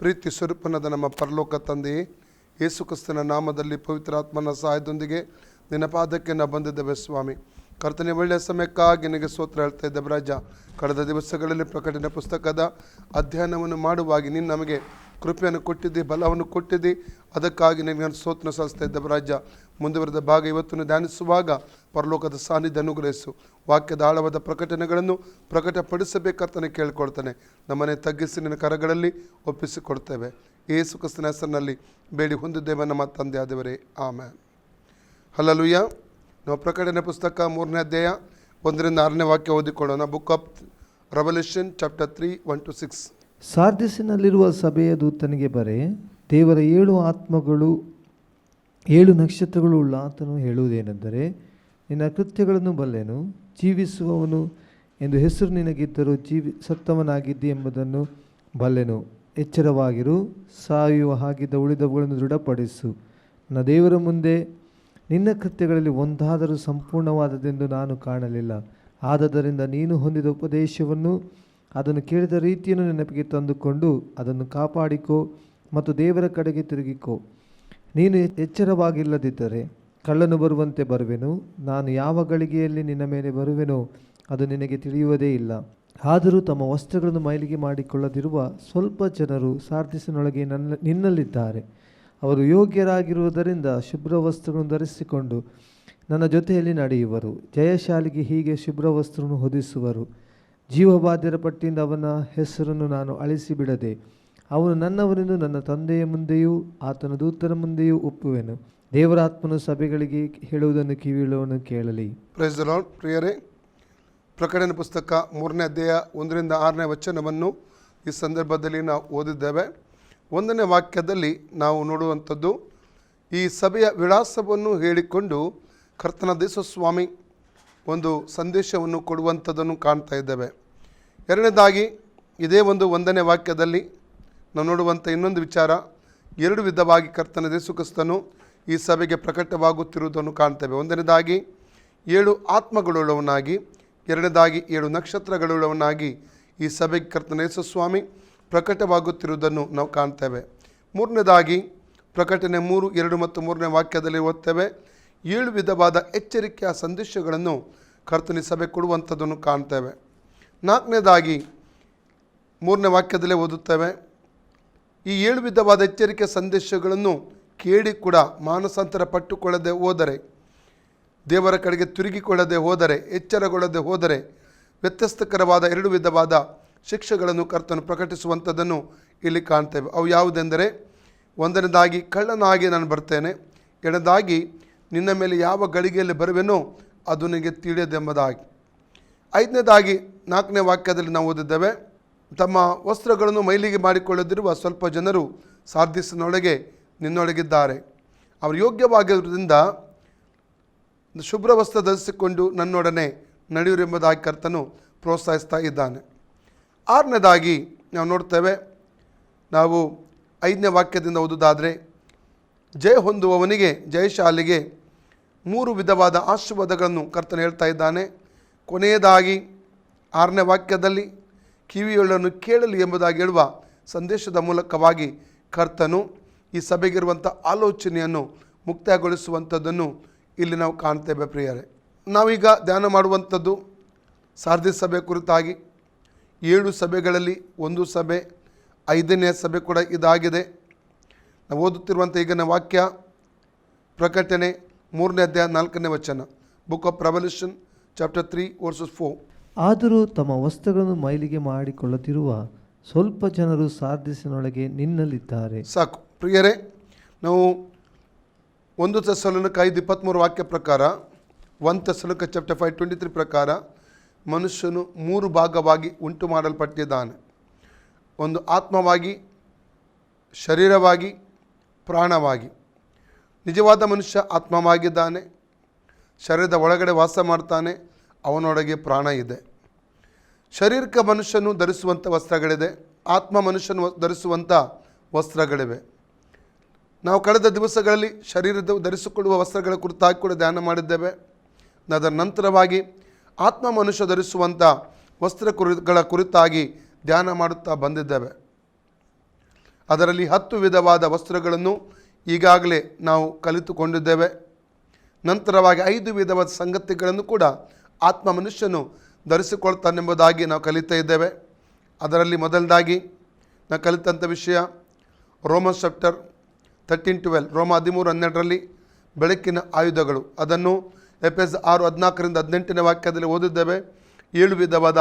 ಪ್ರೀತಿ ಸ್ವರೂಪನಾದ ನಮ್ಮ ಪರಲೋಕ ತಂದೆಯೇ, ಯೇಸು ಕ್ರಿಸ್ತನ ನಾಮದಲ್ಲಿ ಪವಿತ್ರಾತ್ಮನ ಸಹಾಯದೊಂದಿಗೆ ನಿನ್ನ ಪಾದಕ್ಕೆ ನಾವು ಬಂದಿದ್ದೇವೆ ಸ್ವಾಮಿ. ಕರ್ತನೆ, ಒಳ್ಳೆಯ ಸಮಯಕ್ಕಾಗಿ ನಿನಗೆ ಸ್ತೋತ್ರ ಹೇಳ್ತಾ ಇದ್ದೇವೆ ರಾಜ. ಕಳೆದ ದಿವಸಗಳಲ್ಲಿ ಪ್ರಕಟಣೆ ಪುಸ್ತಕದ ಅಧ್ಯಯನವನ್ನು ಮಾಡುವಾಗಿ ನೀನು ನಮಗೆ ಕೃಪೆಯನ್ನು ಕೊಟ್ಟಿದ್ದಿ, ಬಲವನ್ನು ಕೊಟ್ಟಿದ್ದಿ. ಅದಕ್ಕಾಗಿ ನಿನಗೆ ಸ್ತೋತ್ರ ಸಲ್ಲಿಸ್ತಾ ಇದ್ದೇವೆ ರಾಜ. ಮುಂದುವರೆದ ಭಾಗ ಇವತ್ತು ಧ್ಯಾನಿಸುವಾಗ ಪರಲೋಕದ ಸಾನ್ನಿಧ್ಯ ಅನುಗ್ರಹಿಸು. ವಾಕ್ಯದ ಆಳವಾದ ಪ್ರಕಟಣೆಗಳನ್ನು ಪ್ರಕಟಪಡಿಸಬೇಕಂತಲೇ ಕೇಳಿಕೊಳ್ತಾನೆ. ನಮ್ಮನೆ ತಗ್ಗಿಸಿ ನಿನ್ನ ಕರಗಳಲ್ಲಿ ಒಪ್ಪಿಸಿಕೊಡ್ತೇವೆ. ಯೇಸು ಕ್ರಿಸ್ತನ ಹೆಸರಿನಲ್ಲಿ ಬೇಡಿ ಹೊಂದಿದ್ದೇವೆ ನಮ್ಮ ತಂದೆ ಆದವರೇ, ಆಮೆನ್. ಹಲ್ಲೆಲೂಯಾ. ನಾವು ಪ್ರಕಟಣೆ ಪುಸ್ತಕ 3ನೇ ಅಧ್ಯಾಯ 1-6 ವಾಕ್ಯ ಓದಿಕೊಳ್ಳೋಣ. Book of revelation chapter 3:1-6. ಸಾರ್ದಿಸಿನಲ್ಲಿರುವ ಸಭೆಯ ದೂತನಿಗೆ ಬರೆ, ದೇವರ 7 ಆತ್ಮಗಳು 7 ನಕ್ಷತ್ರಗಳು ಉಳ್ಳ ಆತನು ಹೇಳುವುದೇನೆಂದರೆ, ನಿನ್ನ ಕೃತ್ಯಗಳನ್ನು ಬಲ್ಲೆನು, ಜೀವಿಸುವವನು ಎಂದು ಹೆಸರು ನಿನಗಿದ್ದರೂ ಸತ್ತವನಾಗಿದ್ದಿ ಎಂಬುದನ್ನು ಬಲ್ಲೆನು. ಎಚ್ಚರವಾಗಿರು, ಸಾಯುವ ಹಾಗಿದ್ದ ಉಳಿದವುಗಳನ್ನು ದೃಢಪಡಿಸು. ನನ್ನ ದೇವರ ಮುಂದೆ ನಿನ್ನ ಕೃತ್ಯಗಳಲ್ಲಿ ಒಂದಾದರೂ ಸಂಪೂರ್ಣವಾದದೆಂದು ನಾನು ಕಾಣಲಿಲ್ಲ. ಆದದರಿಂದ ನೀನು ಹೊಂದಿದ ಉಪದೇಶವನ್ನು, ಅದನ್ನು ಕೇಳಿದ ರೀತಿಯನ್ನು ನೆನಪಿಗೆ ತಂದುಕೊಂಡು ಅದನ್ನು ಕಾಪಾಡಿಕೋ ಮತ್ತು ದೇವರ ಕಡೆಗೆ ತಿರುಗಿಕೋ. ನೀನು ಎಚ್ಚರವಾಗಿಲ್ಲದಿದ್ದರೆ ಕಳ್ಳನು ಬರುವಂತೆ ಬರುವೆನು. ನಾನು ಯಾವ ಗಳಿಗೆಯಲ್ಲಿ ನಿನ್ನ ಮೇಲೆ ಬರುವೆನೋ ಅದು ನಿನಗೆ ತಿಳಿಯುವುದೇ ಇಲ್ಲ. ಆದರೂ ತಮ್ಮ ವಸ್ತ್ರಗಳನ್ನು ಮೈಲಿಗೆ ಮಾಡಿಕೊಳ್ಳದಿರುವ ಸ್ವಲ್ಪ ಜನರು ಸಾರ್ದಿಸಿನೊಳಗೆ ನಿನ್ನಲ್ಲಿದ್ದಾರೆ. ಅವರು ಯೋಗ್ಯರಾಗಿರುವುದರಿಂದ ಶುಭ್ರ ವಸ್ತ್ರಗಳನ್ನು ಧರಿಸಿಕೊಂಡು ನನ್ನ ಜೊತೆಯಲ್ಲಿ ನಡೆಯುವರು. ಜಯಶಾಲಿಗೆ ಹೀಗೆ ಶುಭ್ರ ವಸ್ತ್ರವನ್ನು ಹೊದಿಸುವರು. ಜೀವಬಾಧ್ಯರ ಪಟ್ಟಿಯಿಂದ ಅವನ ಹೆಸರನ್ನು ನಾನು ಅಳಿಸಿಬಿಡದೆ ಅವನು ನನ್ನವನೆಂದು ನನ್ನ ತಂದೆಯ ಮುಂದೆಯೂ ಆತನ ದೂತರ ಮುಂದೆಯೂ ಒಪ್ಪುವೆನು. ದೇವರ ಆತ್ಮನು ಸಭೆಗಳಿಗೆ ಹೇಳುವುದನ್ನು ಕಿವಿಯುಳ್ಳವನು ಕೇಳಲಿ. Praise the lord. ಪ್ರಿಯರೇ, ಪ್ರಕಟಣೆ ಪುಸ್ತಕ 3ನೇ ಅಧ್ಯಾಯ 1-6 ವಚನವನ್ನು ಈ ಸಂದರ್ಭದಲ್ಲಿ ನಾವು ಓದಿದ್ದೇವೆ. 1ನೇ ವಾಕ್ಯದಲ್ಲಿ ನಾವು ನೋಡುವಂಥದ್ದು, ಈ ಸಭೆಯ ವಿಳಾಸವನ್ನು ಹೇಳಿಕೊಂಡು ಕರ್ತನ ಸ್ವಾಮಿ ಒಂದು ಸಂದೇಶವನ್ನು ಕೊಡುವಂಥದ್ದನ್ನು ಕಾಣ್ತಾ ಇದ್ದೇವೆ. ಎರಡನೇದಾಗಿ ಇದೇ 1ನೇ ವಾಕ್ಯದಲ್ಲಿ ನಾವು ನೋಡುವಂಥ ಇನ್ನೊಂದು ವಿಚಾರ, 2 ವಿಧವಾಗಿ ಕರ್ತನ ಯೇಸು ಕ್ರಿಸ್ತನು ಈ ಸಭೆಗೆ ಪ್ರಕಟವಾಗುತ್ತಿರುವುದನ್ನು ಕಾಣ್ತೇವೆ. ಒಂದನೇದಾಗಿ 7 ಆತ್ಮಗಳುಳ್ಳವನಾಗಿ, ಎರಡನೇದಾಗಿ 7 ನಕ್ಷತ್ರಗಳುಳ್ಳವನಾಗಿ ಈ ಸಭೆಗೆ ಕರ್ತನ ಯೇಸು ಸ್ವಾಮಿ ಪ್ರಕಟವಾಗುತ್ತಿರುವುದನ್ನು ನಾವು ಕಾಣ್ತೇವೆ. ಮೂರನೇದಾಗಿ ಪ್ರಕಟಣೆ 3:2 ಮತ್ತು 3ನೇ ವಾಕ್ಯದಲ್ಲಿ ಓದ್ತೇವೆ, 7 ವಿಧವಾದ ಎಚ್ಚರಿಕೆಯ ಸಂದೇಶಗಳನ್ನು ಕರ್ತನ ಸಭೆ ಕೊಡುವಂಥದ್ದನ್ನು ಕಾಣ್ತೇವೆ. 4ನೇದಾಗಿ 3ನೇ ವಾಕ್ಯದಲ್ಲೇ ಓದುತ್ತೇವೆ, ಈ 7 ವಿಧವಾದ ಎಚ್ಚರಿಕೆಯ ಸಂದೇಶಗಳನ್ನು ಕೇಳಿ ಕೂಡ ಮಾನಸಾಂತರ ಪಟ್ಟುಕೊಳ್ಳದೆ ಹೋದರೆ, ದೇವರ ಕಡೆಗೆ ತಿರುಗಿಕೊಳ್ಳದೆ ಹೋದರೆ, ಎಚ್ಚರಗೊಳ್ಳದೆ ಹೋದರೆ ವ್ಯತ್ಯಸ್ತಕರವಾದ 2 ವಿಧವಾದ ಶಿಕ್ಷೆಗಳನ್ನು ಕರ್ತನು ಪ್ರಕಟಿಸುವಂಥದ್ದನ್ನು ಇಲ್ಲಿ ಕಾಣ್ತೇವೆ. ಅವು ಯಾವುದೆಂದರೆ, ಒಂದನೇದಾಗಿ ಕಳ್ಳನಾಗಿ ನಾನು ಬರ್ತೇನೆ, ಎರಡನೇದಾಗಿ ನಿನ್ನ ಮೇಲೆ ಯಾವ ಗಳಿಗೆಯಲ್ಲಿ ಬರುವೆನೋ ಅದು ನಿನಗೆ ತಿಳಿಯದೆಂಬುದಾಗಿ. 5ನೇದಾಗಿ 4ನೇ ವಾಕ್ಯದಲ್ಲಿ ನಾವು ಓದಿದ್ದೇವೆ, ತಮ್ಮ ವಸ್ತ್ರಗಳನ್ನು ಮೈಲಿಗೆ ಮಾಡಿಕೊಳ್ಳದಿರುವ ಸ್ವಲ್ಪ ಜನರು ಸಾರ್ದಿಸಿನೊಳಗೆ ನಿನ್ನೊಳಗಿದ್ದಾರೆ. ಅವರು ಯೋಗ್ಯವಾಗಿರುವುದರಿಂದ ಶುಭ್ರ ವಸ್ತ್ರ ಧರಿಸಿಕೊಂಡು ನನ್ನೊಡನೆ ನಡೆಯುವುದೆಂಬುದಾಗಿ ಕರ್ತನು ಪ್ರೋತ್ಸಾಹಿಸ್ತಾ ಇದ್ದಾನೆ. 6ನೇದಾಗಿ ನಾವು ನೋಡ್ತೇವೆ, ನಾವು 5ನೇ ವಾಕ್ಯದಿಂದ ಓದುವುದಾದರೆ, ಜಯ ಹೊಂದುವವನಿಗೆ, ಜಯಶಾಲಿಗೆ 3 ವಿಧವಾದ ಆಶೀರ್ವಾದಗಳನ್ನು ಕರ್ತನು ಹೇಳ್ತಾ ಇದ್ದಾನೆ. ಕೊನೆಯದಾಗಿ 6ನೇ ವಾಕ್ಯದಲ್ಲಿ ಕಿವಿಯುಳ್ಳವನು ಕೇಳಲಿ ಎಂಬುದಾಗಿ ಹೇಳುವ ಸಂದೇಶದ ಮೂಲಕವಾಗಿ ಕರ್ತನು ಈ ಸಭೆಗಿರುವಂಥ ಆಲೋಚನೆಯನ್ನು ಮುಕ್ತಾಯಗೊಳಿಸುವಂಥದ್ದನ್ನು ಇಲ್ಲಿ ನಾವು ಕಾಣ್ತೇವೆ. ಪ್ರಿಯರೇ, ನಾವೀಗ ಧ್ಯಾನ ಮಾಡುವಂಥದ್ದು ಸಾರ್ದಿಸ್ ಸಭೆ ಕುರಿತಾಗಿ. 7 ಸಭೆಗಳಲ್ಲಿ ಒಂದು ಸಭೆ, 5ನೇ ಸಭೆ ಕೂಡ ಇದಾಗಿದೆ. ನಾವು ಓದುತ್ತಿರುವಂಥ ಈಗಿನ ವಾಕ್ಯ ಪ್ರಕಟಣೆ 3ನೇ ಅಧ್ಯಾಯ 4ನೇ ವಚನ, ಬುಕ್ ಆಫ್ ರೆವಲ್ಯೂಷನ್ ಚಾಪ್ಟರ್ 3:4. ಆದರೂ ತಮ್ಮ ವಸ್ತ್ರಗಳನ್ನು ಮೈಲಿಗೆ ಮಾಡಿಕೊಳ್ಳದಿರುವ ಸ್ವಲ್ಪ ಜನರು ಸಾರ್ದಿಸಿನೊಳಗೆ ನಿನ್ನಲ್ಲಿದ್ದಾರೆ. ಸಾಕು ಪ್ರಿಯರೇ, ನಾವು 1 ಥೆಸಲೋನಿಕ 5:23 ವಾಕ್ಯ ಪ್ರಕಾರ, 1 ಥೆಸಲೋನಿಕ ಚಾಪ್ಟರ್ 5:23 ಪ್ರಕಾರ ಮನುಷ್ಯನು 3 ಭಾಗವಾಗಿ ಉಂಟು ಮಾಡಲ್ಪಟ್ಟಿದ್ದಾನೆ. ಒಂದು ಆತ್ಮವಾಗಿ, ಶರೀರವಾಗಿ, ಪ್ರಾಣವಾಗಿ. ನಿಜವಾದ ಮನುಷ್ಯ ಆತ್ಮವಾಗಿದ್ದಾನೆ, ಶರೀರದ ಒಳಗಡೆ ವಾಸ ಮಾಡ್ತಾನೆ, ಅವನೊಳಗೆ ಪ್ರಾಣ ಇದೆ. ಶರೀರಕ್ಕೆ ಮನುಷ್ಯನು ಧರಿಸುವಂಥ ವಸ್ತ್ರಗಳಿದೆ, ಆತ್ಮ ಮನುಷ್ಯನು ಧರಿಸುವಂಥ ವಸ್ತ್ರಗಳಿವೆ. ನಾವು ಕಳೆದ ದಿವಸಗಳಲ್ಲಿ ಶರೀರದ ಧರಿಸಿಕೊಳ್ಳುವ ವಸ್ತ್ರಗಳ ಕುರಿತಾಗಿ ಕೂಡ ಧ್ಯಾನ ಮಾಡಿದ್ದೇವೆ. ಅದರ ನಂತರವಾಗಿ ಆತ್ಮ ಮನುಷ್ಯ ಧರಿಸುವಂಥ ವಸ್ತ್ರಗಳ ಕುರಿತಾಗಿ ಧ್ಯಾನ ಮಾಡುತ್ತಾ ಬಂದಿದ್ದೇವೆ. ಅದರಲ್ಲಿ 10 ವಿಧವಾದ ವಸ್ತ್ರಗಳನ್ನು ಈಗಾಗಲೇ ನಾವು ಕಲಿತುಕೊಂಡಿದ್ದೇವೆ. ನಂತರವಾಗಿ 5 ವಿಧವಾದ ಸಂಗತಿಗಳನ್ನು ಕೂಡ ಆತ್ಮ ಮನುಷ್ಯನು ಧರಿಸಿಕೊಳ್ತಾನೆಂಬುದಾಗಿ ನಾವು ಕಲಿತಾ ಇದ್ದೇವೆ. ಅದರಲ್ಲಿ ಮೊದಲದಾಗಿ ನಾವು ಕಲಿತಂಥ ವಿಷಯ ರೋಮನ್ಸ್ ಚಾಪ್ಟರ್ 13:12, ರೋಮ 13:12ರಲ್ಲಿ ಬೆಳಕಿನ ಆಯುಧಗಳು. ಅದನ್ನು ಎಫೆಸ 6:14-18 ವಾಕ್ಯದಲ್ಲಿ ಓದಿದ್ದೇವೆ. 7 ವಿಧವಾದ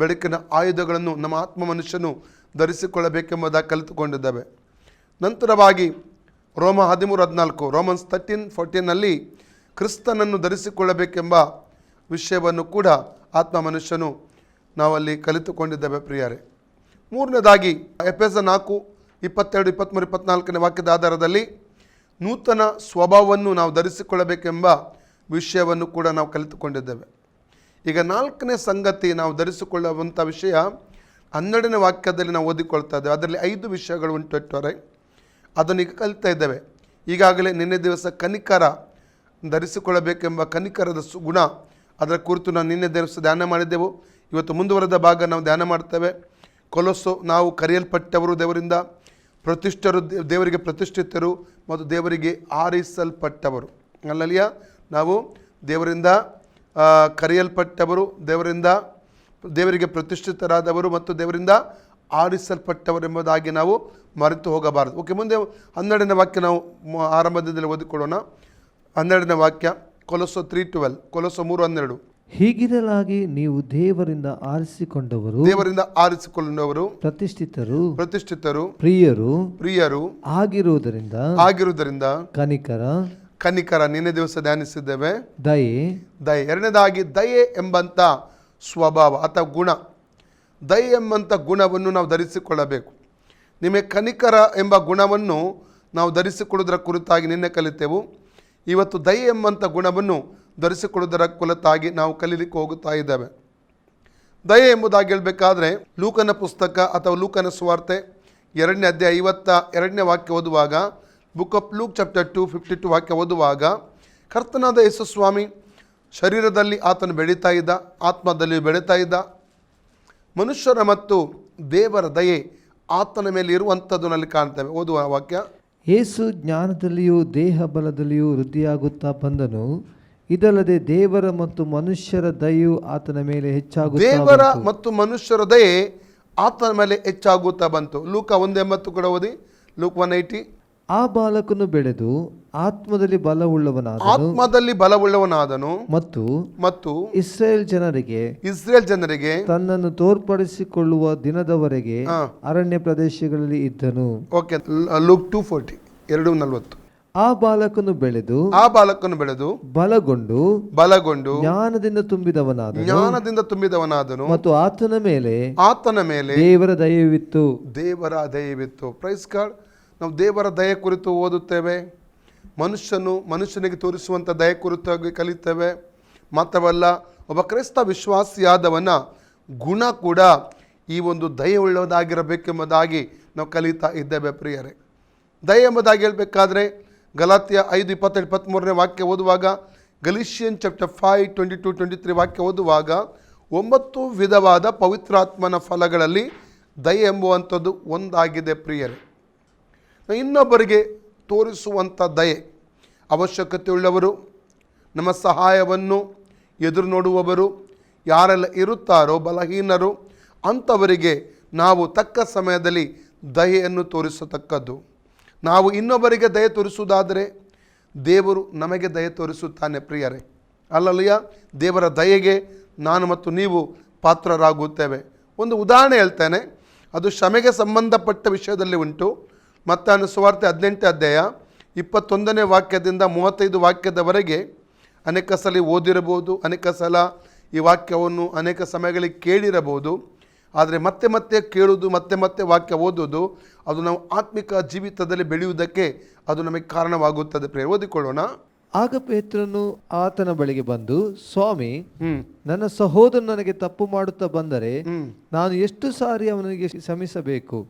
ಬೆಳಕಿನ ಆಯುಧಗಳನ್ನು ನಮ್ಮ ಆತ್ಮ ಮನುಷ್ಯನು ಧರಿಸಿಕೊಳ್ಳಬೇಕೆಂಬುದಾಗಿ ಕಲಿತುಕೊಂಡಿದ್ದೇವೆ. ನಂತರವಾಗಿ ರೋಮ 13:14, ರೋಮನ್ಸ್ 13:14ನಲ್ಲಿ ಕ್ರಿಸ್ತನನ್ನು ಧರಿಸಿಕೊಳ್ಳಬೇಕೆಂಬ ವಿಷಯವನ್ನು ಕೂಡ ಆತ್ಮ ಮನುಷ್ಯನು ನಾವಲ್ಲಿ ಕಲಿತುಕೊಂಡಿದ್ದೇವೆ ಪ್ರಿಯರೇ. ಮೂರನೇದಾಗಿ ಎಫೆಸ 4:22, 23, 24 ವಾಕ್ಯದ ಆಧಾರದಲ್ಲಿ ನೂತನ ಸ್ವಭಾವವನ್ನು ನಾವು ಧರಿಸಿಕೊಳ್ಳಬೇಕೆಂಬ ವಿಷಯವನ್ನು ಕೂಡ ನಾವು ಕಲಿತುಕೊಂಡಿದ್ದೇವೆ. ಈಗ 4ನೇ ಸಂಗತಿ ನಾವು ಧರಿಸಿಕೊಳ್ಳುವಂಥ ವಿಷಯ 12ನೇ ವಾಕ್ಯದಲ್ಲಿ ನಾವು ಓದಿಕೊಳ್ತಾ ಇದ್ದೇವೆ. ಅದರಲ್ಲಿ 5 ವಿಷಯಗಳು ಉಂಟು ಇಟ್ಟರೆ ಅದನ್ನು ಈಗ ಕಲಿತಾ ಇದ್ದೇವೆ. ಈಗಾಗಲೇ ನಿನ್ನೆ ದಿವಸ ಕನಿಕರ ಧರಿಸಿಕೊಳ್ಳಬೇಕೆಂಬ ಕನಿಕರದ ಗುಣ ಅದರ ಕುರಿತು ನಾವು ನಿನ್ನೆ ದಿವಸ ಧ್ಯಾನ ಮಾಡಿದ್ದೆವು. ಇವತ್ತು ಮುಂದುವರೆದ ಭಾಗ ನಾವು ಧ್ಯಾನ ಮಾಡ್ತೇವೆ. ಕೊಲೊಸ್ಸು, ನಾವು ಕರೆಯಲ್ಪಟ್ಟವರು ದೇವರಿಂದ, ಪ್ರತಿಷ್ಠರು ದೇವರಿಗೆ ಪ್ರತಿಷ್ಠಿತರು ಮತ್ತು ದೇವರಿಗೆ ಆರಿಸಲ್ಪಟ್ಟವರು. ಅಲ್ಲಲ್ಲಿಯ ನಾವು ದೇವರಿಂದ ಕರೆಯಲ್ಪಟ್ಟವರು, ದೇವರಿಗೆ ಪ್ರತಿಷ್ಠಿತರಾದವರು ಮತ್ತು ದೇವರಿಂದ ಆರಿಸಲ್ಪಟ್ಟವರು ಎಂಬುದಾಗಿ ನಾವು ಮರೆತು ಹೋಗಬಾರದು. ಓಕೆ, ಮುಂದೆ 12ನೇ ವಾಕ್ಯ ನಾವು ಆರಂಭದಲ್ಲಿ ಓದಿಕೊಳ್ಳೋಣ. 12ನೇ ವಾಕ್ಯ ಕೊಲೊಸ್ಸೆ 3:12, ಕೊಲೊಸ್ಸೆ 3:12. ಹೀಗಿರಲಾಗಿ ನೀವು ದೇವರಿಂದ ಆರಿಸಿಕೊಂಡವರು ಪ್ರತಿಷ್ಠಿತರು ಪ್ರಿಯರು ಆಗಿರುವುದರಿಂದ ಕನಿಕರ ನಿನ್ನೆ ದಿವಸ ಧ್ಯಾನಿಸಿದ್ದೇವೆ. ದಯೆ. ಎರಡನೇದಾಗಿ ದಯೆ ಎಂಬಂಥ ಸ್ವಭಾವ ಅಥವಾ ಗುಣ, ದಯೆ ಎಂಬಂಥ ಗುಣವನ್ನು ನಾವು ಧರಿಸಿಕೊಳ್ಳಬೇಕು. ನಿಮಗೆ ಕನಿಕರ ಎಂಬ ಗುಣವನ್ನು ನಾವು ಧರಿಸಿಕೊಳ್ಳುವುದರ ಕುರಿತಾಗಿ ನಿನ್ನೆ ಕಲಿತೆವು. ಇವತ್ತು ದಯೆ ಎಂಬಂಥ ಗುಣವನ್ನು ಧರಿಸಿಕೊಳ್ಳುವುದರ ಕುರಿತಾಗಿ ನಾವು ಕಲೀಲಿಕ್ಕೆ ಹೋಗುತ್ತಾ ಇದ್ದೇವೆ. ದಯೆ ಎಂಬುದಾಗಿ ಹೇಳಬೇಕಾದ್ರೆ ಲೂಕನ ಪುಸ್ತಕ ಅಥವಾ ಲೂಕನ ಸುವಾರ್ತೆ 2ನೇ ಅಧ್ಯಾಯ 52ನೇ ವಾಕ್ಯ ಓದುವಾಗ, ಬುಕ್ ಆಫ್ ಲೂಕ್ ಚಾಪ್ಟರ್ 2:52 ವಾಕ್ಯ ಓದುವಾಗ, ಕರ್ತನಾದ ಯೇಸು ಸ್ವಾಮಿ ಶರೀರದಲ್ಲಿ ಆತನು ಬೆಳೀತಾ ಇದ್ದ, ಆತ್ಮದಲ್ಲಿಯೂ ಬೆಳೀತಾ ಇದ್ದ. ಮನುಷ್ಯರ ಮತ್ತು ದೇವರ ದಯೆ ಆತನ ಮೇಲೆ ಇರುವಂಥದ್ದು ನಲ್ಲಿ ಕಾಣ್ತೇವೆ. ಓದುವ ವಾಕ್ಯ, ಯೇಸು ಜ್ಞಾನದಲ್ಲಿಯೂ ದೇಹ ಬಲದಲ್ಲಿಯೂ ವೃದ್ಧಿಯಾಗುತ್ತಾ ಬಂದನು. ಇದಲ್ಲದೆ ದೇವರ ಮತ್ತು ಮನುಷ್ಯರ ದಯೆಯು ಆತನ ಮೇಲೆ ಹೆಚ್ಚಾಗುತ್ತಾ ಬಂತು. ಲೂಕ 1:80 ಕೂಡ ಓದಿ. ಲೂಕ್ 1:80. ಆ ಬಾಲಕನು ಬೆಳೆದು ಆತ್ಮದಲ್ಲಿ ಬಲವುಳ್ಳವನಾದನು ಮತ್ತು ಇಸ್ರೇಲ್ ಜನರಿಗೆ ತನ್ನನ್ನು ತೋರ್ಪಡಿಸಿಕೊಳ್ಳುವ ದಿನದವರೆಗೆ ಅರಣ್ಯ ಪ್ರದೇಶಗಳಲ್ಲಿ ಇದ್ದನು. Okay, luke 2:40, 2:40. ಆ ಬಾಲಕನು ಬೆಳೆದು ಬಲಗೊಂಡು ಜ್ಞಾನದಿಂದ ತುಂಬಿದವನಾದನು ಮತ್ತು ಆತನ ಮೇಲೆ ದೇವರ ದಯವಿತ್ತು. Praise God. ನಾವು ದೇವರ ದಯೆ ಕುರಿತು ಓದುತ್ತೇವೆ. ಮನುಷ್ಯನಿಗೆ ತೋರಿಸುವಂಥ ದಯೆ ಕುರಿತಾಗಿ ಕಲಿತೇವೆ. ಮಾತ್ರವಲ್ಲ, ಒಬ್ಬ ಕ್ರೈಸ್ತ ವಿಶ್ವಾಸಿಯಾದವನ ಗುಣ ಕೂಡ ಈ ಒಂದು ದಯೆ ಉಳ್ಳದಾಗಿರಬೇಕೆಂಬುದಾಗಿ ನಾವು ಕಲಿತಾ ಇದ್ದೇವೆ ಪ್ರಿಯರೇ. ದಯೆ ಎಂಬುದಾಗಿ ಹೇಳಬೇಕಾದ್ರೆ ಗಲಾತ್ಯ 5:27-23 ವಾಕ್ಯ ಓದುವಾಗ, ಗಲೀಷಿಯನ್ ಚಾಪ್ಟರ್ 5:22-23 ವಾಕ್ಯ ಓದುವಾಗ 9 ವಿಧವಾದ ಪವಿತ್ರಾತ್ಮನ ಫಲಗಳಲ್ಲಿ ದಯೆ ಎಂಬುವಂಥದ್ದು ಒಂದಾಗಿದೆ ಪ್ರಿಯರೇ. ಇನ್ನೊಬ್ಬರಿಗೆ ತೋರಿಸುವಂಥ ದಯೆ, ಅವಶ್ಯಕತೆಯುಳ್ಳವರು, ನಮ್ಮ ಸಹಾಯವನ್ನು ಎದುರು ನೋಡುವವರು ಯಾರೆಲ್ಲ ಇರುತ್ತಾರೋ, ಬಲಹೀನರು, ಅಂಥವರಿಗೆ ನಾವು ತಕ್ಕ ಸಮಯದಲ್ಲಿ ದಯೆಯನ್ನು ತೋರಿಸತಕ್ಕದ್ದು. ನಾವು ಇನ್ನೊಬ್ಬರಿಗೆ ದಯೆ ತೋರಿಸುವುದಾದರೆ ದೇವರು ನಮಗೆ ದಯೆ ತೋರಿಸುತ್ತಾನೆ ಪ್ರಿಯರೇ. ಅಲ್ಲಲ್ಲಿಯ ದೇವರ ದಯೆಗೆ ನಾನು ಮತ್ತು ನೀವು ಪಾತ್ರರಾಗುತ್ತೇವೆ. ಒಂದು ಉದಾಹರಣೆ ಹೇಳ್ತೇನೆ, ಅದು ಕ್ಷಮೆಗೆ ಸಂಬಂಧಪಟ್ಟ ವಿಷಯದಲ್ಲಿ ಉಂಟು. ಮತ್ತಾಯನ ಸುವಾರ್ತೆ 18ನೇ ಅಧ್ಯಾಯ 21ನೇ ವಾಕ್ಯದಿಂದ 35 ವಾಕ್ಯದವರೆಗೆ ಅನೇಕ ಸಲ ಓದಿರಬಹುದು, ಅನೇಕ ಸಲ ಈ ವಾಕ್ಯವನ್ನು ಅನೇಕ ಸಮಯಗಳಿಗೆ ಕೇಳಿರಬಹುದು. ಆದರೆ ಮತ್ತೆ ಕೇಳುವುದು, ಮತ್ತೆ ವಾಕ್ಯ ಓದುವುದು, ಅದು ನಾವು ಆತ್ಮಿಕ ಜೀವಿತದಲ್ಲಿ ಬೆಳೆಯುವುದಕ್ಕೆ ಅದು ನಮಗೆ ಕಾರಣವಾಗುತ್ತದೆ. ಪ್ರಿಯ, ಓದಿಕೊಳ್ಳೋಣ. ಆಗ ಪೇತ್ರನು ಆತನ ಬಳಿಗೆ ಬಂದು, ಸ್ವಾಮಿ, ನನ್ನ ಸಹೋದರನು ನನಗೆ ತಪ್ಪು ಮಾಡುತ್ತಾ ಬಂದರೆ ನಾನು ಎಷ್ಟು ಸಾರಿ ಅವನಿಗೆ ಕ್ಷಮಿಸಬೇಕು?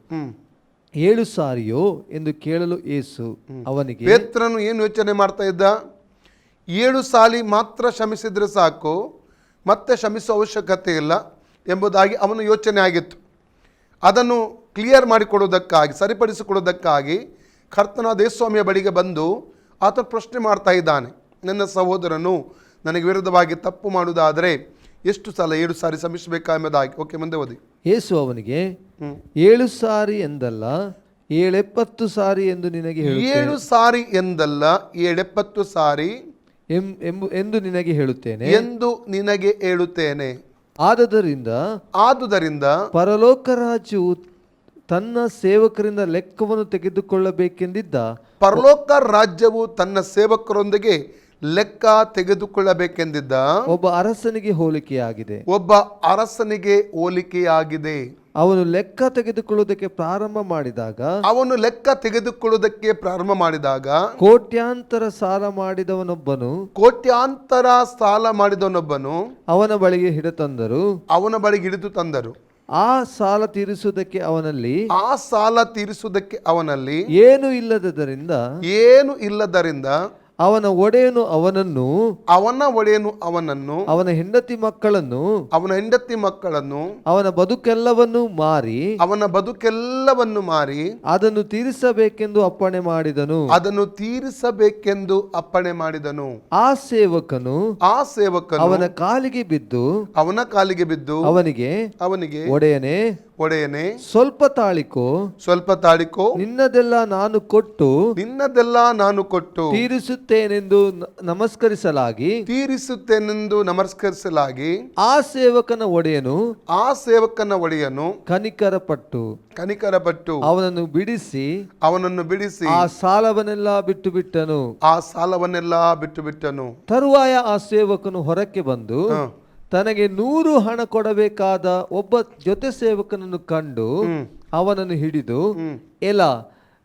7 ಸಾರಿಯೋ ಎಂದು ಕೇಳಲು ಯೇಸು ಅವನಿಗೆ, ಪೇತ್ರನು ಏನು ಯೋಚನೆ ಮಾಡ್ತಾ ಇದ್ದ? 7 ಸಾಲಿ ಮಾತ್ರ ಕ್ಷಮಿಸಿದ್ರೆ ಸಾಕು, ಮತ್ತೆ ಕ್ಷಮಿಸುವ ಅವಶ್ಯಕತೆ ಇಲ್ಲ ಎಂಬುದಾಗಿ ಅವನು ಯೋಚನೆ ಆಗಿತ್ತು. ಅದನ್ನು ಕ್ಲಿಯರ್ ಮಾಡಿಕೊಡೋದಕ್ಕಾಗಿ, ಸರಿಪಡಿಸಿಕೊಡೋದಕ್ಕಾಗಿ ಕರ್ತನಾದ ಯೇಸುಸ್ವಾಮಿಯ ಬಳಿಗೆ ಬಂದು ಆತ ಪ್ರಶ್ನೆ ಮಾಡ್ತಾ ಇದ್ದಾನೆ. ನನ್ನ ಸಹೋದರನು ನನಗೆ ವಿರುದ್ಧವಾಗಿ ತಪ್ಪು ಮಾಡುವುದಾದರೆ ಎಷ್ಟು ಸಲ 7 ಸಾರಿ ಕ್ಷಮಿಸಬೇಕಾ ಎಂಬುದಾಗಿ. ಓಕೆ, ಮುಂದೆ ಓದಿ. ಯೇಸು ಅವನಿಗೆ 7 ಸಾರಿ ಎಂದಲ್ಲ 770 ಸಾರಿ ಎಂದು ನಿನಗೆ 7 ಸಾರಿ ಎಂದಲ್ಲ 770 ಸಾರಿ ಎಂದು ನಿನಗೆ ಹೇಳುತ್ತೇನೆ ಎಂದು ನಿನಗೆ ಹೇಳುತ್ತೇನೆ. ಆದುದರಿಂದ ಪರಲೋಕ ರಾಜ್ಯವು ತನ್ನ ಸೇವಕರಿಂದ ಲೆಕ್ಕವನ್ನು ತೆಗೆದುಕೊಳ್ಳಬೇಕೆಂದಿದ್ದ ಪರಲೋಕ ರಾಜ್ಯವು ತನ್ನ ಸೇವಕರೊಂದಿಗೆ ಲೆಕ್ಕ ತೆಗೆದುಕೊಳ್ಳಬೇಕೆಂದಿದ್ದ ಒಬ್ಬ ಅರಸನಿಗೆ ಹೋಲಿಕೆಯಾಗಿದೆ. ಅವನು ಲೆಕ್ಕ ತೆಗೆದುಕೊಳ್ಳುವುದಕ್ಕೆ ಪ್ರಾರಂಭ ಮಾಡಿದಾಗ ಕೋಟ್ಯಾಂತರ ಸಾಲ ಮಾಡಿದವನೊಬ್ಬನು ಅವನ ಬಳಿಗೆ ಹಿಡಿದು ತಂದರು. ಆ ಸಾಲ ತೀರಿಸುವುದಕ್ಕೆ ಅವನಲ್ಲಿ ಏನು ಇಲ್ಲದರಿಂದ ಅವನ ಒಡೆಯನು ಅವನನ್ನು ಅವನ ಹೆಂಡತಿ ಮಕ್ಕಳನ್ನು ಅವನ ಬದುಕೆಲ್ಲವನ್ನು ಮಾರಿ ಅದನ್ನು ತೀರಿಸಬೇಕೆಂದು ಅಪ್ಪಣೆ ಮಾಡಿದನು. ಆ ಸೇವಕನು ಅವನ ಕಾಲಿಗೆ ಬಿದ್ದು ಅವನಿಗೆ ಒಡೆಯನೇ ಸ್ವಲ್ಪ ತಾಳಿಕೋ ನಿನ್ನದೆಲ್ಲ ನಾನು ಕೊಟ್ಟು ತೀರಿಸುತ್ತೇನೆಂದು ನಮಸ್ಕರಿಸಲಾಗಿ ಆ ಸೇವಕನ ಒಡೆಯನು ಕನಿಕರಪಟ್ಟು ಅವನನ್ನು ಬಿಡಿಸಿ ಆ ಸಾಲವನ್ನೆಲ್ಲ ಬಿಟ್ಟು ಬಿಟ್ಟನು. ತರುವಾಯ ಆ ಸೇವಕನು ಹೊರಕ್ಕೆ ಬಂದು ತನಗೆ 100 ಹಣ ಕೊಡಬೇಕಾದ ಒಬ್ಬ ಜೊತೆ ಸೇವಕನನ್ನು ಕಂಡು ಅವನನ್ನು ಹಿಡಿದು ಎಲ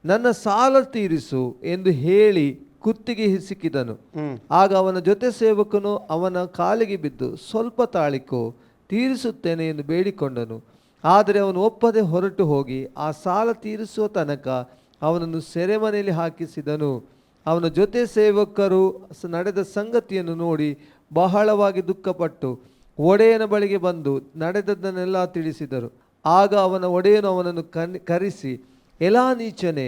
ನನ್ನ ಸಾಲ ತೀರಿಸು ಎಂದು ಹೇಳಿ ಕುತ್ತಿಗೆ ಹಿಸುಕಿದನು. ಆಗ ಅವನ ಜೊತೆ ಸೇವಕನು ಅವನ ಕಾಲಿಗೆ ಬಿದ್ದು ಸ್ವಲ್ಪ ತಾಳಿಕೋ ತೀರಿಸುತ್ತೇನೆ ಎಂದು ಬೇಡಿಕೊಂಡನು. ಆದರೆ ಅವನು ಒಪ್ಪದೆ ಹೊರಟು ಹೋಗಿ ಆ ಸಾಲ ತೀರಿಸುವ ತನಕ ಅವನನ್ನು ಸೆರೆಮನೆಯಲ್ಲಿ ಹಾಕಿಸಿದನು. ಅವನ ಜೊತೆ ಸೇವಕರು ನಡೆದ ಸಂಗತಿಯನ್ನು ನೋಡಿ ಬಹಳವಾಗಿ ದುಃಖಪಟ್ಟು ಒಡೆಯನ ಬಳಿಗೆ ಬಂದು ನಡೆದದ್ದನ್ನೆಲ್ಲ ತಿಳಿಸಿದರು. ಆಗ ಅವನ ಒಡೆಯನು ಅವನನ್ನು ಕರೆಸಿ, ಎಲಾ ನೀಚನೆ,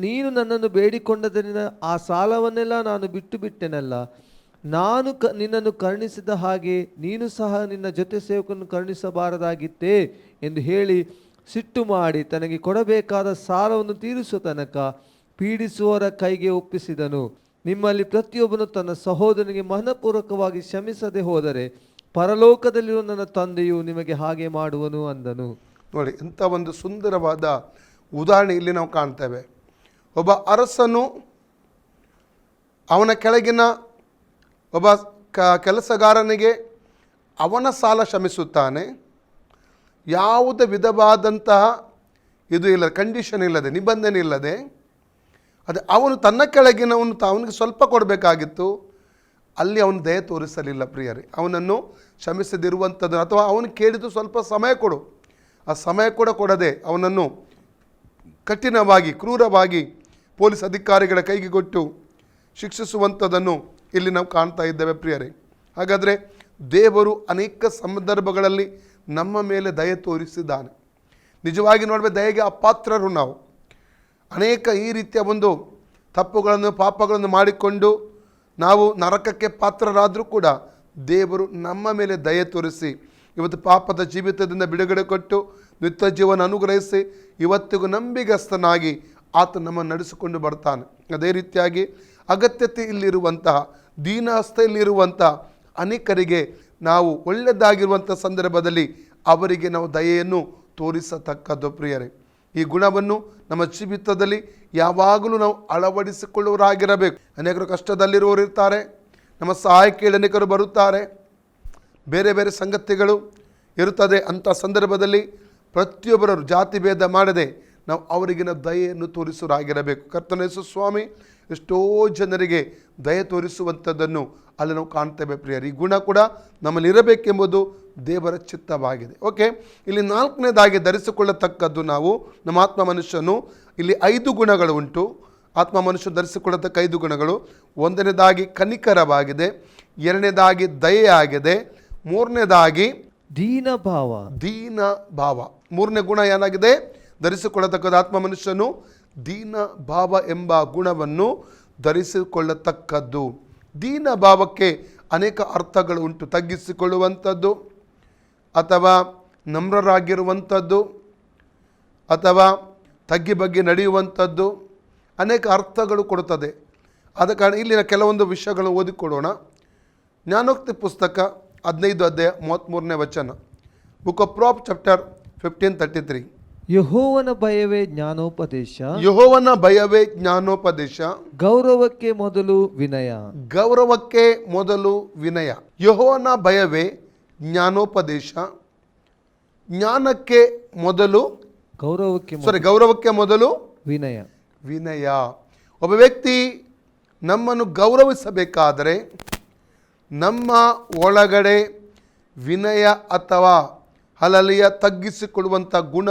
ನೀನು ನನ್ನನ್ನು ಬೇಡಿಕೊಂಡದರಿಂದ ಆ ಸಾಲವನ್ನೆಲ್ಲ ನಾನು ಬಿಟ್ಟು ಬಿಟ್ಟೆನಲ್ಲ. ನಾನು ನಿನ್ನನ್ನು ಕರುಣಿಸಿದ ಹಾಗೆ ನೀನು ಸಹ ನಿನ್ನ ಜೊತೆ ಸೇವಕನ್ನು ಕರುಣಿಸಬಾರದಾಗಿತ್ತೇ ಎಂದು ಹೇಳಿ ಸಿಟ್ಟು ಮಾಡಿ ತನಗೆ ಕೊಡಬೇಕಾದ ಸಾಲವನ್ನು ತೀರಿಸುವ ತನಕ ಪೀಡಿಸುವವರ ಕೈಗೆ ಒಪ್ಪಿಸಿದನು. ನಿಮ್ಮಲ್ಲಿ ಪ್ರತಿಯೊಬ್ಬನು ತನ್ನ ಸಹೋದರನಿಗೆ ಮನಪೂರ್ವಕವಾಗಿ ಕ್ಷಮಿಸದೆ ಹೋದರೆ ಪರಲೋಕದಲ್ಲಿರುವ ನನ್ನ ತಂದೆಯು ನಿಮಗೆ ಹಾಗೆ ಮಾಡುವನು ಅಂದನು. ನೋಡಿ, ಇಂಥ ಒಂದು ಸುಂದರವಾದ ಉದಾಹರಣೆ ಇಲ್ಲಿ ನಾವು ಕಾಣ್ತೇವೆ. ಒಬ್ಬ ಅರಸನು ಅವನ ಕೆಳಗಿನ ಒಬ್ಬ ಕೆಲಸಗಾರನಿಗೆ ಅವನ ಸಾಲ ಕ್ಷಮಿಸುತ್ತಾನೆ. ಯಾವುದೇ ವಿಧವಾದಂತಹ ಕಂಡೀಷನ್ ಇಲ್ಲದೆ, ನಿಬಂಧನೆ ಇಲ್ಲದೆ. ಅದೇ ಅವನು ತನ್ನ ಕೆಳಗಿನವನು ಅವನಿಗೆ ಸ್ವಲ್ಪ ಕೊಡಬೇಕಾಗಿತ್ತು, ಅಲ್ಲಿ ಅವನು ದಯೆ ತೋರಿಸಲಿಲ್ಲ. ಪ್ರಿಯರೇ, ಅವನನ್ನು ಕ್ಷಮಿಸದಿರುವಂಥದ್ದು ಅಥವಾ ಅವನು ಕೇಳಿದ್ದು ಸ್ವಲ್ಪ ಸಮಯ ಕೊಡು, ಆ ಸಮಯ ಕೂಡ ಕೊಡದೆ ಅವನನ್ನು ಕಠಿಣವಾಗಿ ಕ್ರೂರವಾಗಿ ಪೊಲೀಸ್ ಅಧಿಕಾರಿಗಳ ಕೈಗೆ ಕೊಟ್ಟು ಶಿಕ್ಷಿಸುವಂಥದ್ದನ್ನು ಇಲ್ಲಿ ನಾವು ಕಾಣ್ತಾ ಇದ್ದೇವೆ. ಪ್ರಿಯರೇ, ಹಾಗಾದರೆ ದೇವರು ಅನೇಕ ಸಂದರ್ಭಗಳಲ್ಲಿ ನಮ್ಮ ಮೇಲೆ ದಯೆ ತೋರಿಸಿದ್ದಾನೆ. ನಿಜವಾಗಿ ನೋಡಬೇಕು, ದಯೆಗೆ ಅಪಾತ್ರರು ನಾವು. ಅನೇಕ ಈ ರೀತಿಯ ಒಂದು ತಪ್ಪುಗಳನ್ನು ಪಾಪಗಳನ್ನು ಮಾಡಿಕೊಂಡು ನಾವು ನರಕಕ್ಕೆ ಪಾತ್ರರಾದರೂ ಕೂಡ ದೇವರು ನಮ್ಮ ಮೇಲೆ ದಯೆ ತೋರಿಸಿ ಇವತ್ತು ಪಾಪದ ಜೀವಿತದಿಂದ ಬಿಡುಗಡೆ ಕೊಟ್ಟು ನಿತ್ಯ ಜೀವನ ಅನುಗ್ರಹಿಸಿ ಇವತ್ತಿಗೂ ನಂಬಿಗಸ್ತನಾಗಿ ಆತ ನಮ್ಮನ್ನು ನಡೆಸಿಕೊಂಡು ಬರ್ತಾನೆ. ಅದೇ ರೀತಿಯಾಗಿ ಅಗತ್ಯತೆ ಇಲ್ಲಿರುವಂತಹ ದೀನಹಸ್ತೆಯಲ್ಲಿರುವಂತಹ ಅನೇಕರಿಗೆ ನಾವು ಒಳ್ಳೆಯದಾಗಿರುವಂಥ ಸಂದರ್ಭದಲ್ಲಿ ಅವರಿಗೆ ನಾವು ದಯೆಯನ್ನು ತೋರಿಸತಕ್ಕದ್ದು. ಪ್ರಿಯರೇ, ಈ ಗುಣವನ್ನು ನಮ್ಮ ಜೀವಿತದಲ್ಲಿ ಯಾವಾಗಲೂ ನಾವು ಅಳವಡಿಸಿಕೊಳ್ಳುವರಾಗಿರಬೇಕು. ಅನೇಕರು ಕಷ್ಟದಲ್ಲಿರುವವರು ಇರ್ತಾರೆ, ನಮ್ಮ ಸಹಾಯ ಕೇಳಿ ಅನೇಕರು ಬರುತ್ತಾರೆ, ಬೇರೆ ಬೇರೆ ಸಂಗತಿಗಳು ಇರುತ್ತದೆ. ಅಂಥ ಸಂದರ್ಭದಲ್ಲಿ ಪ್ರತಿಯೊಬ್ಬರು ಜಾತಿ ಭೇದ ಮಾಡದೆ ನಾವು ಅವರಿಗಿನ ದಯೆಯನ್ನು ತೋರಿಸುವರಾಗಿರಬೇಕು. ಕರ್ತನ ಯೇಸು ಸ್ವಾಮಿ ಎಷ್ಟೋ ಜನರಿಗೆ ದಯೆ ತೋರಿಸುವಂಥದ್ದನ್ನು ಅಲ್ಲಿ ನಾವು ಕಾಣ್ತೇವೆ. ಪ್ರಿಯರು, ಈ ಗುಣ ಕೂಡ ನಮ್ಮಲ್ಲಿ ಇರಬೇಕೆಂಬುದು ದೇವರ ಚಿತ್ತವಾಗಿದೆ. ಓಕೆ, ಇಲ್ಲಿ 4ನೇದಾಗಿ ಧರಿಸಿಕೊಳ್ಳತಕ್ಕದ್ದು ನಾವು ನಮ್ಮ ಆತ್ಮ ಮನುಷ್ಯನು ಇಲ್ಲಿ 5 ಗುಣಗಳು ಉಂಟು. ಆತ್ಮ ಮನುಷ್ಯ ಧರಿಸಿಕೊಳ್ಳತಕ್ಕ 5 ಗುಣಗಳು. 1ನೇದಾಗಿ ಕನಿಕರವಾಗಿದೆ, 2ನೇದಾಗಿ ದಯೆಯಾಗಿದೆ, 3ನೇದಾಗಿ ದೀನ ಭಾವ. ದೀನ ಭಾವ. ಮೂರನೇ ಗುಣ ಏನಾಗಿದೆ? ಧರಿಸಿಕೊಳ್ಳತಕ್ಕದ್ದು ಆತ್ಮ ಮನುಷ್ಯನು ದೀನ ಭಾವ ಎಂಬ ಗುಣವನ್ನು ಧರಿಸಿಕೊಳ್ಳತಕ್ಕದ್ದು. ದೀನ ಭಾವಕ್ಕೆ ಅನೇಕ ಅರ್ಥಗಳು ಉಂಟು. ತಗ್ಗಿಸಿಕೊಳ್ಳುವಂಥದ್ದು, ಅಥವಾ ನಮ್ರರಾಗಿರುವಂಥದ್ದು, ಅಥವಾ ತಗ್ಗಿ ಬಗ್ಗೆ ನಡೆಯುವಂಥದ್ದು, ಅನೇಕ ಅರ್ಥಗಳು ಕೊಡುತ್ತದೆ. ಆದ ಕಾರಣ ಇಲ್ಲಿನ ಕೆಲವೊಂದು ವಿಷಯಗಳನ್ನು ಓದಿಕೊಡೋಣ. ಜ್ಞಾನೋಕ್ತಿ ಪುಸ್ತಕ 15 ಅಧ್ಯಾಯ 33ನೇ ವಚನ. Book of prop chapter 15:33. ಯೆಹೋವನ ಭಯವೇ ಜ್ಞಾನೋಪದೇಶ. ಯೆಹೋವನ ಭಯವೇ ಜ್ಞಾನೋಪದೇಶ. ಗೌರವಕ್ಕೆ ಮೊದಲು ವಿನಯ. ಗೌರವಕ್ಕೆ ಮೊದಲು ವಿನಯ. ಯೆಹೋವನ ಭಯವೇ ಜ್ಞಾನೋಪದೇಶ. ಜ್ಞಾನಕ್ಕೆ ಮೊದಲು ಗೌರವಕ್ಕೆ ಮೊದಲು ವಿನಯ. ವಿನಯ. ಒಬ್ಬ ವ್ಯಕ್ತಿ ನಮ್ಮನ್ನು ಗೌರವಿಸಬೇಕಾದರೆ ನಮ್ಮ ಒಳಗಡೆ ವಿನಯ ಅಥವಾ ಹಲಲಿಯ ತಗ್ಗಿಸಿಕೊಳ್ಳುವಂಥ ಗುಣ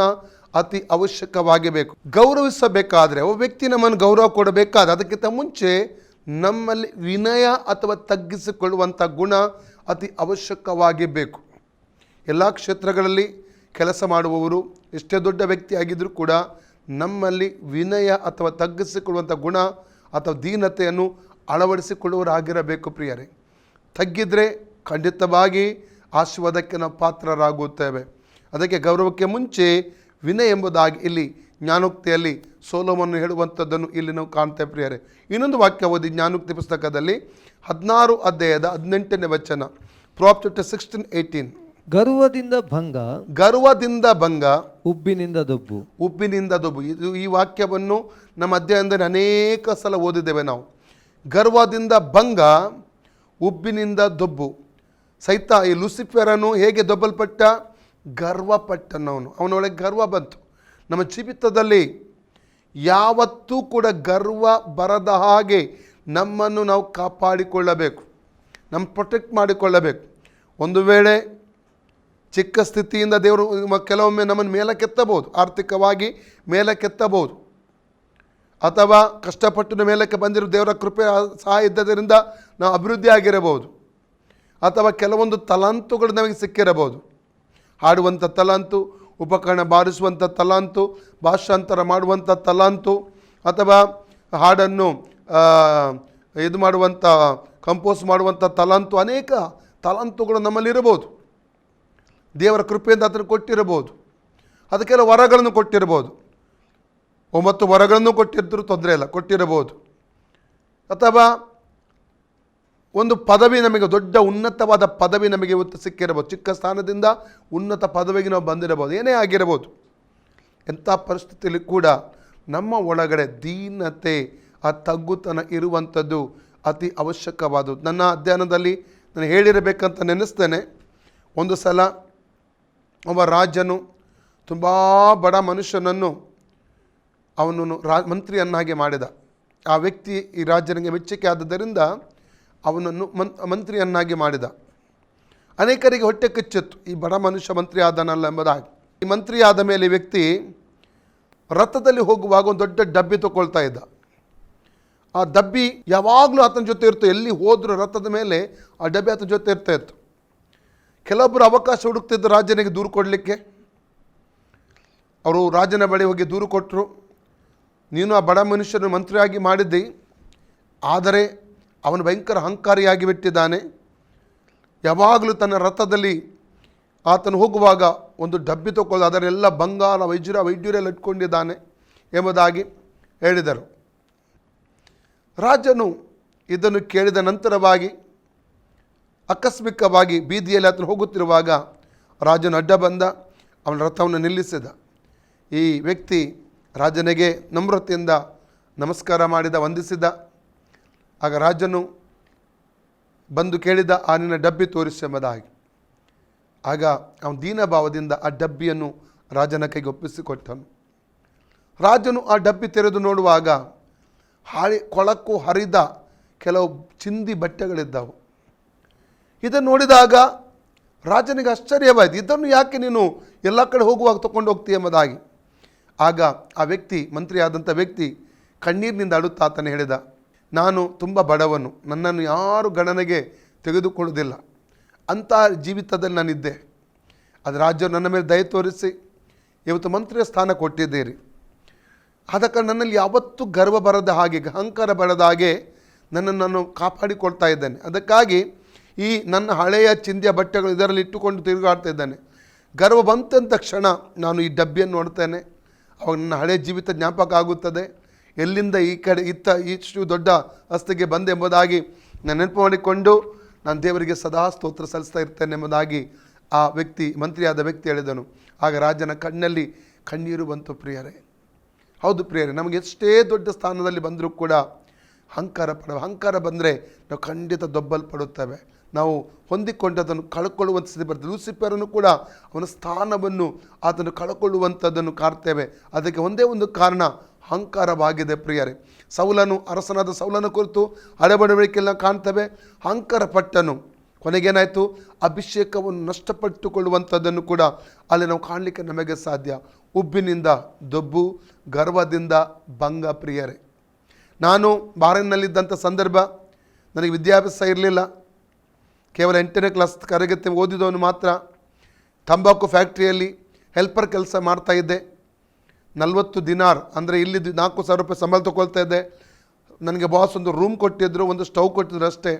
ಅತಿ ಅವಶ್ಯಕವಾಗಿ ಬೇಕು. ಗೌರವಿಸಬೇಕಾದರೆ ಒಬ್ಬ ವ್ಯಕ್ತಿ ನಮ್ಮನ್ನು ಗೌರವ ಕೊಡಬೇಕಾದ್ರೆ ಅದಕ್ಕಿಂತ ಮುಂಚೆ ನಮ್ಮಲ್ಲಿ ವಿನಯ ಅಥವಾ ತಗ್ಗಿಸಿಕೊಳ್ಳುವಂಥ ಗುಣ ಅತಿ ಅವಶ್ಯಕವಾಗಿ ಬೇಕು. ಎಲ್ಲ ಕ್ಷೇತ್ರಗಳಲ್ಲಿ ಕೆಲಸ ಮಾಡುವವರು ಎಷ್ಟೇ ದೊಡ್ಡ ವ್ಯಕ್ತಿ ಆಗಿದ್ದರೂ ಕೂಡ ನಮ್ಮಲ್ಲಿ ವಿನಯ ಅಥವಾ ತಗ್ಗಿಸಿಕೊಳ್ಳುವಂಥ ಗುಣ ಅಥವಾ ದೀನತೆಯನ್ನು ಅಳವಡಿಸಿಕೊಳ್ಳುವರಾಗಿರಬೇಕು ಪ್ರಿಯರೇ. ತಗ್ಗಿದ್ರೆ ಖಂಡಿತವಾಗಿ ಆಶೀರ್ವಾದಕ್ಕೆ ನಾವು ಪಾತ್ರರಾಗುತ್ತೇವೆ. ಅದಕ್ಕೆ ಗೌರವಕ್ಕೆ ಮುಂಚೆ ವಿನಯ ಎಂಬುದಾಗಿ ಇಲ್ಲಿ ಜ್ಞಾನೋಕ್ತಿಯಲ್ಲಿ ಸೊಲೊಮೋನನು ಹೇಳುವಂಥದ್ದನ್ನು ಇಲ್ಲಿ ನಾವು ಕಾಣ್ತೇವೆ ಪ್ರಿಯರೇ. ಇನ್ನೊಂದು ವಾಕ್ಯ ಓದಿ ಜ್ಞಾನೋಕ್ತಿ ಪುಸ್ತಕದಲ್ಲಿ 16 ಅಧ್ಯಾಯದ 18ನೇ ವಚನ. Prop chapter 16:18. ಗರ್ವದಿಂದ ಭಂಗ. ಗರ್ವದಿಂದ ಭಂಗ. ಉಬ್ಬಿನಿಂದ ದೊಬ್ಬು. ಉಬ್ಬಿನಿಂದ ದೊಬ್ಬು. ಈ ವಾಕ್ಯವನ್ನು ನಮ್ಮ ಅಧ್ಯಯನದಲ್ಲಿ ಅನೇಕ ಸಲ ಓದಿದ್ದೇವೆ ನಾವು. ಗರ್ವದಿಂದ ಭಂಗ, ಉಬ್ಬಿನಿಂದ ದೊಬ್ಬು. ಈ ಲೂಸಿಫರನು ಹೇಗೆ ದೊಬ್ಬಲ್ಪಟ್ಟ? ಗರ್ವಪಟ್ಟನವನು. ಅವನೊಳಗೆ ಗರ್ವ ಬಂತು. ನಮ್ಮ ಜೀವಿತದಲ್ಲಿ ಯಾವತ್ತೂ ಕೂಡ ಗರ್ವ ಬರದ ಹಾಗೆ ನಮ್ಮನ್ನು ನಾವು ಕಾಪಾಡಿಕೊಳ್ಳಬೇಕು, ನಮ್ಮ ಪ್ರೊಟೆಕ್ಟ್ ಮಾಡಿಕೊಳ್ಳಬೇಕು. ಒಂದು ವೇಳೆ ಚಿಕ್ಕ ಸ್ಥಿತಿಯಿಂದ ದೇವರು ಕೆಲವೊಮ್ಮೆ ನಮ್ಮನ್ನು ಮೇಲಕ್ಕೆತ್ತಬಹುದು, ಆರ್ಥಿಕವಾಗಿ ಮೇಲಕ್ಕೆತ್ತಬಹುದು, ಅಥವಾ ಕಷ್ಟಪಟ್ಟು ಮೇಲಕ್ಕೆ ಬಂದಿರೋ ದೇವರ ಕೃಪೆ ಸಹಾಯ ಇದ್ದದರಿಂದ ನಾವು ಅಭಿವೃದ್ಧಿ ಆಗಿರಬಹುದು, ಅಥವಾ ಕೆಲವೊಂದು ತಲಾಂತುಗಳು ನಮಗೆ ಸಿಕ್ಕಿರಬಹುದು. ಹಾಡುವಂಥ ತಲಾಂತು, ಉಪಕರಣ ಬಾರಿಸುವಂಥ ತಲಾಂತು, ಭಾಷಾಂತರ ಮಾಡುವಂಥ ತಲಾಂತು, ಅಥವಾ ಹಾಡನ್ನು ಇದು ಮಾಡುವಂಥ ಕಂಪೋಸ್ ಮಾಡುವಂಥ ತಲಾಂತು, ಅನೇಕ ತಲಾಂತುಗಳು ನಮ್ಮಲ್ಲಿರಬಹುದು. ದೇವರ ಕೃಪೆಯಿಂದ ಅದನ್ನು ಕೊಟ್ಟಿರಬಹುದು. ಅದಕ್ಕೆಲ್ಲ ವರಗಳನ್ನು ಕೊಟ್ಟಿರ್ಬೋದು. 9 ವರಗಳನ್ನು ಕೊಟ್ಟಿದ್ದರೂ ತೊಂದರೆ ಇಲ್ಲ, ಕೊಟ್ಟಿರಬಹುದು. ಅಥವಾ ಒಂದು ಪದವಿ, ನಮಗೆ ದೊಡ್ಡ ಉನ್ನತವಾದ ಪದವಿ ನಮಗೆ ಇವತ್ತು ಸಿಕ್ಕಿರಬಹುದು. ಚಿಕ್ಕ ಸ್ಥಾನದಿಂದ ಉನ್ನತ ಪದವಿಗೆ ನಾವು ಬಂದಿರಬಹುದು, ಏನೇ ಆಗಿರಬಹುದು. ಎಂಥ ಪರಿಸ್ಥಿತಿಯಲ್ಲಿ ಕೂಡ ನಮ್ಮ ಒಳಗಡೆ ದೀನತೆ, ಆ ತಗ್ಗುತನ ಇರುವಂಥದ್ದು ಅತಿ ಅವಶ್ಯಕವಾದದ್ದು. ನನ್ನ ಅಧ್ಯಯನದಲ್ಲಿ ನಾನು ಹೇಳಿರಬೇಕಂತ ನೆನೆಸ್ತೇನೆ. ಒಂದು ಸಲ ಒಬ್ಬ ರಾಜನು ತುಂಬ ಬಡ ಮನುಷ್ಯನನ್ನು ಅವನನ್ನು ಮಂತ್ರಿಯನ್ನಾಗಿ ಮಾಡಿದ. ಆ ವ್ಯಕ್ತಿ ಈ ರಾಜನಿಗೆ ಮೆಚ್ಚುಗೆ ಆದದ್ದರಿಂದ ಅವನನ್ನು ಮಂತ್ರಿಯನ್ನಾಗಿ ಮಾಡಿದ. ಅನೇಕರಿಗೆ ಹೊಟ್ಟೆ ಕಿಚ್ಚಿತ್ತು, ಈ ಬಡ ಮನುಷ್ಯ ಮಂತ್ರಿ ಆದನಲ್ಲ ಎಂಬುದಾಗಿ. ಈ ಮಂತ್ರಿ ಆದ ಮೇಲೆ ಈ ವ್ಯಕ್ತಿ ರಥದಲ್ಲಿ ಹೋಗುವಾಗ ಒಂದು ದೊಡ್ಡ ಡಬ್ಬಿ ತಗೊಳ್ತಾ ಇದ್ದ. ಆ ಡಬ್ಬಿ ಯಾವಾಗಲೂ ಆತನ ಜೊತೆ ಇರ್ತು. ಎಲ್ಲಿ ಹೋದರೂ ರಥದ ಮೇಲೆ ಆ ಡಬ್ಬಿ ಆತನ ಜೊತೆ ಇರ್ತಾ ಇತ್ತು. ಕೆಲವೊಬ್ಬರು ಅವಕಾಶ ಹುಡುಕ್ತಿದ್ದು ರಾಜನಿಗೆ ದೂರು ಕೊಡಲಿಕ್ಕೆ. ಅವರು ರಾಜನ ಬಳಿ ಹೋಗಿ ದೂರು ಕೊಟ್ಟರು, ನೀನು ಆ ಬಡ ಮನುಷ್ಯನ ಮಂತ್ರಿಯಾಗಿ ಮಾಡಿದ್ದಿ, ಆದರೆ ಅವನು ಭಯಂಕರ ಅಹಂಕಾರಿಯಾಗಿ ಬಿಟ್ಟಿದ್ದಾನೆ. ಯಾವಾಗಲೂ ತನ್ನ ರಥದಲ್ಲಿ ಆತನು ಹೋಗುವಾಗ ಒಂದು ಡಬ್ಬಿ ತಗೊಳ್ಳೋದು, ಅದರೆಲ್ಲ ಬಂಗಾರ ವೈದ್ಯರೆಲ್ಲ ಇಟ್ಕೊಂಡಿದ್ದಾನೆ ಎಂಬುದಾಗಿ ಹೇಳಿದರು. ರಾಜನು ಇದನ್ನು ಕೇಳಿದ ನಂತರವಾಗಿ ಆಕಸ್ಮಿಕವಾಗಿ ಬೀದಿಯಲ್ಲಿ ಆತನು ಹೋಗುತ್ತಿರುವಾಗ ರಾಜನು ಅಡ್ಡ ಬಂದ, ಅವನ ರಥವನ್ನು ನಿಲ್ಲಿಸಿದ. ಈ ವ್ಯಕ್ತಿ ರಾಜನಿಗೆ ನಮ್ರತೆಯಿಂದ ನಮಸ್ಕಾರ ಮಾಡಿದ, ವಂದಿಸಿದ. ಆಗ ರಾಜನು ಬಂದು ಕೇಳಿದ, ಆ ನಿನ್ನ ಡಬ್ಬಿ ತೋರಿಸಿ ಎಂಬುದಾಗಿ. ಆಗ ಅವನು ದೀನಭಾವದಿಂದ ಆ ಡಬ್ಬಿಯನ್ನು ರಾಜನ ಕೈಗೆ ಒಪ್ಪಿಸಿಕೊಟ್ಟನು. ರಾಜನು ಆ ಡಬ್ಬಿ ತೆರೆದು ನೋಡುವಾಗ ಕೊಳಕು ಹರಿದ ಕೆಲವು ಚಿಂದಿ ಬಟ್ಟೆಗಳಿದ್ದವು. ಇದನ್ನು ನೋಡಿದಾಗ ರಾಜನಿಗೆ ಆಶ್ಚರ್ಯವಾಯಿತು, ಇದನ್ನು ಯಾಕೆ ನೀನು ಎಲ್ಲ ಕಡೆ ಹೋಗುವಾಗ ತಗೊಂಡು ಹೋಗ್ತೀಯ ಎಂಬುದಾಗಿ. ಆಗ ಆ ವ್ಯಕ್ತಿ, ಮಂತ್ರಿ ಆದಂಥ ವ್ಯಕ್ತಿ ಕಣ್ಣೀರಿನಿಂದ ಅಳುತ್ತಾ ಆತನು ಹೇಳಿದ, ನಾನು ತುಂಬ ಬಡವನು, ನನ್ನನ್ನು ಯಾರು ಗಣನೆಗೆ ತೆಗೆದುಕೊಳ್ಳುವುದಿಲ್ಲ, ಅಂಥ ಜೀವಿತದಲ್ಲಿ ನಾನಿದ್ದೆ. ಅದು ರಾಜ್ಯವು ನನ್ನ ಮೇಲೆ ದಯ ತೋರಿಸಿ ಇವತ್ತು ಮಂತ್ರಿಯ ಸ್ಥಾನ ಕೊಟ್ಟಿದ್ದೀರಿ. ಆದ ಕಾರಣ ನನ್ನಲ್ಲಿ ಯಾವತ್ತೂ ಗರ್ವ ಬರದ ಹಾಗೆ, ಅಹಂಕಾರ ಬರದ ಹಾಗೆ ನನ್ನನ್ನು ನಾನು ಕಾಪಾಡಿಕೊಳ್ತಾ ಇದ್ದೇನೆ. ಅದಕ್ಕಾಗಿ ಈ ನನ್ನ ಹಳೆಯ ಚಿಂದಿಯ ಬಟ್ಟೆಗಳು ಇದರಲ್ಲಿ ಇಟ್ಟುಕೊಂಡು ತಿರುಗಾಡ್ತಾ ಇದ್ದೇನೆ. ಗರ್ವ ಬಂತಂದ ತಕ್ಷಣ ನಾನು ಈ ಡಬ್ಬಿಯನ್ನು ನೋಡ್ತೇನೆ. ಅವಾಗ ನನ್ನ ಹಳೆಯ ಜೀವಿತ ಜ್ಞಾಪಕ ಆಗುತ್ತದೆ. ಎಲ್ಲಿಂದ ಈ ಕಡೆ ಇಷ್ಟು ದೊಡ್ಡ ಹಸ್ತಿಗೆ ಬಂದೆಂಬುದಾಗಿ ನಾನು ನೆನಪು ಮಾಡಿಕೊಂಡು ನಾನು ದೇವರಿಗೆ ಸದಾ ಸ್ತೋತ್ರ ಸಲ್ಲಿಸ್ತಾ ಇರ್ತೇನೆ ಎಂಬುದಾಗಿ ಆ ವ್ಯಕ್ತಿ, ಮಂತ್ರಿಯಾದ ವ್ಯಕ್ತಿ ಹೇಳಿದನು. ಆಗ ರಾಜನ ಕಣ್ಣಲ್ಲಿ ಕಣ್ಣೀರು ಬಂತು ಪ್ರಿಯರೇ. ಹೌದು ಪ್ರಿಯರೇ, ನಮಗೆ ಎಷ್ಟೇ ದೊಡ್ಡ ಸ್ಥಾನದಲ್ಲಿ ಬಂದರೂ ಕೂಡ ಅಹಂಕಾರ ಬಂದರೆ ನಾವು ಖಂಡಿತ ದೊಬ್ಬಲ್ಪಡುತ್ತೇವೆ. ನಾವು ಹೊಂದಿಕೊಂಡದನ್ನು ಕಳ್ಕೊಳ್ಳುವಂಥ ಸ್ಥಿತಿ ಬರ್ತದೆ. ಲೂಸಿಫರನ್ನು ಕೂಡ ಅವನ ಸ್ಥಾನವನ್ನು ಆತನು ಕಳ್ಕೊಳ್ಳುವಂಥದ್ದನ್ನು ಕಾಣ್ತೇವೆ. ಅದಕ್ಕೆ ಒಂದೇ ಒಂದು ಕಾರಣ ಅಹಂಕಾರವಾಗಿದೆ ಪ್ರಿಯರೇ. ಅರಸನಾದ ಸೌಲನ ಕುರಿತು ಹಳೆಬಡವಳಿಕೆಲ್ಲ ಕಾಣ್ತೇವೆ. ಅಹಂಕಾರ ಪಟ್ಟನು, ಕೊನೆಗೇನಾಯಿತು, ಅಭಿಷೇಕವನ್ನು ನಷ್ಟಪಟ್ಟುಕೊಳ್ಳುವಂಥದ್ದನ್ನು ಕೂಡ ಅಲ್ಲಿ ನಾವು ಕಾಣಲಿಕ್ಕೆ ನಮಗೆ ಸಾಧ್ಯ. ಉಬ್ಬಿನಿಂದ ದೊಬ್ಬು, ಗರ್ವದಿಂದ ಭಂಗ ಪ್ರಿಯರೇ. ನಾನು ಬಾರನ್ನಲ್ಲಿದ್ದಂಥ ಸಂದರ್ಭ, ನನಗೆ ವಿದ್ಯಾಭ್ಯಾಸ ಇರಲಿಲ್ಲ. ಕೇವಲ 8ನೇ ಕ್ಲಾಸ್ ತರಗತಿ ಓದಿದವನು ಮಾತ್ರ. ತಂಬಾಕು ಫ್ಯಾಕ್ಟ್ರಿಯಲ್ಲಿ ಹೆಲ್ಪರ್ ಕೆಲಸ ಮಾಡ್ತಾಯಿದ್ದೆ. 40 ದಿನಾರ್ ಅಂದರೆ ಇಲ್ಲಿ 4,000 ರೂಪಾಯಿ ಸಂಬಳ ತೊಗೊಳ್ತಾ ಇದ್ದೆ. ನನಗೆ ಬಾಸ್ ಒಂದು ರೂಮ್ ಕೊಟ್ಟಿದ್ದರು, ಒಂದು ಸ್ಟವ್ ಕೊಟ್ಟಿದ್ರು ಅಷ್ಟೇ.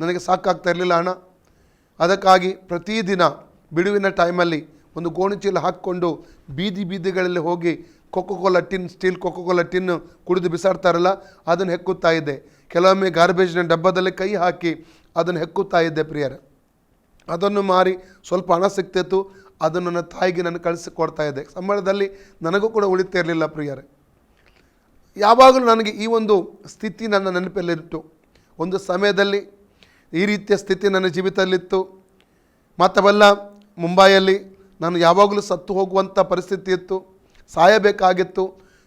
ನನಗೆ ಸಾಕಾಗ್ತಾ ಇರಲಿಲ್ಲ ಹಣ. ಅದಕ್ಕಾಗಿ ಪ್ರತಿದಿನ ಬಿಡುವಿನ ಟೈಮಲ್ಲಿ ಒಂದು ಗೋಣಿಚೀಲ ಹಾಕ್ಕೊಂಡು ಬೀದಿಗಳಲ್ಲಿ ಹೋಗಿ ಸ್ಟೀಲ್ ಕೊಕೊಕೋಲಾ ಟಿನ್ ಕುಡಿದು ಬಿಸಾಡ್ತಾರಲ್ಲ, ಅದನ್ನು ಹೆಕ್ಕುತ್ತಾ ಇದ್ದೆ. ಕೆಲವೊಮ್ಮೆ ಗಾರ್ಬೇಜ್ನ ಡಬ್ಬದಲ್ಲಿ ಕೈ ಹಾಕಿ ಅದನ್ನು ಹೆಕ್ಕುತ್ತಾ ಇದ್ದೆ ಪ್ರಿಯರೇ. ಅದನ್ನು ಮಾರಿ ಸ್ವಲ್ಪ ಹಣ ಸಿಗ್ತಿತ್ತು, ಅದನ್ನು ನನ್ನ ತಾಯಿಗೆ ನಾನು ಕಳಿಸಿಕೊಡ್ತಾ ಇದ್ದೆ. ಸಂಬಳದಲ್ಲಿ ನನಗೂ ಕೂಡ ಉಳಿತಾ ಇರಲಿಲ್ಲ ಪ್ರಿಯರೇ. ಯಾವಾಗಲೂ ನನಗೆ ಈ ಒಂದು ಸ್ಥಿತಿ ನನ್ನ ನೆನಪಲ್ಲಿತ್ತು. ಒಂದು ಸಮಯದಲ್ಲಿ ಈ ರೀತಿಯ ಸ್ಥಿತಿ ನನ್ನ ಜೀವಿತದಲ್ಲಿತ್ತು. ಮಾತ್ರವಲ್ಲ, ಮುಂಬೈಯಲ್ಲಿ ನಾನು ಯಾವಾಗಲೂ ಸತ್ತು ಹೋಗುವಂಥ ಪರಿಸ್ಥಿತಿ ಇತ್ತು, ಸಾಯಬೇಕಾಗಿತ್ತು.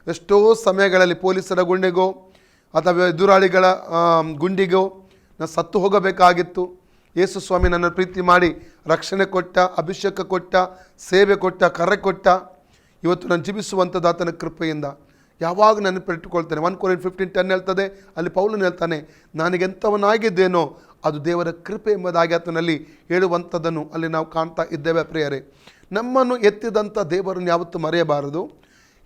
ಎಷ್ಟೋ ಸಮಯಗಳಲ್ಲಿ ಪೊಲೀಸರ ಗುಂಡಿಗೋ ಅಥವಾ ಎದುರಾಳಿಗಳ ಗುಂಡಿಗೋ ನಾನು ಸತ್ತು ಹೋಗಬೇಕಾಗಿತ್ತು. ಯೇಸು ಸ್ವಾಮಿ ನನ್ನ ಪ್ರೀತಿ ಮಾಡಿ ರಕ್ಷಣೆ ಕೊಟ್ಟ, ಅಭಿಷೇಕ ಕೊಟ್ಟ, ಸೇವೆ ಕೊಟ್ಟ, ಕರೆ ಕೊಟ್ಟ. ಇವತ್ತು ನಾನು ಜೀವಿಸುವಂಥದ್ದು ಆತನ ಕೃಪೆಯಿಂದ. ಯಾವಾಗ ನೆನಪಿಟ್ಟುಕೊಳ್ತೇನೆ. 1 Corinthians 15:10 ಹೇಳ್ತದೆ, ಅಲ್ಲಿ ಪೌಲನು ಹೇಳ್ತಾನೆ, ನನಗೆಂಥವನಾಗಿದ್ದೇನೋ ಅದು ದೇವರ ಕೃಪೆ ಎಂಬುದಾಗಿ ಆತನಲ್ಲಿ ಹೇಳುವಂಥದ್ದನ್ನು ಅಲ್ಲಿ ನಾವು ಕಾಣ್ತಾ ಇದ್ದೇವೆ ಪ್ರಿಯರೇ. ನಮ್ಮನ್ನು ಎತ್ತಿದಂಥ ದೇವರನ್ನು ಯಾವತ್ತೂ ಮರೆಯಬಾರದು.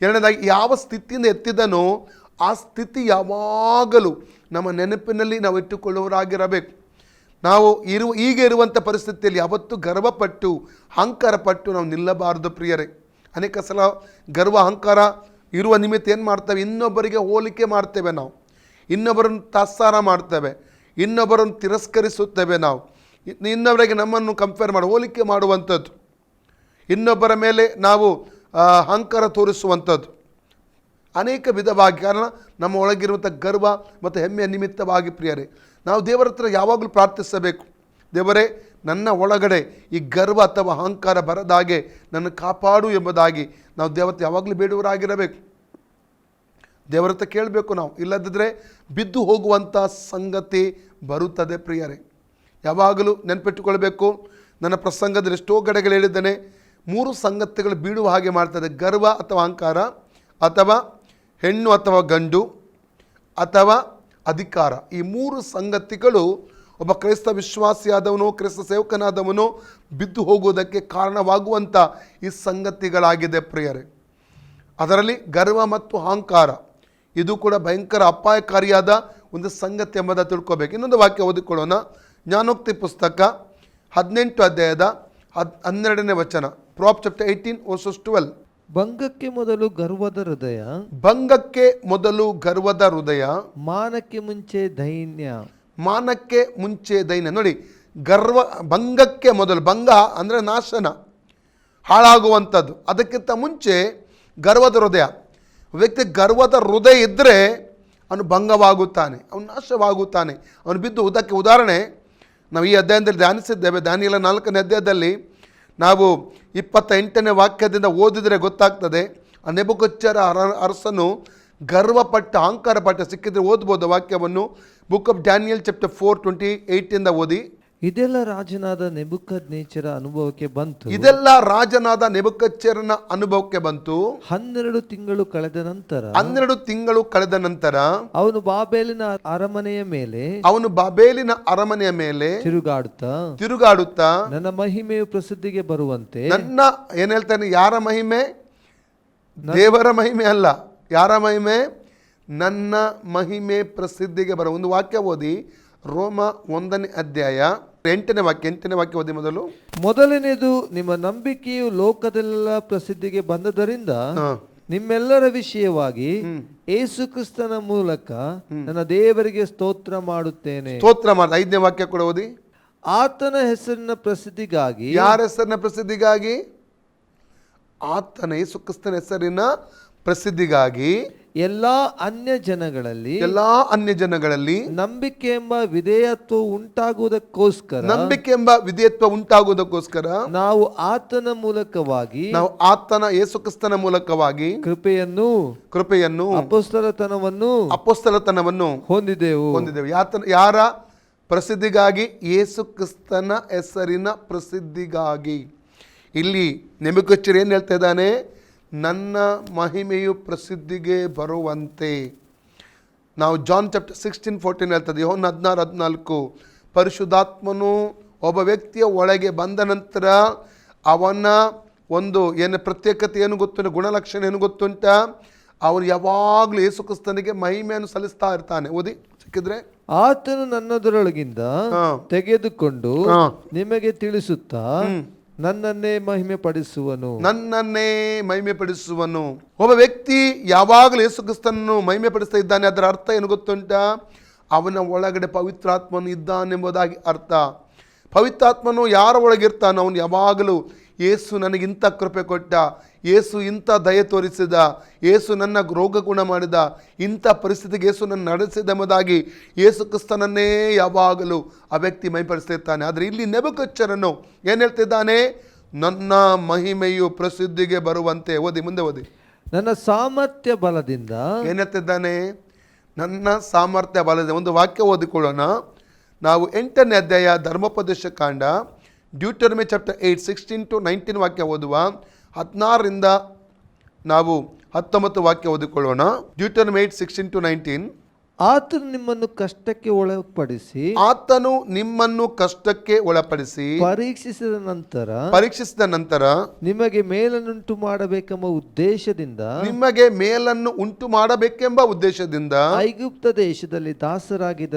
ಎರಡನೇದಾಗಿ, ಯಾವ ಸ್ಥಿತಿಯಿಂದ ಎತ್ತಿದನೋ ಆ ಸ್ಥಿತಿ ಯಾವಾಗಲೂ ನಮ್ಮ ನೆನಪಿನಲ್ಲಿ ನಾವು ಇಟ್ಟುಕೊಳ್ಳುವವರಾಗಿರಬೇಕು. ನಾವು ಈಗ ಇರುವಂಥ ಪರಿಸ್ಥಿತಿಯಲ್ಲಿ ಯಾವತ್ತೂ ಗರ್ವಪಟ್ಟು ಅಹಂಕಾರಪಟ್ಟು ನಾವು ನಿಲ್ಲಬಾರದು ಪ್ರಿಯರೇ. ಅನೇಕ ಸಲ ಗರ್ವ ಅಹಂಕಾರ ಇರುವ ನಿಮಿತ್ತ ಏನು ಮಾಡ್ತೇವೆ, ಇನ್ನೊಬ್ಬರಿಗೆ ಹೋಲಿಕೆ ಮಾಡ್ತೇವೆ. ನಾವು ಇನ್ನೊಬ್ಬರನ್ನು ತಾತ್ಸಾರ ಮಾಡ್ತೇವೆ, ಇನ್ನೊಬ್ಬರನ್ನು ತಿರಸ್ಕರಿಸುತ್ತೇವೆ. ನಾವು ಇನ್ನೊಬ್ಬರಿಗೆ ನಮ್ಮನ್ನು ಕಂಪೇರ್ ಮಾಡಿ ಹೋಲಿಕೆ ಮಾಡುವಂಥದ್ದು, ಇನ್ನೊಬ್ಬರ ಮೇಲೆ ನಾವು ಅಹಂಕಾರ ತೋರಿಸುವಂಥದ್ದು ಅನೇಕ ವಿಧವಾಗಿ. ಕಾರಣ ನಮ್ಮ ಒಳಗಿರುವಂಥ ಗರ್ವ ಮತ್ತು ಹೆಮ್ಮೆಯ ನಿಮಿತ್ತವಾಗಿ ಪ್ರಿಯರೇ, ನಾವು ದೇವರ ಹತ್ರ ಯಾವಾಗಲೂ ಪ್ರಾರ್ಥಿಸಬೇಕು. ದೇವರೇ, ನನ್ನ ಒಳಗಡೆ ಈ ಗರ್ವ ಅಥವಾ ಅಹಂಕಾರ ಬರದಾಗೆ ನನ್ನ ಕಾಪಾಡು ಎಂಬುದಾಗಿ ನಾವು ದೇವತೆ ಯಾವಾಗಲೂ ಬೇಡುವರಾಗಿರಬೇಕು. ದೇವರ ಹತ್ರ ಕೇಳಬೇಕು ನಾವು. ಇಲ್ಲದಿದ್ದರೆ ಬಿದ್ದು ಹೋಗುವಂಥ ಸಂಗತಿ ಬರುತ್ತದೆ ಪ್ರಿಯರೇ. ಯಾವಾಗಲೂ ನೆನಪಿಟ್ಟುಕೊಳ್ಬೇಕು. ನನ್ನ ಪ್ರಸಂಗದಲ್ಲಿ ಎಷ್ಟೋ ಕಡೆಗಳು ಹೇಳಿದ್ದೇನೆ, 3 ಸಂಗತಿಗಳು ಬೀಳುವ ಹಾಗೆ ಮಾಡ್ತದೆ. ಗರ್ವ ಅಥವಾ ಅಹಂಕಾರ, ಅಥವಾ ಹೆಣ್ಣು ಅಥವಾ ಗಂಡು, ಅಥವಾ ಅಧಿಕಾರ. ಈ 3 ಸಂಗತಿಗಳು ಒಬ್ಬ ಕ್ರೈಸ್ತ ವಿಶ್ವಾಸಿಯಾದವನು, ಕ್ರೈಸ್ತ ಸೇವಕನಾದವನು ಬಿದ್ದು ಹೋಗುವುದಕ್ಕೆ ಕಾರಣವಾಗುವಂಥ ಈ ಸಂಗತಿಗಳಾಗಿದೆ ಪ್ರಿಯರೇ. ಅದರಲ್ಲಿ ಗರ್ವ ಮತ್ತು ಅಹಂಕಾರ ಇದು ಕೂಡ ಭಯಂಕರ ಅಪಾಯಕಾರಿಯಾದ ಒಂದು ಸಂಗತಿ ಎಂಬುದನ್ನು ತಿಳ್ಕೋಬೇಕು. ಇನ್ನೊಂದು ವಾಕ್ಯ ಓದಿಕೊಳ್ಳೋಣ. ಜ್ಞಾನೋಕ್ತಿ ಪುಸ್ತಕ 18 ಅಧ್ಯಾಯದ 12ನೇ ವಚನ. Prop chapter 18 verses 12. ಭಂಗಕ್ಕೆ ಮೊದಲು ಗರ್ವದ ಹೃದಯ, ಭಂಗಕ್ಕೆ ಮೊದಲು ಗರ್ವದ ಹೃದಯ, ಮಾನಕ್ಕೆ ಮುಂಚೆ ದೈನ್ಯ. ಮಾನಕ್ಕೆ ಮುಂಚೆ ದೈನ್ಯ. ನೋಡಿ, ಭಂಗಕ್ಕೆ ಮೊದಲು, ಭಂಗ ಅಂದರೆ ನಾಶನ, ಹಾಳಾಗುವಂಥದ್ದು. ಅದಕ್ಕಿಂತ ಮುಂಚೆ ಗರ್ವದ ಹೃದಯ. ವ್ಯಕ್ತಿ ಗರ್ವದ ಹೃದಯ ಇದ್ದರೆ ಅವನು ಭಂಗವಾಗುತ್ತಾನೆ, ಅವನು ನಾಶವಾಗುತ್ತಾನೆ, ಅವನು ಬಿದ್ದು ಉದಕ್ಕೆ. ಉದಾಹರಣೆ ನಾವು ಈ ಅಧ್ಯಾಯದಲ್ಲಿ ಧ್ಯಾನಿಸಿದ್ದೇವೆ. ದಾನಿಯೇಲ 4ನೇ ಅಧ್ಯಾಯದಲ್ಲಿ ನಾವು 28ನೇ ವಾಕ್ಯದಿಂದ ಓದಿದರೆ ಗೊತ್ತಾಗ್ತದೆ. ಆ ನೆಬೂಕದ್ನೆಚ್ಚರ ಅರಸನು ಗರ್ವಪಟ್ಟ, ಅಹಂಕಾರ ಪಟ್ಟ. ಸಿಕ್ಕಿದ್ರೆ ಓದ್ಬೋದು ವಾಕ್ಯವನ್ನು. ಬುಕ್ ಆಫ್ ಡ್ಯಾನಿಯಲ್ ಚಾಪ್ಟರ್ 4:28 ಓದಿ. ಇದೆಲ್ಲ ರಾಜನಾದ ನೆಬೂಕದ್ನೆಚ್ಚರ ಅನುಭವಕ್ಕೆ ಬಂತು. ಇದೆಲ್ಲ ರಾಜನಾದ ನೆಬೂಕದ್ನೆಚ್ಚರನ ಅನುಭವಕ್ಕೆ ಬಂತು. 12 ತಿಂಗಳು ಕಳೆದ ನಂತರ 12 ತಿಂಗಳು ಕಳೆದ ನಂತರ ಅವನು ಬಾಬೇಲಿನ ಅರಮನೆಯ ಮೇಲೆ ತಿರುಗಾಡುತ್ತಾ ನನ್ನ ಮಹಿಮೆಯು ಪ್ರಸಿದ್ಧಿಗೆ ಬರುವಂತೆ. ನನ್ನ ಏನ್ ಹೇಳ್ತಾನೆ? ಯಾರ ಮಹಿಮೆ? ದೇವರ ಮಹಿಮೆ ಅಲ್ಲ. ಯಾರ ಮಹಿಮೆ? ನನ್ನ ಮಹಿಮೆ ಪ್ರಸಿದ್ಧಿಗೆ ಬರ. ಒಂದು ವಾಕ್ಯ ಓದಿ, ರೋಮ 1ನೇ ಅಧ್ಯಾಯ 8ನೇ ವಾಕ್ಯ ಓದಿ. ಮೊದಲನೇದು, ನಿಮ್ಮ ನಂಬಿಕೆಯು ಲೋಕದೆಲ್ಲ ಪ್ರಸಿದ್ಧಿಗೆ ಬಂದದರಿಂದ ನಿಮ್ಮೆಲ್ಲರ ವಿಷಯವಾಗಿ ಯೇಸು ಕ್ರಿಸ್ತನ ಮೂಲಕ ನನ್ನ ದೇವರಿಗೆ ಸ್ತೋತ್ರ ಮಾಡುತ್ತೇನೆ. 5ನೇ ವಾಕ್ಯ ಕೂಡ ಓದಿ. ಆತನ ಹೆಸರಿನ ಪ್ರಸಿದ್ಧಿಗಾಗಿ. ಯಾರ ಹೆಸರಿನ ಪ್ರಸಿದ್ಧಿಗಾಗಿ? ಆತನ ಯೇಸು ಕ್ರಿಸ್ತನ ಹೆಸರಿನ ಪ್ರಸಿದ್ಧಿಗಾಗಿ ಎಲ್ಲಾ ಅನ್ಯ ಜನಗಳಲ್ಲಿ ನಂಬಿಕೆ ಎಂಬ ವಿಧೇಯತ್ವ ಉಂಟಾಗುವುದಕ್ಕೋಸ್ಕರ ನಾವು ಆತನ ಮೂಲಕವಾಗಿ, ಆತನ ಯೇಸು ಕ್ರಿಸ್ತನ ಮೂಲಕವಾಗಿ ಕೃಪೆಯನ್ನು ಅಪೊಸ್ತಲತನವನ್ನು ಹೊಂದಿದೆವು. ಯಾರ ಪ್ರಸಿದ್ಧಿಗಾಗಿ? ಯೇಸು ಕ್ರಿಸ್ತನ ಹೆಸರಿನ ಪ್ರಸಿದ್ಧಿಗಾಗಿ. ಇಲ್ಲಿ ನೆಬೂಕದ್ನೆಚ್ಚರ ಏನು ಹೇಳ್ತಾ ಇದ್ದಾನೆ? ನನ್ನ ಮಹಿಮೆಯು ಪ್ರಸಿದ್ಧಿಗೆ ಬರುವಂತೆ. ನಾವು ಜಾನ್ ಚಾಪ್ಟರ್ 16:14 ಹೇಳ್ತದೆ, ಯೋಹನ 16:14, ಪರಿಶುದ್ಧಾತ್ಮನು ಒಬ್ಬ ವ್ಯಕ್ತಿಯ ಒಳಗೆ ಬಂದ ನಂತರ ಅವನ ಒಂದು ಪ್ರತ್ಯೇಕತೆ ಏನು ಗೊತ್ತುಂಟ, ಗುಣಲಕ್ಷಣ ಏನು ಗೊತ್ತುಂಟ? ಅವನು ಯಾವಾಗಲೂ ಯೇಸು ಕ್ರಿಸ್ತನಿಗೆ ಮಹಿಮೆಯನ್ನು ಸಲ್ಲಿಸ್ತಾ ಇರ್ತಾನೆ. ಓದಿ ಸಿಕ್ಕಿದ್ರೆ. ಆತನು ನನ್ನದರೊಳಗಿಂದ ತೆಗೆದುಕೊಂಡು ನಿಮಗೆ ತಿಳಿಸುತ್ತಾ ನನ್ನನ್ನೇ ಮಹಿಮೆ ಪಡಿಸುವನು. ಒಬ್ಬ ವ್ಯಕ್ತಿ ಯಾವಾಗಲೂ ಯೇಸು ಕ್ರಿಸ್ತನನ್ನು ಮಹಿಮೆ ಪಡಿಸ್ತಾ ಇದ್ದಾನೆ. ಅದರ ಅರ್ಥ ಏನು ಗೊತ್ತುಂಟ? ಅವನ ಒಳಗಡೆ ಪವಿತ್ರಾತ್ಮನು ಇದ್ದಾನೆಂಬುದಾಗಿ ಅರ್ಥ. ಪವಿತ್ರಾತ್ಮನು ಯಾರ ಒಳಗಿರ್ತಾನೋ ಅವನು ಯಾವಾಗಲೂ ಯೇಸು ನನಗಿಂಥ ಕೃಪೆ ಕೊಟ್ಟ, ಯೇಸು ಇಂಥ ದಯೆ ತೋರಿಸಿದ, ಯೇಸು ನನ್ನ ರೋಗ ಗುಣ ಮಾಡಿದ, ಇಂಥ ಪರಿಸ್ಥಿತಿಗೆ ಯೇಸು ನನ್ನ ನಡೆಸಿದ ಎಂಬುದಾಗಿ ಯೇಸು ಕ್ರಿಸ್ತನನ್ನೇ ಯಾವಾಗಲೂ ಆ ವ್ಯಕ್ತಿ ಮಹಿಮೆಪಡಿಸ್ತಿರ್ತಾನೆ. ಆದರೆ ಇಲ್ಲಿ ನೆಬೂಕದ್ನೆಚ್ಚರನು ಏನು ಹೇಳ್ತಿದ್ದಾನೆ? ನನ್ನ ಮಹಿಮೆಯು ಪ್ರಸಿದ್ಧಿಗೆ ಬರುವಂತೆ. ಮುಂದೆ ಓದಿ. ನನ್ನ ಸಾಮರ್ಥ್ಯ ಬಲದಿಂದ. ಏನು ಹೇಳ್ತಿದ್ದಾನೆ? ನನ್ನ ಸಾಮರ್ಥ್ಯ ಬಲದಿಂದ. ಒಂದು ವಾಕ್ಯ ಓದಿಕೊಳ್ಳೋಣ. ನಾವು 8ನೇ ಅಧ್ಯಾಯ ಧರ್ಮೋಪದೇಶ ಕಾಂಡ, ಡ್ಯೂಟರಮಿ ಚಾಪ್ಟರ್ 8 16-19 ವಾಕ್ಯ ಓದುವ. 16ರಿಂದ ನಾವು 19 ವಾಕ್ಯ ಓದಿಕೊಳ್ಳೋಣ. ಡ್ಯೂಟರಮಿ 8 16-19. ಆತನು ನಿಮ್ಮನ್ನು ಕಷ್ಟಕ್ಕೆ ಒಳಪಡಿಸಿ ಪರೀಕ್ಷಿಸಿದ ನಂತರ ನಿಮಗೆ ಮೇಲನ್ನು ಉಂಟು ಮಾಡಬೇಕೆಂಬ ಉದ್ದೇಶದಿಂದ ಐಗುಪ್ತ ದೇಶದಲ್ಲಿ ದಾಸರಾಗಿದ್ದ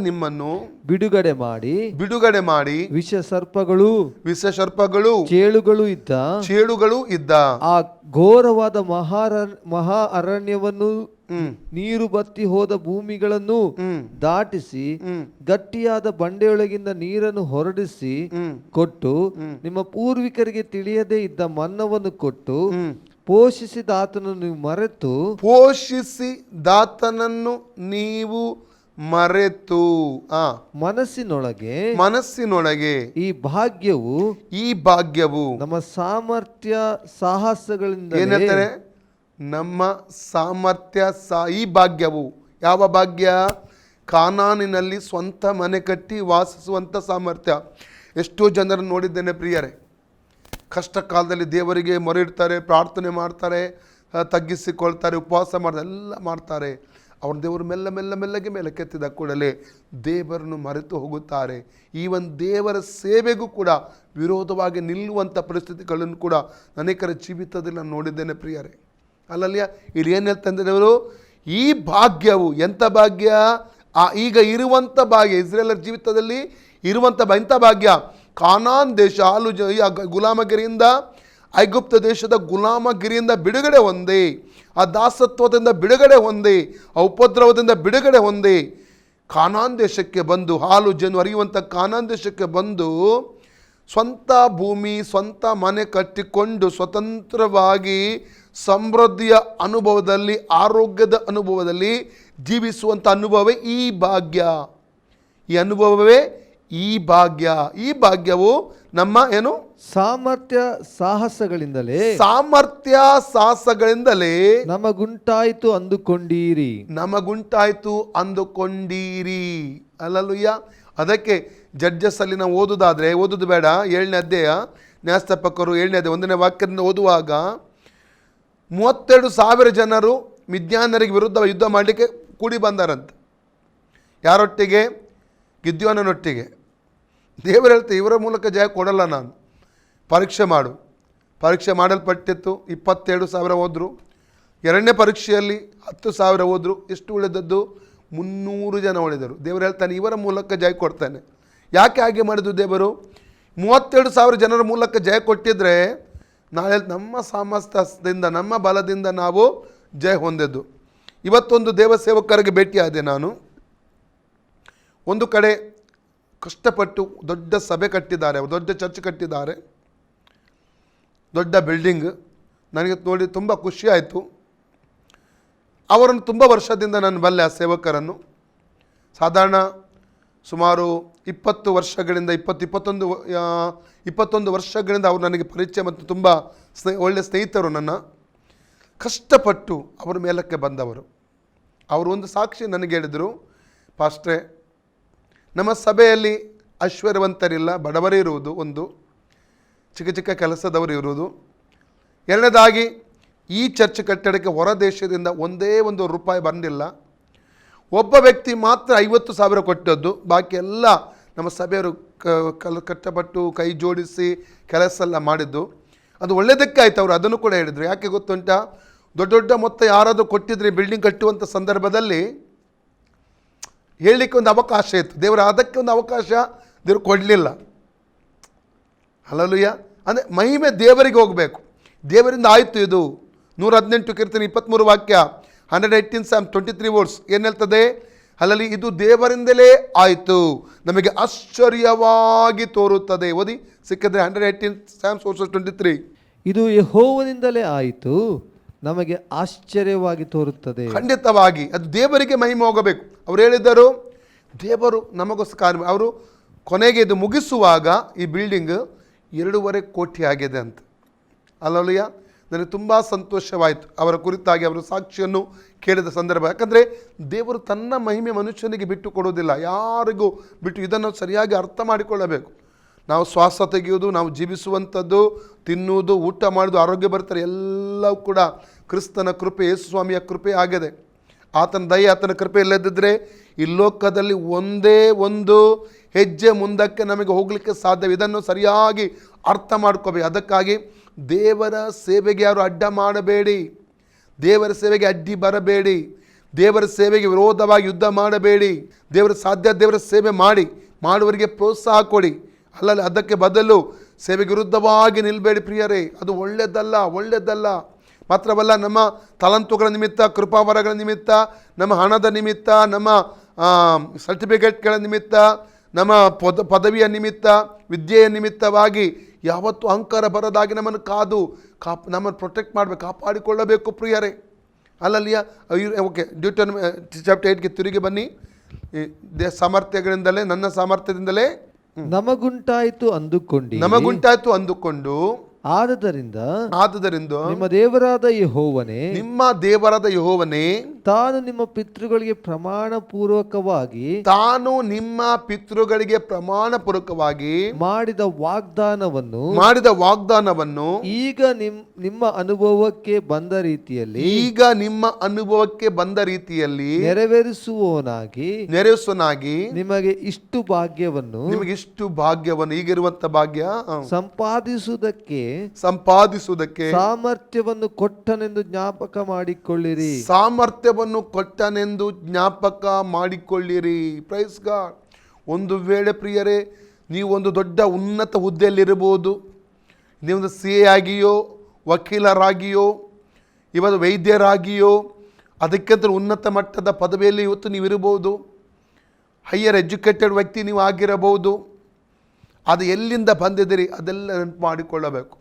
ನಿಮ್ಮನ್ನು ಬಿಡುಗಡೆ ಮಾಡಿ ವಿಷ ಸರ್ಪಗಳು ಚೇಳುಗಳು ಇದ್ದ ಆ ಘೋರವಾದ ಮಹಾ ಅರಣ್ಯವನ್ನು ನೀರು ಬತ್ತಿ ಹೋದ ಭೂಮಿಗಳನ್ನು ದಾಟಿಸಿ ಗಟ್ಟಿಯಾದ ಬಂಡೆಯೊಳಗಿಂದ ನೀರನ್ನು ಹೊರಡಿಸಿ ಕೊಟ್ಟು ನಿಮ್ಮ ಪೂರ್ವಿಕರಿಗೆ ತಿಳಿಯದೇ ಇದ್ದ ಮನ್ನವನ್ನು ಕೊಟ್ಟು ಪೋಷಿಸಿದಾತನನ್ನು ನೀವು ಮರೆತು ಮನಸ್ಸಿನೊಳಗೆ ಈ ಭಾಗ್ಯವು ನಮ್ಮ ಸಾಮರ್ಥ್ಯ ಸಾಹಸಗಳಿಂದ ನಮ್ಮ ಸಾಮರ್ಥ್ಯ ಈ ಭಾಗ್ಯವು ಯಾವ ಭಾಗ್ಯ? ಕಾನಾನಿನಲ್ಲಿ ಸ್ವಂತ ಮನೆ ಕಟ್ಟಿ ವಾಸಿಸುವಂಥ ಸಾಮರ್ಥ್ಯ. ಎಷ್ಟೋ ಜನರನ್ನು ನೋಡಿದ್ದೇನೆ ಪ್ರಿಯರೇ, ಕಷ್ಟ ಕಾಲದಲ್ಲಿ ದೇವರಿಗೆ ಮೊರೆ ಇಡ್ತಾರೆ, ಪ್ರಾರ್ಥನೆ ಮಾಡ್ತಾರೆ, ತಗ್ಗಿಸಿಕೊಳ್ತಾರೆ, ಉಪವಾಸ ಮಾಡ್ತಾರೆ, ಎಲ್ಲ ಮಾಡ್ತಾರೆ. ಅವ್ರ ದೇವರು ಮೆಲ್ಲಗೆ ಮೇಲೆ ಕೆತ್ತಿದ ಕೂಡಲೇ ದೇವರನ್ನು ಮರೆತು ಹೋಗುತ್ತಾರೆ. ಈವನ್ ದೇವರ ಸೇವೆಗೂ ಕೂಡ ವಿರೋಧವಾಗಿ ನಿಲ್ಲುವಂಥ ಪರಿಸ್ಥಿತಿಗಳನ್ನು ಕೂಡ ಅನೇಕರ ಜೀವಿತದಲ್ಲಿ ನಾನು ನೋಡಿದ್ದೇನೆ ಪ್ರಿಯರೇ. ಅಲ್ಲಲ್ಲಿಯ ಇಲ್ಲಿ ಏನು ಹೇಳ್ತಂದ್ರೆ ಅವರು ಈ ಭಾಗ್ಯವು ಎಂಥ ಭಾಗ್ಯ? ಈಗ ಇರುವಂಥ ಭಾಗ್ಯ, ಇಸ್ರೇಲರ ಜೀವಿತದಲ್ಲಿ ಇರುವಂಥ ಎಂಥ ಭಾಗ್ಯ? ಕಾನಾನ್ ದೇಶ ಗುಲಾಮಗಿರಿಯಿಂದ, ಐಗುಪ್ತ ದೇಶದ ಗುಲಾಮಗಿರಿಯಿಂದ ಬಿಡುಗಡೆ ಹೊಂದಿ, ಆ ದಾಸತ್ವದಿಂದ ಬಿಡುಗಡೆ ಹೊಂದಿ, ಆ ಉಪದ್ರವದಿಂದ ಬಿಡುಗಡೆ ಹೊಂದಿ ಕಾನಾನ್ ದೇಶಕ್ಕೆ ಬಂದು, ಹಾಲು ಜೇನು ಹರಿಯುವಂಥ ಕಾನಾನ್ ದೇಶಕ್ಕೆ ಬಂದು ಸ್ವಂತ ಭೂಮಿ, ಸ್ವಂತ ಮನೆ ಕಟ್ಟಿಕೊಂಡು ಸ್ವತಂತ್ರವಾಗಿ ಸಮೃದ್ಧಿಯ ಅನುಭವದಲ್ಲಿ, ಆರೋಗ್ಯದ ಅನುಭವದಲ್ಲಿ ಜೀವಿಸುವಂಥ ಅನುಭವವೇ ಈ ಭಾಗ್ಯ. ಈ ಅನುಭವವೇ ಈ ಭಾಗ್ಯ. ಈ ಭಾಗ್ಯವು ನಮ್ಮ ಸಾಮರ್ಥ್ಯ ಸಾಹಸಗಳಿಂದಲೇ ನಮಗುಂಟಾಯಿತು ಅಂದುಕೊಂಡೀರಿ. ಅಲ್ಲಲ್ಲೂಯ್ಯ. ಅದಕ್ಕೆ ಜಡ್ಜಸ್ಸಲ್ಲಿ ನಾವು ಓದೋದು ಬೇಡ. 7ನೇ ಅಧ್ಯಾಯ ನ್ಯಾಯಸ್ಥಾಪಕರು 7ನೇ ಅಧ್ಯಾಯ 1ನೇ ವಾಕ್ಯದಿಂದ ಓದುವಾಗ 32,000 ಜನರು ಮಿದ್ಯಾನರಿಗೆ ವಿರುದ್ಧ ಯುದ್ಧ ಮಾಡಲಿಕ್ಕೆ ಕೂಡಿ ಬಂದಾರಂತೆ. ಯಾರೊಟ್ಟಿಗೆ? ಗಿದ್ಯೋನನೊಟ್ಟಿಗೆ. ದೇವರು ಹೇಳ್ತಾರೆ, ಇವರ ಮೂಲಕ ಜಯ ಕೊಡಲ್ಲ ನಾನು, ಪರೀಕ್ಷೆ ಮಾಡು. ಪರೀಕ್ಷೆ ಮಾಡಲ್ಪಟ್ಟಿತ್ತು. 27,000 ಹೋದರು. 2ನೇ ಪರೀಕ್ಷೆಯಲ್ಲಿ 10,000 ಹೋದರು. ಎಷ್ಟು ಉಳಿದದ್ದು? 300 ಜನ ಉಳಿದರು. ದೇವರು ಹೇಳ್ತಾನೆ, ಇವರ ಮೂಲಕ ಜಯ ಕೊಡ್ತಾನೆ. ಯಾಕೆ ಹಾಗೆ ಮಾಡಿದ್ದು ದೇವರು? 32,000 ಜನರ ಮೂಲಕ ಜಯ ಕೊಟ್ಟಿದ್ರೆ ನಾಳೆ ನಮ್ಮ ಸಾಮರ್ಥ್ಯದಿಂದ, ನಮ್ಮ ಬಲದಿಂದ ನಾವು ಜಯ ಹೊಂದಿದ್ದು. ಇವತ್ತೊಂದು ದೇವಸೇವಕರಿಗೆ ಭೇಟಿಯಾದೆ ನಾನು. ಒಂದು ಕಡೆ ಕಷ್ಟಪಟ್ಟು ದೊಡ್ಡ ಸಭೆ ಕಟ್ಟಿದ್ದಾರೆ, ದೊಡ್ಡ ಚರ್ಚ್ ಕಟ್ಟಿದ್ದಾರೆ, ದೊಡ್ಡ ಬಿಲ್ಡಿಂಗ್. ನನಗೆ ನೋಡಿ ತುಂಬ ಖುಷಿಯಾಯಿತು. ಅವರನ್ನು ತುಂಬ ವರ್ಷದಿಂದ ನಾನು ಬಲ್ಲೆ, ಆ ಸೇವಕರನ್ನು. ಸಾಧಾರಣ ಸುಮಾರು 20 ವರ್ಷಗಳಿಂದ 21 ವರ್ಷಗಳಿಂದ ಅವರು ನನಗೆ ಪರಿಚಯ ಮತ್ತು ತುಂಬ ಒಳ್ಳೆಯ ಸ್ನೇಹಿತರು. ನನ್ನ ಕಷ್ಟಪಟ್ಟು ಅವರ ಮೇಲಕ್ಕೆ ಬಂದವರು. ಅವರು ಒಂದು ಸಾಕ್ಷಿ ನನಗೆ ಹೇಳಿದರು, ಪಾಸ್ಟ್ರೇ, ನಮ್ಮ ಸಭೆಯಲ್ಲಿ ಐಶ್ವರ್ಯವಂತರಿಲ್ಲ, ಬಡವರೇ ಇರುವುದು. ಒಂದು ಚಿಕ್ಕ ಚಿಕ್ಕ ಕೆಲಸದವರು ಇರುವುದು. ಎರಡನೇದಾಗಿ ಈ ಚರ್ಚ್ ಕಟ್ಟಡಕ್ಕೆ ಹೊರ ದೇಶದಿಂದ ಒಂದೇ ಒಂದು ರೂಪಾಯಿ ಬಂದಿಲ್ಲ. ಒಬ್ಬ ವ್ಯಕ್ತಿ ಮಾತ್ರ 50,000 ಕೊಟ್ಟದ್ದು. ಬಾಕಿ ಎಲ್ಲ ನಮ್ಮ ಸಭೆಯವರು ಕಷ್ಟಪಟ್ಟು ಕೈ ಜೋಡಿಸಿ ಕೆಲಸ ಎಲ್ಲ ಮಾಡಿದ್ದು. ಅದು ಒಳ್ಳೆಯದಕ್ಕಾಯ್ತು. ಅವರು ಅದನ್ನು ಕೂಡ ಹೇಳಿದರು. ಯಾಕೆ ಗೊತ್ತುಂಟ? ದೊಡ್ಡ ದೊಡ್ಡ ಮೊತ್ತ ಯಾರಾದರೂ ಕೊಟ್ಟಿದ್ರೆ ಬಿಲ್ಡಿಂಗ್ ಕಟ್ಟುವಂಥ ಸಂದರ್ಭದಲ್ಲಿ ಹೇಳಲಿಕ್ಕೆ ಒಂದು ಅವಕಾಶ ಇತ್ತು. ದೇವರು ಅದಕ್ಕೆ ಒಂದು ಅವಕಾಶ ದೇವರು ಕೊಡಲಿಲ್ಲ. ಹಲ್ಲೆಲೂಯಾ. ಅಂದರೆ ಮಹಿಮೆ ದೇವರಿಗೆ ಹೋಗಬೇಕು. ದೇವರಿಂದ ಆಯಿತು. ಇದು 118 ಕೀರ್ತನೆ 23 ವಾಕ್ಯ, 118 Psalm 23 ವರ್ಡ್ಸ್ ಏನು ಹೇಳ್ತದೆ? ಅಲ್ಲಲ್ಲಿ ಇದು ದೇವರಿಂದಲೇ ಆಯಿತು, ನಮಗೆ ಆಶ್ಚರ್ಯವಾಗಿ ತೋರುತ್ತದೆ. ಓದಿ ಸಿಕ್ಕಿದ್ರೆ 118 Psalm 23. ಇದು ಯೆಹೋವನಿಂದಲೇ ಆಯಿತು, ನಮಗೆ ಆಶ್ಚರ್ಯವಾಗಿ ತೋರುತ್ತದೆ. ಖಂಡಿತವಾಗಿ ಅದು ದೇವರಿಗೆ ಮಹಿಮೆ ಹೋಗಬೇಕು. ಅವರು ಹೇಳಿದರು, ದೇವರು ನಮಗೋಸ್ಕರ. ಅವರು ಕೊನೆಗೆ ಇದು ಮುಗಿಸುವಾಗ ಈ ಬಿಲ್ಡಿಂಗ್ 2.5 ಕೋಟಿ ಆಗಿದೆ ಅಂತ. ಅಲ್ಲಲ್ಲಿಯ ನನಗೆ ತುಂಬ ಸಂತೋಷವಾಯಿತು ಅವರ ಕುರಿತಾಗಿ ಅವರ ಸಾಕ್ಷಿಯನ್ನು ಕೇಳಿದ ಸಂದರ್ಭ. ಯಾಕಂದರೆ ದೇವರು ತನ್ನ ಮಹಿಮೆ ಮನುಷ್ಯನಿಗೆ ಬಿಟ್ಟು ಕೊಡೋದಿಲ್ಲ, ಯಾರಿಗೂ ಬಿಟ್ಟು. ಇದನ್ನು ಸರಿಯಾಗಿ ಅರ್ಥ ಮಾಡಿಕೊಳ್ಳಬೇಕು. ನಾವು ಶ್ವಾಸ ತೆಗೆಯೋದು, ನಾವು ಜೀವಿಸುವಂಥದ್ದು, ತಿನ್ನುವುದು, ಊಟ ಮಾಡೋದು, ಆರೋಗ್ಯ ಬರ್ತಾರೆ, ಎಲ್ಲವೂ ಕೂಡ ಕ್ರಿಸ್ತನ ಕೃಪೆ, ಯೇಸು ಸ್ವಾಮಿಯ ಕೃಪೆ ಆಗಿದೆ. ಆತನ ದಯೆ, ಆತನ ಕೃಪೆ ಇಲ್ಲದಿದ್ದರೆ ಈ ಲೋಕದಲ್ಲಿ ಒಂದೇ ಒಂದು ಹೆಜ್ಜೆ ಮುಂದಕ್ಕೆ ನಮಗೆ ಹೋಗಲಿಕ್ಕೆ ಸಾಧ್ಯ. ಇದನ್ನು ಸರಿಯಾಗಿ ಅರ್ಥ ಮಾಡ್ಕೋಬೇಕು. ಅದಕ್ಕಾಗಿ ದೇವರ ಸೇವೆಗೆ ಯಾರು ಅಡ್ಡ ಮಾಡಬೇಡಿ, ದೇವರ ಸೇವೆಗೆ ಅಡ್ಡಿ ಬರಬೇಡಿ, ದೇವರ ಸೇವೆಗೆ ವಿರೋಧವಾಗಿ ಯುದ್ಧ ಮಾಡಬೇಡಿ. ದೇವರ ಸೇವೆ ಮಾಡುವವರಿಗೆ ಪ್ರೋತ್ಸಾಹ ಕೊಡಿ. ಅಲ್ಲಲ್ಲ, ಅದಕ್ಕೆ ಬದಲು ಸೇವೆಗೆ ವಿರುದ್ಧವಾಗಿ ನಿಲ್ಲಬೇಡಿ ಪ್ರಿಯರೇ. ಅದು ಒಳ್ಳೆಯದಲ್ಲ. ಮಾತ್ರವಲ್ಲ, ನಮ್ಮ ತಲಂತುಗಳ ನಿಮಿತ್ತ, ಕೃಪಾವರಗಳ ನಿಮಿತ್ತ, ನಮ್ಮ ಹಣದ ನಿಮಿತ್ತ, ನಮ್ಮ ಸರ್ಟಿಫಿಕೇಟ್ಗಳ ನಿಮಿತ್ತ, ನಮ್ಮ ಪದವಿಯ ನಿಮಿತ್ತ, ವಿದ್ಯೆಯ ನಿಮಿತ್ತವಾಗಿ ಯಾವತ್ತೂ ಅಹಂಕಾರ ಬರೋದಾಗಿ ನಮ್ಮನ್ನು ನಮ್ಮನ್ನು ಪ್ರೊಟೆಕ್ಟ್ ಮಾಡಬೇಕು, ಕಾಪಾಡಿಕೊಳ್ಳಬೇಕು ಪ್ರಿಯರೇ. ಅಲ್ಲಲ್ಲಿಯ ಓಕೆ, ಡ್ಯೂಟೋನಮಿ ಚಾಪ್ಟರ್ 8ಗೆ ತಿರುಗಿ ಬನ್ನಿ. ಸಾಮರ್ಥ್ಯಗಳಿಂದಲೇ, ನನ್ನ ಸಾಮರ್ಥ್ಯದಿಂದಲೇ ನಮಗುಂಟಾಯಿತು ಅಂದುಕೊಂಡು ಆದದರಿಂದ ನಿಮ್ಮ ದೇವರಾದ ಯೆಹೋವನೇ ತಾನು ನಿಮ್ಮ ಪಿತೃಗಳಿಗೆ ಪ್ರಮಾಣ ಪೂರ್ವಕವಾಗಿ ಮಾಡಿದ ವಾಗ್ದಾನವನ್ನು ಈಗ ನಿಮ್ಮ ಅನುಭವಕ್ಕೆ ಬಂದ ರೀತಿಯಲ್ಲಿ ನೆರವೇರಿಸುವನಾಗಿ ನಿಮಗೆ ಇಷ್ಟು ಭಾಗ್ಯವನ್ನು ಈಗಿರುವಂತ ಭಾಗ್ಯ ಸಂಪಾದಿಸುವುದಕ್ಕೆ ಸಾಮರ್ಥ್ಯವನ್ನು ಕೊಟ್ಟನೆಂದು ಜ್ಞಾಪಕ ಮಾಡಿಕೊಳ್ಳಿರಿ. Praise God. ಒಂದು ವೇಳೆ ಪ್ರಿಯರೇ, ನೀವು ಒಂದು ದೊಡ್ಡ ಉನ್ನತ ಹುದ್ದೆಯಲ್ಲಿರಬಹುದು. ನೀವೊಂದು CA ಆಗಿಯೋ, ವಕೀಲರಾಗಿಯೋ, ಇವತ್ತು ವೈದ್ಯರಾಗಿಯೋ, ಅದಕ್ಕಿಂತ ಉನ್ನತ ಮಟ್ಟದ ಪದವಿಯಲ್ಲಿ ಇವತ್ತು ನೀವು ಇರಬಹುದು. ಹೈಯರ್ ಎಜುಕೇಟೆಡ್ ವ್ಯಕ್ತಿ ನೀವು ಆಗಿರಬಹುದು. ಅದು ಎಲ್ಲಿಂದ ಬಂದಿದ್ದೀರಿ ಅದೆಲ್ಲ ನೆನಪು ಮಾಡಿಕೊಳ್ಳಬೇಕು.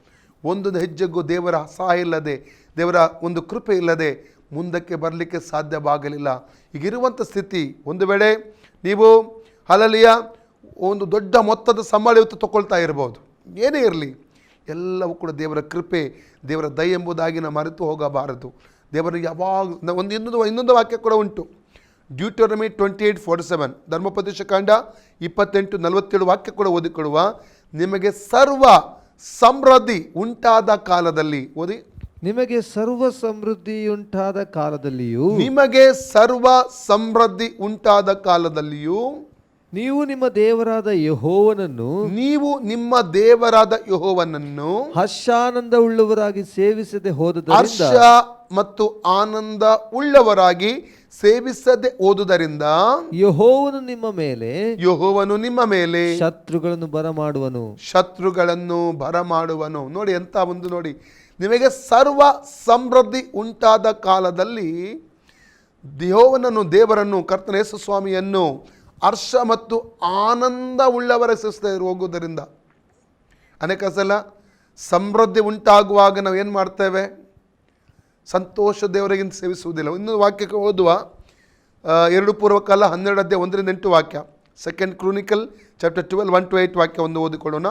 ಒಂದೊಂದು ಹೆಜ್ಜೆಗೂ ದೇವರ ಸಹಾಯ ಇಲ್ಲದೆ, ದೇವರ ಒಂದು ಕೃಪೆ ಇಲ್ಲದೆ ಮುಂದಕ್ಕೆ ಬರಲಿಕ್ಕೆ ಸಾಧ್ಯವಾಗಲಿಲ್ಲ. ಈಗಿರುವಂಥ ಸ್ಥಿತಿ, ಒಂದು ವೇಳೆ ನೀವು ಹಲಲಿಯ ಒಂದು ದೊಡ್ಡ ಮೊತ್ತದ ಸಂಬಳ ಇವತ್ತು ತಗೊಳ್ತಾ ಇರ್ಬೋದು, ಏನೇ ಇರಲಿ, ಎಲ್ಲವೂ ಕೂಡ ದೇವರ ಕೃಪೆ, ದೇವರ ದಯೆ ಎಂಬುದಾಗಿ ನಾವು ಮರೆತು ಹೋಗಬಾರದು. ದೇವರು ಯಾವಾಗ ಇನ್ನೊಂದು ವಾಕ್ಯ ಕೂಡ ಉಂಟು. ಡ್ಯೂಟರಮಿ 28:47 ಧರ್ಮೋಪದೇಶ ಕಾಂಡ 28:47 ವಾಕ್ಯ ಕೂಡ ಓದಿಕೊಡುವ. ನಿಮಗೆ ಸರ್ವ ಸಮೃದ್ಧಿ ಉಂಟಾದ ಕಾಲದಲ್ಲಿ, ಓದಿ, ನಿಮಗೆ ಸರ್ವ ಸಮೃದ್ಧಿಯುಂಟಾದ ಕಾಲದಲ್ಲಿಯೂ, ನಿಮಗೆ ಸರ್ವ ಸಮೃದ್ಧಿ ಉಂಟಾದ ಕಾಲದಲ್ಲಿಯೂ ನೀವು ನಿಮ್ಮ ದೇವರಾದ ಯೆಹೋವನನ್ನು, ನೀವು ನಿಮ್ಮ ದೇವರಾದ ಯೆಹೋವನನ್ನು ಹರ್ಷಾನಂದ ಉಳ್ಳವರಾಗಿ ಸೇವಿಸದೆ ಹರ್ಷ ಹೋದುದರಿಂದ, ಮತ್ತು ಆನಂದ ಉಳ್ಳವರಾಗಿ ಸೇವಿಸದೆ ಹೋದುದರಿಂದ ಯೆಹೋವನು ನಿಮ್ಮ ಮೇಲೆ ಯೆಹೋವನು ನಿಮ್ಮ ಮೇಲೆ ಶತ್ರುಗಳನ್ನು ಬರಮಾಡುವನು. ಶತ್ರುಗಳನ್ನು ಬರಮಾಡುವನು. ನೋಡಿ ಎಂತ ಒಂದು, ನೋಡಿ, ನಿಮಗೆ ಸರ್ವ ಸಮೃದ್ಧಿ ಉಂಟಾದ ಕಾಲದಲ್ಲಿ ಯೆಹೋವನನ್ನು, ದೇವರನ್ನು, ಕರ್ತನ ಯೇಸು ಸ್ವಾಮಿಯನ್ನು ಹರ್ಷ ಮತ್ತು ಆನಂದ ಉಳ್ಳವರ ಸೇವಿಸದೆ ಹೋಗುವುದರಿಂದ. ಅನೇಕ ಸಲ ಸಮೃದ್ಧಿ ಉಂಟಾಗುವಾಗ ನಾವು ಏನು ಮಾಡ್ತೇವೆ? ಸಂತೋಷ ದೇವರಿಗಿಂತ ಸೇವಿಸುವುದಿಲ್ಲ. ಇನ್ನು ವಾಕ್ಯಕ್ಕೆ ಓದುವ 2 ಪೂರ್ವಕಾಲ 12:1-8 ವಾಕ್ಯ. 2 ಕ್ರಾನಿಕಲ್ ಚಾಪ್ಟರ್ 12 1-8 ವಾಕ್ಯ ಒಂದು ಓದಿಕೊಳ್ಳೋಣ.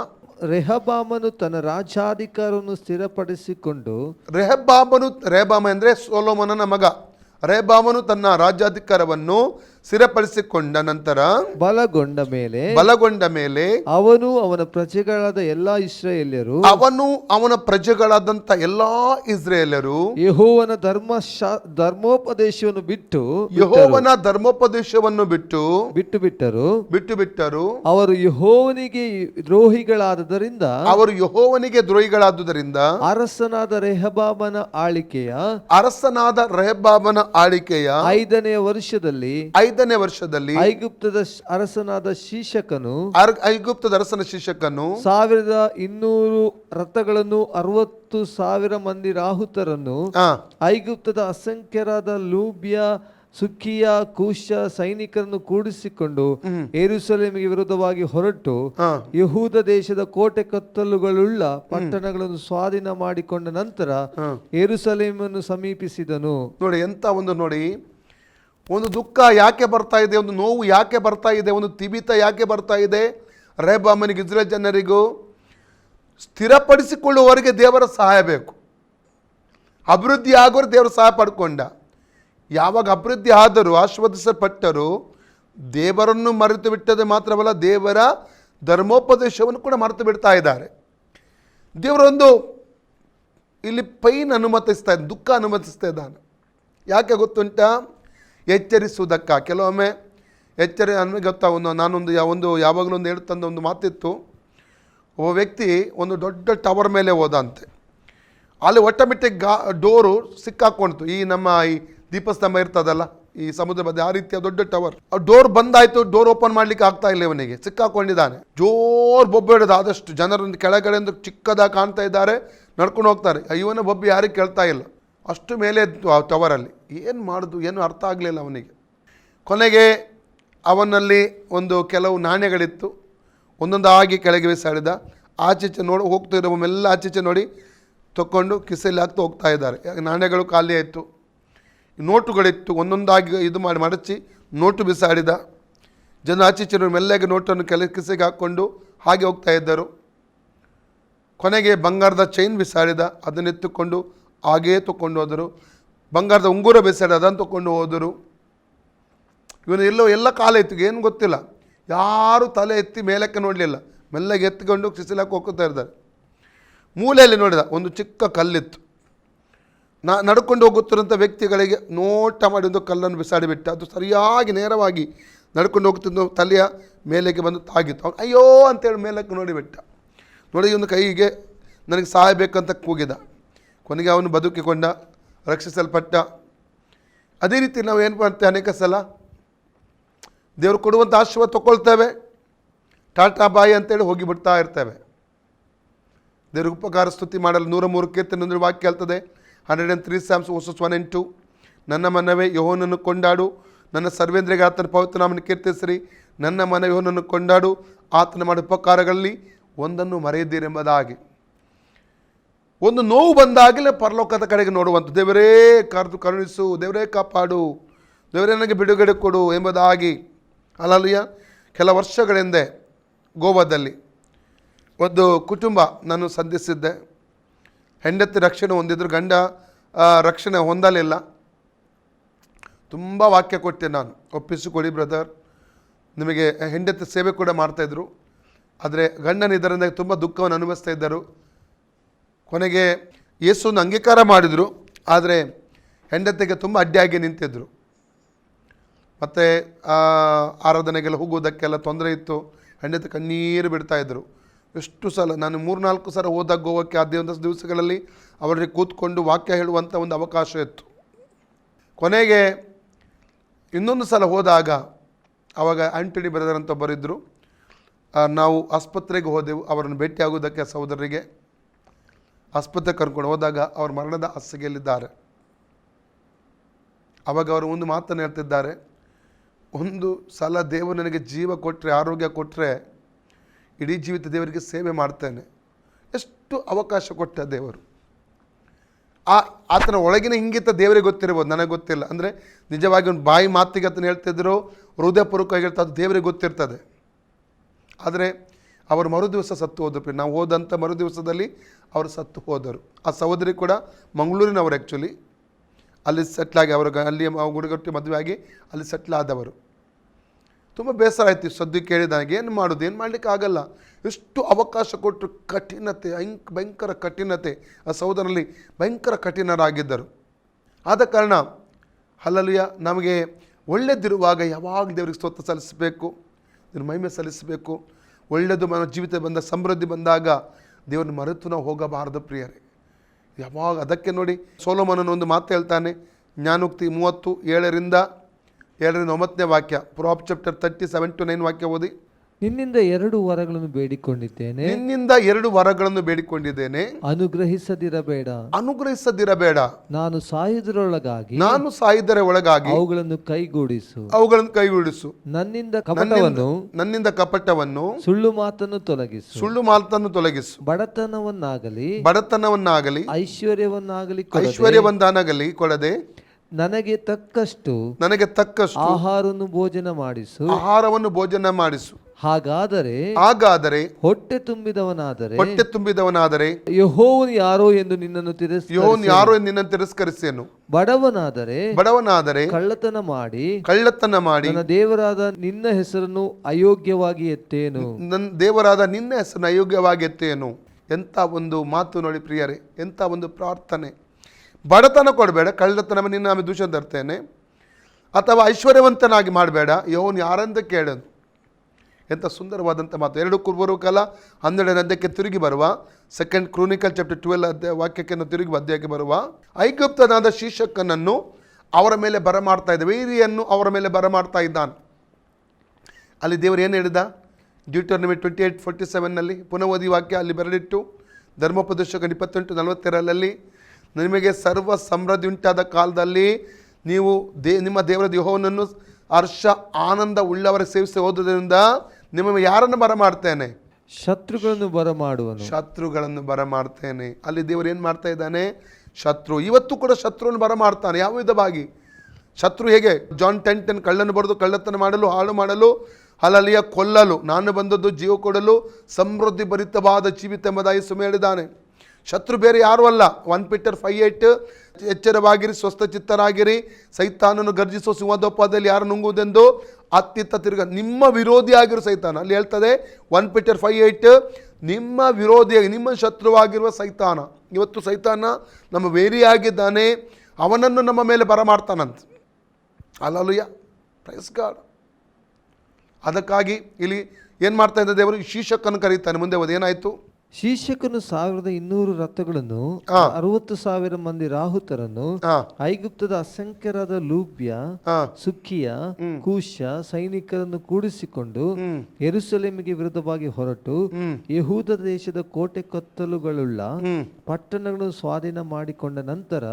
ರೆಹಬಾಮನು ತನ್ನ ರಾಜ್ಯಾಧಿಕಾರವನ್ನು ಸ್ಥಿರಪಡಿಸಿಕೊಂಡು, ರೆಹಬಾಮ ಅಂದರೆ ಸೊಲೊಮೋನನ ಮಗ. ರೆಹಬಾಮನು ತನ್ನ ರಾಜ್ಯಾಧಿಕಾರವನ್ನು ಸ್ಥಿರಪಡಿಸಿಕೊಂಡ ನಂತರ ಬಲಗೊಂಡ ಮೇಲೆ ಅವನು ಅವನ ಪ್ರಜೆಗಳಾದ ಎಲ್ಲಾ ಇಸ್ರಾಯೇಲ್ಯರು, ಅವನ ಪ್ರಜೆಗಳಾದಂಥ ಎಲ್ಲಾ ಇಸ್ರಾಯೇಲರು ಯೆಹೋವನ ಧರ್ಮೋಪದೇಶವನ್ನು ಬಿಟ್ಟು ಬಿಟ್ಟರು. ಅವರು ಯೆಹೋವನಿಗೆ ದ್ರೋಹಿಗಳಾದುದರಿಂದ ಅರಸನಾದ ರೆಹಬಾಮನ ಆಳಿಕೆಯ 5ನೇ ವರ್ಷದಲ್ಲಿ ಐಗುಪ್ತದ ಅರಸನ ಶೀಶಕನು 1200 ರಥಗಳನ್ನು 60,000 ಮಂದಿ ರಾಹುತರನ್ನು ಐಗುಪ್ತದ ಅಸಂಖ್ಯರಾದ ಲೂಬ್ಯ, ಸುಕ್ಕಿಯ, ಕೂಶ ಸೈನಿಕರನ್ನು ಕೂಡಿಸಿಕೊಂಡು ಯೆರೂಸಲೇಮಿಗೆ ವಿರುದ್ಧವಾಗಿ ಹೊರಟು ಯೆಹೂದ ದೇಶದ ಕೋಟೆ ಕತ್ತಲುಗಳುಳ್ಳ ಪಟ್ಟಣಗಳನ್ನು ಸ್ವಾಧೀನ ಮಾಡಿಕೊಂಡ ನಂತರ ಯೆರೂಸಲೇಮನ್ನು ಸಮೀಪಿಸಿದನು. ನೋಡಿ ಎಂತ ಒಂದು, ನೋಡಿ, ಒಂದು ದುಃಖ ಯಾಕೆ ಬರ್ತಾ ಇದೆ, ಒಂದು ನೋವು ಯಾಕೆ ಬರ್ತಾ ಇದೆ, ಒಂದು ತಿಬಿತ ಯಾಕೆ ಬರ್ತಾ ಇದೆ? ರೆಹಬಾಮನಿಗೆ, ಇಸ್ರೇಲ್ ಜನರಿಗೂ ಸ್ಥಿರಪಡಿಸಿಕೊಳ್ಳುವವರಿಗೆ ದೇವರ ಸಹಾಯ ಬೇಕು. ಅಭಿವೃದ್ಧಿ ಆಗೋರು ದೇವರ ಸಹಾಯ ಪಡ್ಕೊಂಡ. ಯಾವಾಗ ಅಭಿವೃದ್ಧಿ ಆದರೂ, ಆಶೀರ್ವದಿಸಲ್ಪಟ್ಟರು, ದೇವರನ್ನು ಮರೆತು ಬಿಟ್ಟದೆ ಮಾತ್ರವಲ್ಲ, ದೇವರ ಧರ್ಮೋಪದೇಶವನ್ನು ಕೂಡ ಮರೆತು ಬಿಡ್ತಾ ಇದ್ದಾರೆ. ದೇವರೊಂದು ಇಲ್ಲಿ ಪೈನ್ ಅನುಮತಿಸ್ತಾ ಇದ್ದಾನೆ, ದುಃಖ ಅನುಮತಿಸ್ತಾ ಇದ್ದಾನೆ. ಯಾಕೆ ಗೊತ್ತುಂಟಾ? ಎಚ್ಚರಿಸುವುದಕ್ಕ. ಕೆಲವೊಮ್ಮೆ ನನಗೆ ಗೊತ್ತಾಗ, ನಾನೊಂದು ಯಾವಾಗಲೂ ಒಂದು ಹೇಳ್ತಂದ ಒಂದು ಮಾತಿತ್ತು. ಒಬ್ಬ ವ್ಯಕ್ತಿ ಒಂದು ದೊಡ್ಡ ಟವರ್ ಮೇಲೆ ಹೋದಂತೆ. ಅಲ್ಲಿ ಆಟೋಮೆಟಿಕ್ ಡೋರು ಸಿಕ್ಕಾಕೊಳ್ತು. ಈ ನಮ್ಮ ಈ ದೀಪಸ್ತಂಭ ಇರ್ತದಲ್ಲ ಈ ಸಮುದ್ರ ಬದಿ, ಆ ರೀತಿಯ ದೊಡ್ಡ ಟವರ್. ಆ ಡೋರ್ ಬಂದಾಯ್ತು, ಡೋರ್ ಓಪನ್ ಮಾಡ್ಲಿಕ್ಕೆ ಆಗ್ತಾ ಇಲ್ಲ, ಇವನಿಗೆ ಸಿಕ್ಕಾಕೊಂಡಿದ್ದಾನೆ. ಜೋರ್ ಬೊಬ್ಬೆ ಹಿಡಿದ. ಆದಷ್ಟು ಜನರನ್ನು ಕೆಳಗಡೆಯಿಂದ ಚಿಕ್ಕದಾಗಿ ಕಾಣ್ತಾ ಇದ್ದಾರೆ, ನಡ್ಕೊಂಡು ಹೋಗ್ತಾರೆ. ಇವನ ಬೊಬ್ಬೆ ಯಾರಿಗೆ ಕೇಳ್ತಾ ಇಲ್ಲ, ಅಷ್ಟು ಮೇಲೆ ಇತ್ತು ಆ ಟವರಲ್ಲಿ. ಏನು ಮಾಡೋದು, ಏನು ಅರ್ಥ ಆಗಲಿಲ್ಲ ಅವನಿಗೆ. ಕೊನೆಗೆ ಅವನಲ್ಲಿ ಕೆಲವು ನಾಣ್ಯಗಳಿತ್ತು, ಒಂದೊಂದಾಗಿ ಕೆಳಗೆ ಬಿಸಾಡಿದ. ಆಚೀಚೆ ಹೋಗ್ತಿರೋಮೆಲ್ಲ ಆಚೀಚೆ ನೋಡಿ ತಗೊಂಡು ಕಿಸೆಯಲ್ಲಿ ಹಾಕ್ತಾ ಹೋಗ್ತಾ ಇದ್ದಾರೆ. ನಾಣ್ಯಗಳು ಖಾಲಿ ಆಯಿತು, ನೋಟುಗಳಿತ್ತು, ಒಂದೊಂದಾಗಿ ಮಡಚಿ ನೋಟು ಬಿಸಾಡಿದ. ಜನ ಆಚೀಚೆ ಮೆಲ್ಲಗೆ ನೋಟನ್ನು ಕಿಸೆಗೆ ಹಾಕ್ಕೊಂಡು ಹಾಗೆ ಹೋಗ್ತಾ ಇದ್ದರು. ಕೊನೆಗೆ ಬಂಗಾರದ ಚೈನ್ ಬಿಸಾಡಿದ, ಅದನ್ನೆತ್ತುಕೊಂಡು ಹಾಗೇ ತಗೊಂಡು ಹೋದರು. ಬಂಗಾರದ ಉಂಗುರ ಬಿಸಾಡಿ ಅದನ್ನು ತಗೊಂಡು ಹೋದರು. ಇವನು ಎಲ್ಲ ಕಾಲ ಇತ್ತು, ಏನು ಗೊತ್ತಿಲ್ಲ. ಯಾರೂ ತಲೆ ಎತ್ತಿ ಮೇಲಕ್ಕೆ ನೋಡಲಿಲ್ಲ, ಮೆಲ್ಲಗೆ ಎತ್ತಿಕೊಂಡು ಕಿಸೆಲಾಕಿ ಹೋಗ್ತಾ ಇದ್ದಾರೆ. ಮೂಲೆಯಲ್ಲಿ ನೋಡಿದ, ಒಂದು ಚಿಕ್ಕ ಕಲ್ಲಿತ್ತು. ನಡ್ಕೊಂಡು ಹೋಗುತ್ತಿರೋಂಥ ವ್ಯಕ್ತಿಗಳಿಗೆ ನೋಟ ಮಾಡಿ ಒಂದು ಕಲ್ಲನ್ನು ಬಿಸಾಡಿಬಿಟ್ಟ. ಅದು ಸರಿಯಾಗಿ ನೇರವಾಗಿ ನಡ್ಕೊಂಡು ಹೋಗ್ತಿದ್ದ ತಲೆಯ ಮೇಲೆಗೆ ಬಂದು ತಾಗಿತ್ತು. ಅವನು ಅಯ್ಯೋ ಅಂತೇಳಿ ಮೇಲಕ್ಕೆ ನೋಡಿಬಿಟ್ಟ. ನೋಡಿ ಒಂದು ಕೈಗೆ ನನಗೆ ಸಹಾಯ ಬೇಕಂತ ಕೂಗಿದ. ಕೊನೆಗೆ ಅವನು ಬದುಕಿಕೊಂಡ, ರಕ್ಷಿಸಲ್ಪಟ್ಟ. ಅದೇ ರೀತಿ ನಾವು ಏನು ಮಾಡ್ತೇವೆ, ಅನೇಕ ಸಲ ದೇವರು ಕೊಡುವಂಥ ಆಶೀರ್ವಾದ ತಗೊಳ್ತೇವೆ, ಟಾಟಾ ಬಾಯಿ ಅಂತೇಳಿ ಹೋಗಿಬಿಡ್ತಾ ಇರ್ತೇವೆ. ದೇವ್ರಿಗೆ ಉಪಕಾರ ಸ್ತುತಿ ಮಾಡಲು 103 ಕೀರ್ತನೆ ವಾಕ್ಯ ಹೇಳ್ತದೆ. 103 Psalms verses 1 and 2. ನನ್ನ ಮನವೇ ಯೆಹೋವನನ್ನು ಕೊಂಡಾಡು, ನನ್ನ ಸರ್ವೇಂದ್ರಿಗೆ ಆತನ ಪವಿತ್ರ ನಾಮವನ್ನು ಕೀರ್ತಿಸಿರಿ. ನನ್ನ ಮನವೇ ಯೆಹೋವನನ್ನು ಕೊಂಡಾಡು, ಆತನ ಮಾಡಿದ ಉಪಕಾರಗಳಲ್ಲಿ ಒಂದನ್ನು ಮರೆಯದಿರೆಂಬುದಾಗಿ. ಒಂದು ನೋವು ಬಂದಾಗಲೇ ಪರಲೋಕದ ಕಡೆಗೆ ನೋಡುವಂಥ, ದೇವರೇ ಕರುಣಿಸು, ದೇವರೇ ಕಾಪಾಡು, ದೇವರೇ ನನಗೆ ಬಿಡುಗಡೆ ಕೊಡು ಎಂಬುದಾಗಿ. ಅಲ್ಲಲ್ಲಿಯ ಕೆಲ ವರ್ಷಗಳ ಹಿಂದೆ ಗೋವಾದಲ್ಲಿ ಒಂದು ಕುಟುಂಬ ನಾನು ಸಂಧಿಸಿದ್ದೆ. ಹೆಂಡತಿ ರಕ್ಷಣೆ ಹೊಂದಿದ್ರು, ಗಂಡ ರಕ್ಷಣೆ ಹೊಂದಲಿಲ್ಲ. ತುಂಬ ವಾಕ್ಯ ಕೊಟ್ಟೆ ನಾನು, ಒಪ್ಪಿಸಿಕೊಡಿ ಬ್ರದರ್. ನಿಮಗೆ ಹೆಂಡತಿ ಸೇವೆ ಕೂಡ ಮಾಡ್ತಾಯಿದ್ರು, ಆದರೆ ಗಂಡನ ಇದರಿಂದ ತುಂಬ ದುಃಖವನ್ನು ಅನುಭವಿಸ್ತಾ ಇದ್ದರು. ಕೊನೆಗೆ ಯೇಸುವನ್ನು ಅಂಗೀಕಾರ ಮಾಡಿದರು, ಆದರೆ ಹೆಂಡತಿಗೆ ತುಂಬ ಅಡ್ಡಿಯಾಗಿ ನಿಂತಿದ್ದರು. ಮತ್ತು ಆರಾಧನೆಗೆಲ್ಲ ಹೋಗೋದಕ್ಕೆಲ್ಲ ತೊಂದರೆ ಇತ್ತು. ಹೆಂಡತಿ ಕಣ್ಣೀರು ಬಿಡ್ತಾಯಿದ್ರು. ಎಷ್ಟು ಸಲ ನಾನು 3-4 ಸಲ ಹೋದಾಗ ಗೋವಾಕ್ಕೆ ಆ ದಿವಸಗಳಲ್ಲಿ ಅವರಿಗೆ ಕೂತ್ಕೊಂಡು ವಾಕ್ಯ ಹೇಳುವಂಥ ಒಂದು ಅವಕಾಶ ಇತ್ತು. ಕೊನೆಗೆ ಇನ್ನೊಂದು ಸಲ ಹೋದಾಗ ಆವಾಗ ಆಂಟನಿ ಬ್ರದರ್ ಅಂತ ಒಬ್ಬರಿದ್ದರು. ನಾವು ಆಸ್ಪತ್ರೆಗೆ ಹೋದೆವು ಅವರನ್ನು ಭೇಟಿ ಆಗೋದಕ್ಕೆ. ಸಹೋದರರಿಗೆ ಆಸ್ಪತ್ರೆಗೆ ಕರ್ಕೊಂಡು ಹೋದಾಗ ಅವರು ಮರಣದ ಹಾಸಿಗೆಯಲ್ಲಿದ್ದಾರೆ. ಆವಾಗ ಅವರು ಒಂದು ಮಾತನ್ನು ಹೇಳ್ತಿದ್ದಾರೆ, ಒಂದು ಸಲ ದೇವರು ನನಗೆ ಜೀವ ಕೊಟ್ಟರೆ, ಆರೋಗ್ಯ ಕೊಟ್ಟರೆ ಇಡೀ ಜೀವಿತ ದೇವರಿಗೆ ಸೇವೆ ಮಾಡ್ತೇನೆ. ಎಷ್ಟು ಅವಕಾಶ ಕೊಟ್ಟ ದೇವರು. ಆತನ ಒಳಗಿನ ಇಂಗಿತ ದೇವರಿಗೆ ಗೊತ್ತಿರ್ಬೋದು, ನನಗೆ ಗೊತ್ತಿಲ್ಲ. ಅಂದರೆ ನಿಜವಾಗಿ ಒಂದು ಬಾಯಿ ಮಾತಿಗೆ ಆತನ ಹೇಳ್ತಿದ್ರು, ಹೃದಯಪೂರ್ವಕವಾಗಿ ಹೇಳ್ತಾ, ಅದು ದೇವರಿಗೆ ಗೊತ್ತಿರ್ತದೆ. ಆದರೆ ಅವರು ಮರುದಿವಸ ಸತ್ತು ಹೋದರು. ನಾವು ಹೋದಂಥ ಮರುದಿವಸದಲ್ಲಿ ಅವರು ಸತ್ತು ಹೋದರು. ಆ ಸಹೋದರಿ ಕೂಡ ಮಂಗಳೂರಿನವರು, ಆ್ಯಕ್ಚುಲಿ ಅಲ್ಲಿ ಸೆಟ್ಲಾಗಿ ಅವ್ರಿಗೆ ಅಲ್ಲಿ ಹುಡುಗಟ್ಟಿ ಮದುವೆ ಆಗಿ ಅಲ್ಲಿ ಸೆಟ್ಲ್ ಆದವರು. ತುಂಬ ಬೇಸರ ಆಯಿತು ಸದ್ದು ಕೇಳಿದಾಗ. ಏನು ಮಾಡೋದು, ಏನು ಮಾಡಲಿಕ್ಕೆ ಆಗಲ್ಲ. ಎಷ್ಟು ಅವಕಾಶ ಕೊಟ್ಟರು. ಕಠಿಣತೆ, ಭಯಂಕರ ಕಠಿಣತೆ. ಆ ಸಹೋದರಲ್ಲಿ ಭಯಂಕರ ಕಠಿಣರಾಗಿದ್ದರು. ಆದ ಕಾರಣ ಹಲ್ಲೆಲೂಯ, ನಮಗೆ ಒಳ್ಳೆದಿರುವಾಗ ಯಾವಾಗ ದೇವರಿಗೆ ಸ್ತೋತ್ರ ಸಲ್ಲಿಸಬೇಕು, ದೇವ್ರ ಮಹಿಮೆ ಸಲ್ಲಿಸಬೇಕು. ಒಳ್ಳೆಯದು మన ಜೀವಿತ ಬಂದ ಸಮೃದ್ಧಿ ಬಂದಾಗ ದೇವ್ರನ್ನ ಮರೆತು ನಾವು ಹೋಗಬಾರದು ಪ್ರಿಯರೇ. ಯಾವಾಗ ಅದಕ್ಕೆ ನೋಡಿ ಸೊಲೊಮೋನನ ಒಂದು ಮಾತು ಹೇಳ್ತಾನೆ, ಜ್ಞಾನೋಕ್ತಿ 37-9 ವಾಕ್ಯ, ಪ್ರಾಬ್ ಚಾಪ್ಟರ್ 37-9 ವಾಕ್ಯ ಓದಿ. ನಿನ್ನಿಂದ 2 ವರಗಳನ್ನು ಬೇಡಿಕೊಂಡಿದ್ದೇನೆ, ನಿನ್ನಿಂದ 2 ವರಗಳನ್ನು ಬೇಡಿಕೊಂಡಿದ್ದೇನೆ, ಅನುಗ್ರಹಿಸದಿರಬೇಡ. ನಾನು ಸಾಯುವುದರ ಒಳಗಾಗಿ ಅವುಗಳನ್ನು ಕೈಗೂಡಿಸು. ನನ್ನಿಂದ ಕಪಟವನ್ನು ಸುಳ್ಳು ಮಾತನ್ನು ತೊಲಗಿಸು. ಬಡತನವನ್ನಾಗಲಿ ಐಶ್ವರ್ಯವನ್ನಾಗಲಿ ಕೊಡದೆ ನನಗೆ ತಕ್ಕಷ್ಟು ಆಹಾರವನ್ನು ಭೋಜನ ಮಾಡಿಸು. ಹಾಗಾದರೆ ಹೊಟ್ಟೆ ತುಂಬಿದವನಾದರೆ ಯೆಹೋವನು ಯಾರೋ ಎಂದು ನಿನ್ನನ್ನು ತಿರಸ್ಕರಿಸೇನು. ಬಡವನಾದರೆ ಕಳ್ಳತನ ಮಾಡಿ ನನ್ನ ದೇವರಾದ ನಿನ್ನ ಹೆಸರನ್ನು ಅಯೋಗ್ಯವಾಗಿ ಎತ್ತೇನು. ಎಂಥ ಒಂದು ಮಾತು ನೋಡಿ ಪ್ರಿಯರೇ, ಎಂಥ ಒಂದು ಪ್ರಾರ್ಥನೆ. ಬಡತನ ಕೊಡಬೇಡ, ಕಳ್ಳತನವನ್ನು ನಿನ್ನ ದೂಷಣೆ ತರ್ತೇನೆ. ಅಥವಾ ಐಶ್ವರ್ಯವಂತನಾಗಿ ಮಾಡಬೇಡ, ಯೆಹೋವನು ಯಾರಂತ ಕೇಳನು. ಎಂಥ ಸುಂದರವಾದಂಥ ಮಾತು. 2 ಕುರುಬರ 12 ತಿರುಗಿ ಬರುವ, 2 ಕ್ರೋನಿಕಲ್ ಚಾಪ್ಟರ್ 12 ವಾಕ್ಯಕ್ಕೆ ತಿರುಗಿ ಅಧ್ಯಾಯಕ್ಕೆ ಬರುವ, ಐಗುಪ್ತನಾದ ಶೀಶಕನನ್ನು ಅವರ ಮೇಲೆ ಬರಮಾಡ್ತಾ ಇದ್ದ, ವೈರಿಯನ್ನು ಅವರ ಮೇಲೆ ಬರಮಾಡ್ತಾ ಇದ್ದಾನೆ. ಅಲ್ಲಿ ದೇವರು ಏನು ಹೇಳಿದ? ಡ್ಯೂಟರ್ನಮಿ 28:47 ಪುನಃ ಓದಿ ವಾಕ್ಯ ಅಲ್ಲಿ ಬರಲಿಟ್ಟು, ಧರ್ಮೋಪದೇಶಕ 28:42 ನಿಮಗೆ ಸರ್ವ ಸಮೃದ್ಧಿ ಉಂಟಾದ ಕಾಲದಲ್ಲಿ ನೀವು ನಿಮ್ಮ ದೇವರ ಯೆಹೋವನನ್ನು ಹರ್ಷ ಆನಂದ ಉಳ್ಳವರ ಸೇವಿಸಿ ಹೋದುದರಿಂದ ನಿಮ್ಮ ಯಾರನ್ನು ಬರಮಾಡ್ತೇನೆ? ಶತ್ರುಗಳನ್ನು ಬರಮಾಡ್ತೇನೆ. ಅಲ್ಲಿ ದೇವರು ಏನು ಮಾಡ್ತಾ ಇದ್ದಾನೆ? ಇವತ್ತು ಕೂಡ ಶತ್ರುವನ್ನು ಬರಮಾಡ್ತಾನೆ. ಯಾವ ವಿಧವಾಗಿ ಶತ್ರು? ಹೇಗೆ? ಜಾನ್ 10:10 ಕಳ್ಳನ್ನು ಬರೆದು ಕಳ್ಳತನ ಮಾಡಲು, ಹಾಳು ಮಾಡಲು, ಹಲಲಿಯ ಕೊಲ್ಲಲು, ನಾನು ಬಂದದ್ದು ಜೀವ ಕೊಡಲು, ಸಮೃದ್ಧಿ ಭರಿತವಾದ ಜೀವಿತ ಎಂಬುದಾಗಿ ಸುಮ್ಮನೆ ಹೇಳಿದ್ದಾನೆ. ಶತ್ರು ಬೇರೆ ಯಾರೂ ಅಲ್ಲ. 1 ಪೀಟರ್ 5:8 ಎಚ್ಚರವಾಗಿರಿ, ಸ್ವಸ್ಥಚಿತ್ತರಾಗಿರಿ, ಸೈತಾನನು ಗರ್ಜಿಸುವ ಸಿಂಹದೋಪದಲ್ಲಿ ಯಾರು ನುಂಗುವುದೆಂದು ಅತ್ತಿತ್ತ ತಿರುಗ. ನಿಮ್ಮ ವಿರೋಧಿಯಾಗಿರುವ ಸೈತಾನ. ಅಲ್ಲಿ ಹೇಳ್ತದೆ 1 ಪೀಟರ್ 5:8 ನಿಮ್ಮ ವಿರೋಧಿಯಾಗಿ, ನಿಮ್ಮ ಶತ್ರುವಾಗಿರುವ ಸೈತಾನ. ಇವತ್ತು ಸೈತಾನ ನಮ್ಮ ವೇರಿಯಾಗಿದ್ದಾನೆ, ಅವನನ್ನು ನಮ್ಮ ಮೇಲೆ ಬರಮಾಡ್ತಾನಂತ. Hallelujah, praise God. ಅದಕ್ಕಾಗಿ ಇಲ್ಲಿ ಏನು ಮಾಡ್ತಾ ಇದ್ದ ದೇವರು? ಶೀಶಕನ್ನು ಕರೀತಾನೆ. ಮುಂದೆ ಏನಾಯಿತು? ಶೀಶಕನು 1200 ರಥಗಳನ್ನು, 60,000 ಮಂದಿ ರಾಹುತರನ್ನು, ಐಗುಪ್ತದ ಅಸಂಖ್ಯರಾದ ಲೂಬ್ಯ, ಸುಕ್ಕಿಯ, ಕೂಶ ಸೈನಿಕರನ್ನು ಕೂಡಿಸಿಕೊಂಡು ಯೆರೂಸಲೇಮಿಗೆ ವಿರುದ್ಧವಾಗಿ ಹೊರಟು ಯೆಹೂದ ದೇಶದ ಕೋಟೆ ಕೊತ್ತಲುಗಳುಳ್ಳ ಪಟ್ಟಣಗಳನ್ನು ಸ್ವಾಧೀನ ಮಾಡಿಕೊಂಡ ನಂತರ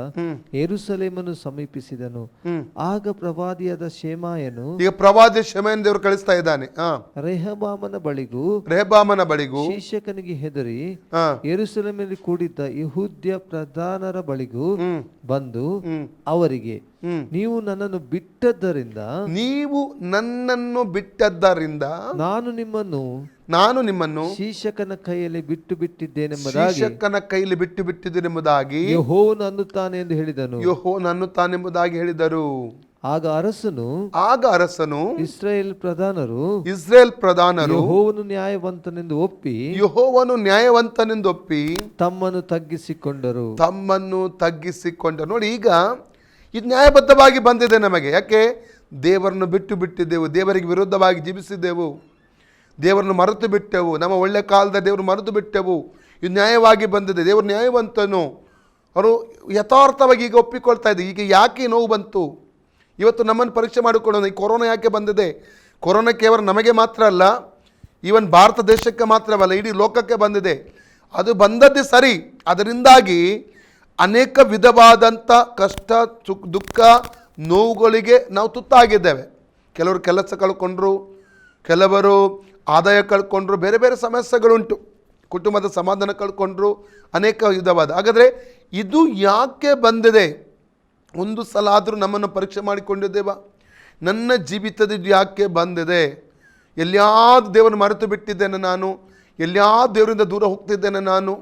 ಯೆರೂಸಲೇಮನ್ನು ಸಮೀಪಿಸಿದನು. ಆಗ ಪ್ರವಾದಿಯಾದ ಶೆಮಾಯನು, ದೇವರು ಕಳಿಸ್ತಾ ಇದ್ದಾನೆ, ರೆಹಬಾಮನ ಬಳಿಗೂ ಶೀಶಕನಿಗೆ ಹೆದರಿ ಯೆರೂಸಲೇಮಿನಲ್ಲಿ ಕೂಡಿದ್ದ ಯೆಹೂದ್ಯ ಪ್ರಧಾನರ ಬಳಿಗೂ ಬಂದು ಅವರಿಗೆ, ನೀವು ನನ್ನನ್ನು ಬಿಟ್ಟದ್ದರಿಂದ ನಾನು ನಿಮ್ಮನ್ನು ಶೀಶಕನ ಕೈಯಲ್ಲಿ ಬಿಟ್ಟು ಬಿಟ್ಟಿದ್ದೇನೆಂಬುದಾಗಿ ಯೆಹೋವನು ಅನ್ನುತ್ತಾನೆ ಎಂದು ಹೇಳಿದನು. ಯೆಹೋವನು ಅನ್ನುತ್ತಾನೆಂಬುದಾಗಿ ಹೇಳಿದರು. ಆಗ ಅರಸನು ಇಸ್ರೇಲ್ ಪ್ರಧಾನರು ಯೆಹೋವನು ನ್ಯಾಯವಂತನೆಂದು ಒಪ್ಪಿ ತಮ್ಮನ್ನು ತಗ್ಗಿಸಿಕೊಂಡರು. ನೋಡಿ, ಈಗ ಇದು ನ್ಯಾಯಬದ್ಧವಾಗಿ ಬಂದಿದೆ ನಮಗೆ. ಯಾಕೆ? ದೇವರನ್ನು ಬಿಟ್ಟಿದ್ದೆವು, ದೇವರಿಗೆ ವಿರುದ್ಧವಾಗಿ ಜೀವಿಸಿದ್ದೆವು, ದೇವರನ್ನು ಮರೆತು ಬಿಟ್ಟೆವು, ನಮ್ಮ ಒಳ್ಳೆ ಕಾಲದ ದೇವರು ಮರೆತು ಬಿಟ್ಟೆವು. ಇದು ನ್ಯಾಯವಾಗಿ ಬಂದಿದೆ. ದೇವರು ನ್ಯಾಯವಂತನು. ಅವರು ಯಥಾರ್ಥವಾಗಿ ಈಗ ಒಪ್ಪಿಕೊಳ್ತಾ ಇದ್ದೆ. ಈಗ ಯಾಕೆ ನೋವು ಬಂತು? ಇವತ್ತು ನಮ್ಮನ್ನು ಪರೀಕ್ಷೆ ಮಾಡಿಕೊಳ್ಳೋಣ. ಈ ಕೊರೋನಾ ಯಾಕೆ ಬಂದಿದೆ? ಕೊರೋನಾ ಕೇವಲ ನಮಗೆ ಮಾತ್ರ ಅಲ್ಲ, ಈವನ್ ಭಾರತ ದೇಶಕ್ಕೆ ಮಾತ್ರವಲ್ಲ, ಇಡೀ ಲೋಕಕ್ಕೆ ಬಂದಿದೆ. ಅದು ಬಂದದ್ದೇ ಸರಿ. ಅದರಿಂದಾಗಿ ಅನೇಕ ವಿಧವಾದಂಥ ಕಷ್ಟ, ದುಃಖ, ನೋವುಗಳಿಗೆ ನಾವು ತುತ್ತಾಗಿದ್ದೇವೆ. ಕೆಲವರು ಕೆಲಸ ಕಳ್ಕೊಂಡ್ರು, ಕೆಲವರು ಆದಾಯ ಕಳ್ಕೊಂಡ್ರು, ಬೇರೆ ಬೇರೆ ಸಮಸ್ಯೆಗಳುಂಟು, ಕುಟುಂಬದ ಸಮಾಧಾನ ಕಳ್ಕೊಂಡ್ರು, ಅನೇಕ ವಿಧವಾದ. ಹಾಗಾದರೆ ಇದು ಯಾಕೆ ಬಂದಿದೆ? ಒಂದು ಸಲ ಆದರೂ ನಮ್ಮನ್ನು ಪರೀಕ್ಷೆ ಮಾಡಿಕೊಂಡಿದ್ದೇವಾ? ನನ್ನ ಜೀವಿತದ ಯಾಕೆ ಬಂದಿದೆ? ಎಲ್ಲಿಯಾದ ದೇವರನ್ನು ಮರೆತು ಬಿಟ್ಟಿದ್ದೇನೆ ನಾನು? ಎಲ್ಲಿಯಾದ ದೇವರಿಂದ ದೂರ ಹೋಗ್ತಿದ್ದೇನೆ ನಾನು?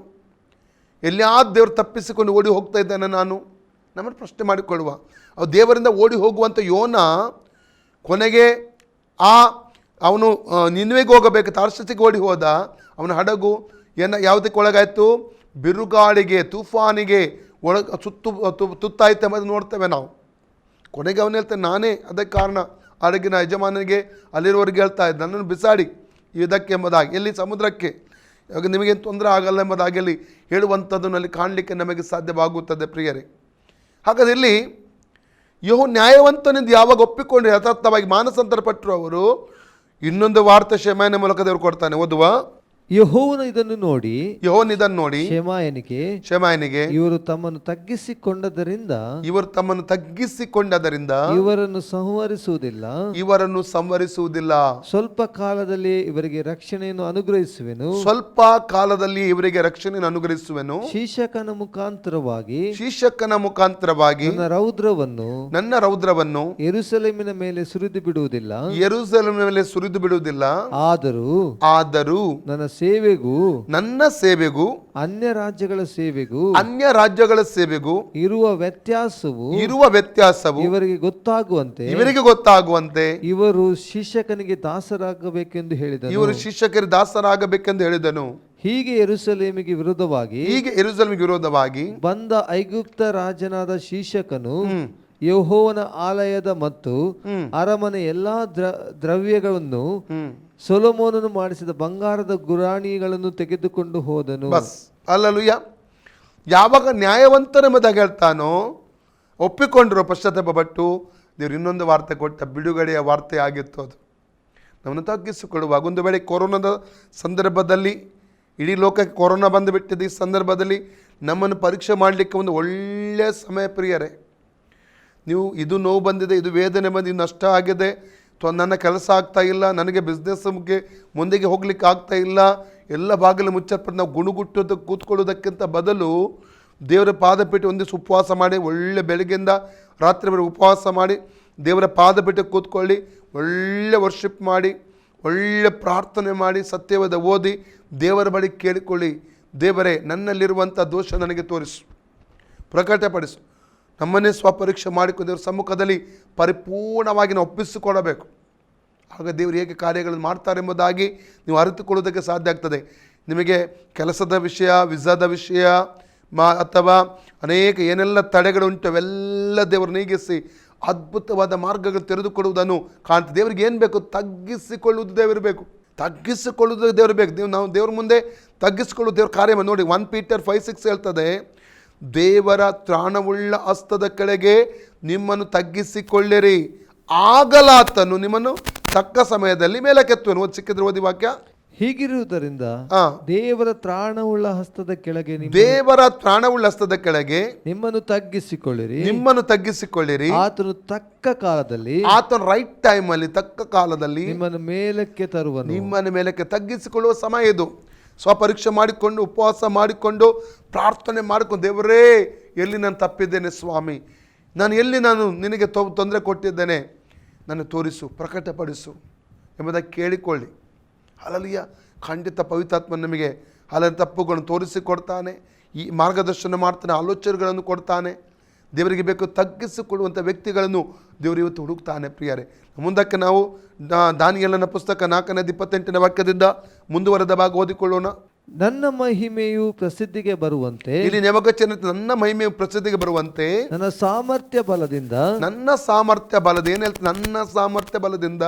ಎಲ್ಲಿಯಾದ ದೇವರು ತಪ್ಪಿಸಿಕೊಂಡು ಓಡಿ ಹೋಗ್ತಾ ಇದ್ದೇನೆ ನಾನು? ನಮ್ಮನ್ನು ಪ್ರಶ್ನೆ ಮಾಡಿಕೊಳ್ಳುವ. ಅವು ದೇವರಿಂದ ಓಡಿ ಹೋಗುವಂಥ ಯೋನ ಕೊನೆಗೆ ಅವನು ನಿನ್ವೆಗೆ ಹೋಗಬೇಕು, ತಾರ್ಷಿಸಿಗೆ ಓಡಿ ಹೋದ. ಅವನ ಹಡಗು ಯಾವುದಕ್ಕೆ ಒಳಗಾಯಿತು? ಬಿರುಗಾಳಿಗೆ, ತೂಫಾನಿಗೆ ತುತ್ತಾಯ್ತು ಎಂಬುದು ನೋಡ್ತೇವೆ ನಾವು. ಕೊನೆಗೆ ಅವನು ಹೇಳ್ತಾನೆ, ನಾನೇ ಅದಕ್ಕೆ ಕಾರಣ. ಹಡಗಿನ ಯಜಮಾನನಿಗೆ ಅಲ್ಲಿರುವವರೆಗೆ ಹೇಳ್ತಾ ಇದ್ದ, ನನ್ನನ್ನು ಬಿಸಾಡಿ ಇದಕ್ಕೆ ಎಂಬುದಾಗಿ, ಎಲ್ಲಿ? ಸಮುದ್ರಕ್ಕೆ. ಇವಾಗ ನಿಮಗೇನು ತೊಂದರೆ ಆಗಲ್ಲ ಎಂಬುದಾಗಿ ಅಲ್ಲಿ ಹೇಳುವಂಥದ್ದನ್ನು ಅಲ್ಲಿ ಕಾಣಲಿಕ್ಕೆ ನಮಗೆ ಸಾಧ್ಯವಾಗುತ್ತದೆ ಪ್ರಿಯರೇ. ಹಾಗಾದ್ರೆ ಇಲ್ಲಿ ನ್ಯಾಯವಂತನಿಂದ ಯಾವಾಗ ಒಪ್ಪಿಕೊಂಡು ಯಥಾರ್ಥವಾಗಿ ಮಾನಸಾಂತರ ಪಟ್ಟರು ಅವರು, ಇನ್ನೊಂದು ವಾರ್ತೆ ಶೆಮಾಯನ ಮೂಲಕ ದೇವರು ಕೊಡ್ತಾನೆ. ಓದುವ. ಯೆಹೋವನು ಇದನ್ನು ನೋಡಿ ಶೆಮಾಯನಿಗೆ ಇವರು ತಮ್ಮನ್ನು ತಗ್ಗಿಸಿಕೊಂಡದರಿಂದ ಇವರನ್ನು ಸಂಹರಿಸುವುದಿಲ್ಲ, ಸ್ವಲ್ಪ ಕಾಲದಲ್ಲಿ ಇವರಿಗೆ ರಕ್ಷಣೆಯನ್ನು ಅನುಗ್ರಹಿಸುವೆನು. ಶೀಶಕನ ಮುಖಾಂತರವಾಗಿ ನನ್ನ ರೌದ್ರವನ್ನು ಯೆರೂಸಲೇಮಿನ ಮೇಲೆ ಸುರಿದು ಬಿಡುವುದಿಲ್ಲ. ಆದರೂ ನನ್ನ ಸೇವೆಗೂ ಅನ್ಯ ರಾಜ್ಯಗಳ ಸೇವೆಗೂ ಇರುವ ವ್ಯತ್ಯಾಸವು ಇವರಿಗೆ ಗೊತ್ತಾಗುವಂತೆ ಇವರು ಶಿಕ್ಷಕನಿಗೆ ದಾಸರಾಗಬೇಕೆಂದು ಹೇಳಿದನು. ಹೀಗೆ ಯೆರೂಸಲೇಮಿಗೆ ವಿರೋಧವಾಗಿ ಬಂದ ಐಗುಪ್ತ ರಾಜನಾದ ಶೀಶಕನು ಯೆಹೋವನ ಆಲಯದ ಮತ್ತು ಅರಮನೆ ಎಲ್ಲಾ ದ್ರವ್ಯಗಳನ್ನು ಸೊಲೊಮೋನನು ಮಾಡಿಸಿದ ಬಂಗಾರದ ಗುರಾಣಿಗಳನ್ನು ತೆಗೆದುಕೊಂಡು ಹೋದನು. ಅಲ್ಲಲೂಯ. ಯಾವಾಗ ನ್ಯಾಯವಂತನೆಂಬುದಾಗಿ ಹೇಳ್ತಾನೋ, ಒಪ್ಪಿಕೊಂಡ್ರು, ಪಶ್ಚಾತ್ತಾಪ ಪಟ್ಟು, ದೇವರು ಇನ್ನೊಂದು ವಾರ್ತೆ ಕೊಟ್ಟ, ಬಿಡುಗಡೆಯ ವಾರ್ತೆ ಆಗಿತ್ತು. ಅದು ನಮ್ಮನ್ನು ತಗ್ಗಿಸಿಕೊಳ್ಳುವಾಗ, ಒಂದು ವೇಳೆ ಕೊರೋನಾದ ಸಂದರ್ಭದಲ್ಲಿ, ಇಡೀ ಲೋಕಕ್ಕೆ ಕೊರೋನಾ ಬಂದುಬಿಟ್ಟಿದೆ, ಈ ಸಂದರ್ಭದಲ್ಲಿ ನಮ್ಮನ್ನು ಪರೀಕ್ಷೆ ಮಾಡಲಿಕ್ಕೆ ಒಂದು ಒಳ್ಳೆಯ ಸಮಯ ಪ್ರಿಯರೇ. ನೀವು ಇದು ನೋವು ಬಂದಿದೆ, ಇದು ವೇದನೆ ಬಂದಿದೆ, ನಷ್ಟ ಆಗಿದೆ, ನನ್ನ ಕೆಲಸ ಆಗ್ತಾ ಇಲ್ಲ, ನನಗೆ ಬಿಸ್ನೆಸ್ಗೆ ಮುಂದೆಗೆ ಹೋಗ್ಲಿಕ್ಕೆ ಆಗ್ತಾ ಇಲ್ಲ, ಎಲ್ಲ ಬಾಗಿಲು ಮುಚ್ಚಲ್ಪಟ್ಟು ನಾವು ಕೂತ್ಕೊಳ್ಳೋದಕ್ಕಿಂತ ಬದಲು ದೇವರ ಪಾದಪೀಠ ಒಂದು ದಿವಸ ಉಪವಾಸ ಮಾಡಿ, ಒಳ್ಳೆ ಬೆಳಗ್ಗೆಯಿಂದ ರಾತ್ರಿವರೆಗೆ ಉಪವಾಸ ಮಾಡಿ ದೇವರ ಪಾದಪೀಠಕ್ಕೆ ಕೂತ್ಕೊಳ್ಳಿ, ಒಳ್ಳೆ ವರ್ಷಿಪ್ ಮಾಡಿ, ಒಳ್ಳೆ ಪ್ರಾರ್ಥನೆ ಮಾಡಿ, ಸತ್ಯವಾದ ಓದಿ ದೇವರ ಬಳಿ ಕೇಳಿಕೊಳ್ಳಿ, ದೇವರೇ ನನ್ನಲ್ಲಿರುವಂಥ ದೋಷ ನನಗೆ ತೋರಿಸು, ಪ್ರಕಟಪಡಿಸು. ನಮ್ಮನ್ನೇ ಸ್ವಪರೀಕ್ಷೆ ಮಾಡಿಕೊಂಡು ದೇವರ ಸಮ್ಮುಖದಲ್ಲಿ ಪರಿಪೂರ್ಣವಾಗಿ ನಾವು ಒಪ್ಪಿಸಿಕೊಡಬೇಕು. ಆಗ ದೇವರು ಹೇಗೆ ಕಾರ್ಯಗಳನ್ನು ಮಾಡ್ತಾರೆ ಎಂಬುದಾಗಿ ನೀವು ಅರಿತುಕೊಳ್ಳೋದಕ್ಕೆ ಸಾಧ್ಯ ಆಗ್ತದೆ. ನಿಮಗೆ ಕೆಲಸದ ವಿಷಯ, ವಿಸಾದ ವಿಷಯ ಅಥವಾ ಅನೇಕ ಏನೆಲ್ಲ ತಡೆಗಳುಂಟು ಅವೆಲ್ಲ ದೇವರು ನೀಗಿಸಿ ಅದ್ಭುತವಾದ ಮಾರ್ಗಗಳು ತೆರೆದುಕೊಡುವುದನ್ನು ಕಾಣ್ತದೆ. ದೇವರಿಗೆ ಏನು ಬೇಕು? ತಗ್ಗಿಸಿಕೊಳ್ಳುವುದು ದೇವರು ಬೇಕು. ದೇವರು ಬೇಕು. ನಾವು ದೇವ್ರ ಮುಂದೆ ತಗ್ಗಿಸಿಕೊಳ್ಳುವುದು ದೇವ್ರ ಕಾರ್ಯ. ನೋಡಿ, 1 Peter 5:6 ಹೇಳ್ತದೆ, ದೇವರ ತ್ರಾಣವುಳ್ಳ ಹಸ್ತದ ಕೆಳಗೆ ನಿಮ್ಮನ್ನು ತಗ್ಗಿಸಿಕೊಳ್ಳಿರಿ, ಆಗಲಾತನು ನಿಮ್ಮನ್ನು ತಕ್ಕ ಸಮಯದಲ್ಲಿ ಮೇಲಕ್ಕೆತ್ತುವನು. ಸಿಕ್ಕಿದ್ರೆ ಓದಿ ವಾಕ್ಯ. ಹೀಗಿರುವುದರಿಂದ ದೇವರ ತ್ರಾಣವುಳ್ಳ ಹಸ್ತದ ಕೆಳಗೆ ನಿಮ್ಮನ್ನು ತಗ್ಗಿಸಿಕೊಳ್ಳಿರಿ. ಆತನು ತಕ್ಕ ಕಾಲದಲ್ಲಿ, ಆತನ ರೈಟ್ ಟೈಮಲ್ಲಿ, ತಕ್ಕ ಕಾಲದಲ್ಲಿ ನಿಮ್ಮನ್ನು ಮೇಲಕ್ಕೆ ತರುವನು. ನಿಮ್ಮನ್ನು ಮೇಲಕ್ಕೆ ತಗ್ಗಿಸಿಕೊಳ್ಳುವ ಸಮಯ ಇದು. ಸ್ವಪರೀಕ್ಷೆ ಮಾಡಿಕೊಂಡು, ಉಪವಾಸ ಮಾಡಿಕೊಂಡು, ಪ್ರಾರ್ಥನೆ ಮಾಡಿಕೊಂಡು, ದೇವರೇ ಎಲ್ಲಿ ನಾನು ತಪ್ಪಿದ್ದೇನೆ ಸ್ವಾಮಿ, ನಾನು ನಿನಗೆ ತೊಂದರೆ ಕೊಟ್ಟಿದ್ದೇನೆ, ನಾನು ತೋರಿಸು, ಪ್ರಕಟಪಡಿಸು ಎಂಬುದಾಗಿ ಕೇಳಿಕೊಳ್ಳಿ. ಹಲ್ಲೆಲೂಯ. ಖಂಡಿತ ಪವಿತ್ರಾತ್ಮ ನಮಗೆ ಹಲವು ತಪ್ಪುಗಳನ್ನು ತೋರಿಸಿಕೊಡ್ತಾನೆ, ಈ ಮಾರ್ಗದರ್ಶನ ಮಾಡ್ತಾನೆ, ಆಲೋಚನೆಗಳನ್ನು ಕೊಡ್ತಾನೆ. ದೇವರಿಗೆ ಬೇಕು ತಗ್ಗಿಸಿಕೊಳ್ಳುವಂಥ ವ್ಯಕ್ತಿಗಳನ್ನು ದೇವರು ಇವತ್ತು ಹುಡುಕ್ತಾನೆ ಪ್ರಿಯರೇ. ಮುಂದಕ್ಕೆ ನಾವು ದಾನಿಯೇಲನ ಪುಸ್ತಕ 4:28 ವಾಕ್ಯದಿಂದ ಮುಂದುವರೆದ ಭಾಗ ಓದಿಕೊಳ್ಳೋಣ. ನನ್ನ ಮಹಿಮೆಯು ಪ್ರಸಿದ್ಧಿಗೆ ಬರುವಂತೆ, ಇಲ್ಲಿ ನೆಬೂಕದ್ನೆಚ್ಚರನ ನನ್ನ ಮಹಿಮೆಯು ಪ್ರಸಿದ್ಧಿಗೆ ಬರುವಂತೆ, ನನ್ನ ಸಾಮರ್ಥ್ಯ ಬಲದಿಂದ, ನನ್ನ ಸಾಮರ್ಥ್ಯ ಬಲದ ಏನ್ ಹೇಳ್ತಾರೆ, ನನ್ನ ಸಾಮರ್ಥ್ಯ ಬಲದಿಂದ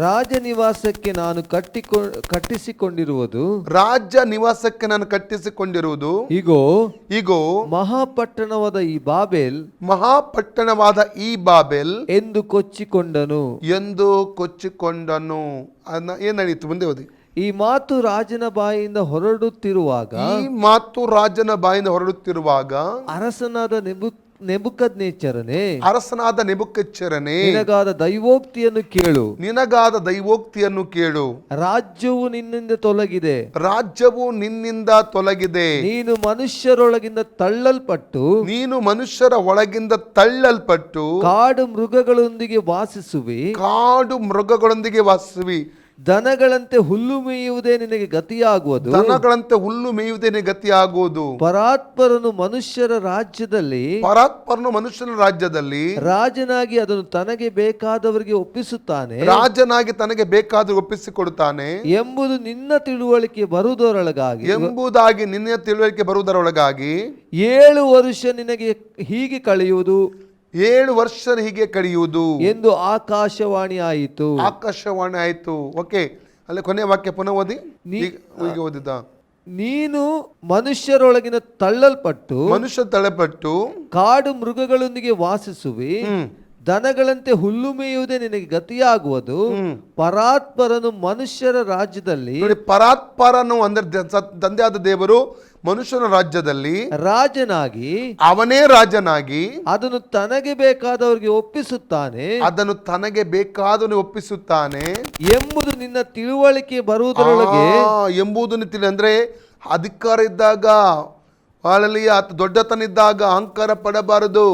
ರಾಜ ನಿವಾಸಕ್ಕೆ ನಾನು ಕಟ್ಟಿಸಿಕೊಂಡಿರುವುದು, ರಾಜ್ಯ ನಿವಾಸಕ್ಕೆ ನಾನು ಕಟ್ಟಿಸಿಕೊಂಡಿರುವುದು, ಈಗೋ ಮಹಾಪಟ್ಟಣವಾದ ಈ ಬಾಬೆಲ್, ಮಹಾಪಟ್ಟಣವಾದ ಈ ಬಾಬೆಲ್ ಎಂದು ಕೊಚ್ಚಿಕೊಂಡನು. ಏನ್ ನಡೀತು ಮುಂದೆ ಓದಿ. ಈ ಮಾತು ರಾಜನ ಬಾಯಿಂದ ಹೊರಡುತ್ತಿರುವಾಗ, ಅರಸನಾದ ನೆಬೂಕದ್ನೆಚ್ಚರನೇ, ನಿನಗಾದ ದೈವೋಕ್ತಿಯನ್ನು ಕೇಳು. ರಾಜ್ಯವು ನಿನ್ನಿಂದ ತೊಲಗಿದೆ, ನೀನು ಮನುಷ್ಯರ ಒಳಗಿಂದ ತಳ್ಳಲ್ಪಟ್ಟು ಕಾಡು ಮೃಗಗಳೊಂದಿಗೆ ವಾಸಿಸುವಿ. ದನಗಳಂತೆ ಹುಲ್ಲು ಮೇಯುವುದೇ ನಿನಗೆ ಗತಿಯಾಗುವುದು. ಪರಾತ್ಪರನು ಮನುಷ್ಯರ ರಾಜ್ಯದಲ್ಲಿ ರಾಜನಾಗಿ ಅದನ್ನು ತನಗೆ ಬೇಕಾದವರಿಗೆ ಒಪ್ಪಿಸುತ್ತಾನೆ, ಒಪ್ಪಿಸಿಕೊಡುತ್ತಾನೆ ಎಂಬುದು ನಿನ್ನ ತಿಳುವಳಿಕೆ ಬರುವುದರೊಳಗಾಗಿ 7 ವರ್ಷ ನಿನಗೆ ಹೀಗೆ ಕಳೆಯುವುದು, 7 ವರ್ಷ ಹೀಗೆ ಕಳೆಯುವುದು ಎಂದು ಆಕಾಶವಾಣಿ ಆಯಿತು. ಓಕೆ, ಅಲ್ಲಿ ಕೊನೆಯ ವಾಕ್ಯ ಪುನಃ ಓದಿ. ಓದಿದ್ದ, ನೀನು ಮನುಷ್ಯರೊಳಗಿನ ತಳ್ಳಲ್ಪಟ್ಟು ಕಾಡು ಮೃಗಗಳೊಂದಿಗೆ ವಾಸಿಸುವಿ. ದನಗಳಂತೆ ಹುಲ್ಲು ಮೇಯುವುದೇ ನಿನಗೆ ಗತಿಯಾಗುವುದು. ಪರಾತ್ಪರನು ಮನುಷ್ಯರ ರಾಜ್ಯದಲ್ಲಿ, ಪರಾತ್ಪರನು ಅಂದ್ರೆ ತಂದೆಯಾದ ದೇವರು ಮನುಷ್ಯನ ರಾಜ್ಯದಲ್ಲಿ ಅವನೇ ರಾಜನಾಗಿ ಅದನ್ನು ತನಗೆ ಬೇಕಾದವರಿಗೆ ಒಪ್ಪಿಸುತ್ತಾನೆ ಎಂಬುದು ನಿನ್ನ ತಿಳುವಳಿಕೆ ಬರುವುದರೊಳಗೆ. ಅಂದ್ರೆ ಅಧಿಕಾರ ಇದ್ದಾಗ, ದೊಡ್ಡತನ ಇದ್ದಾಗ ಅಹಂಕಾರ ಪಡಬಾರದು.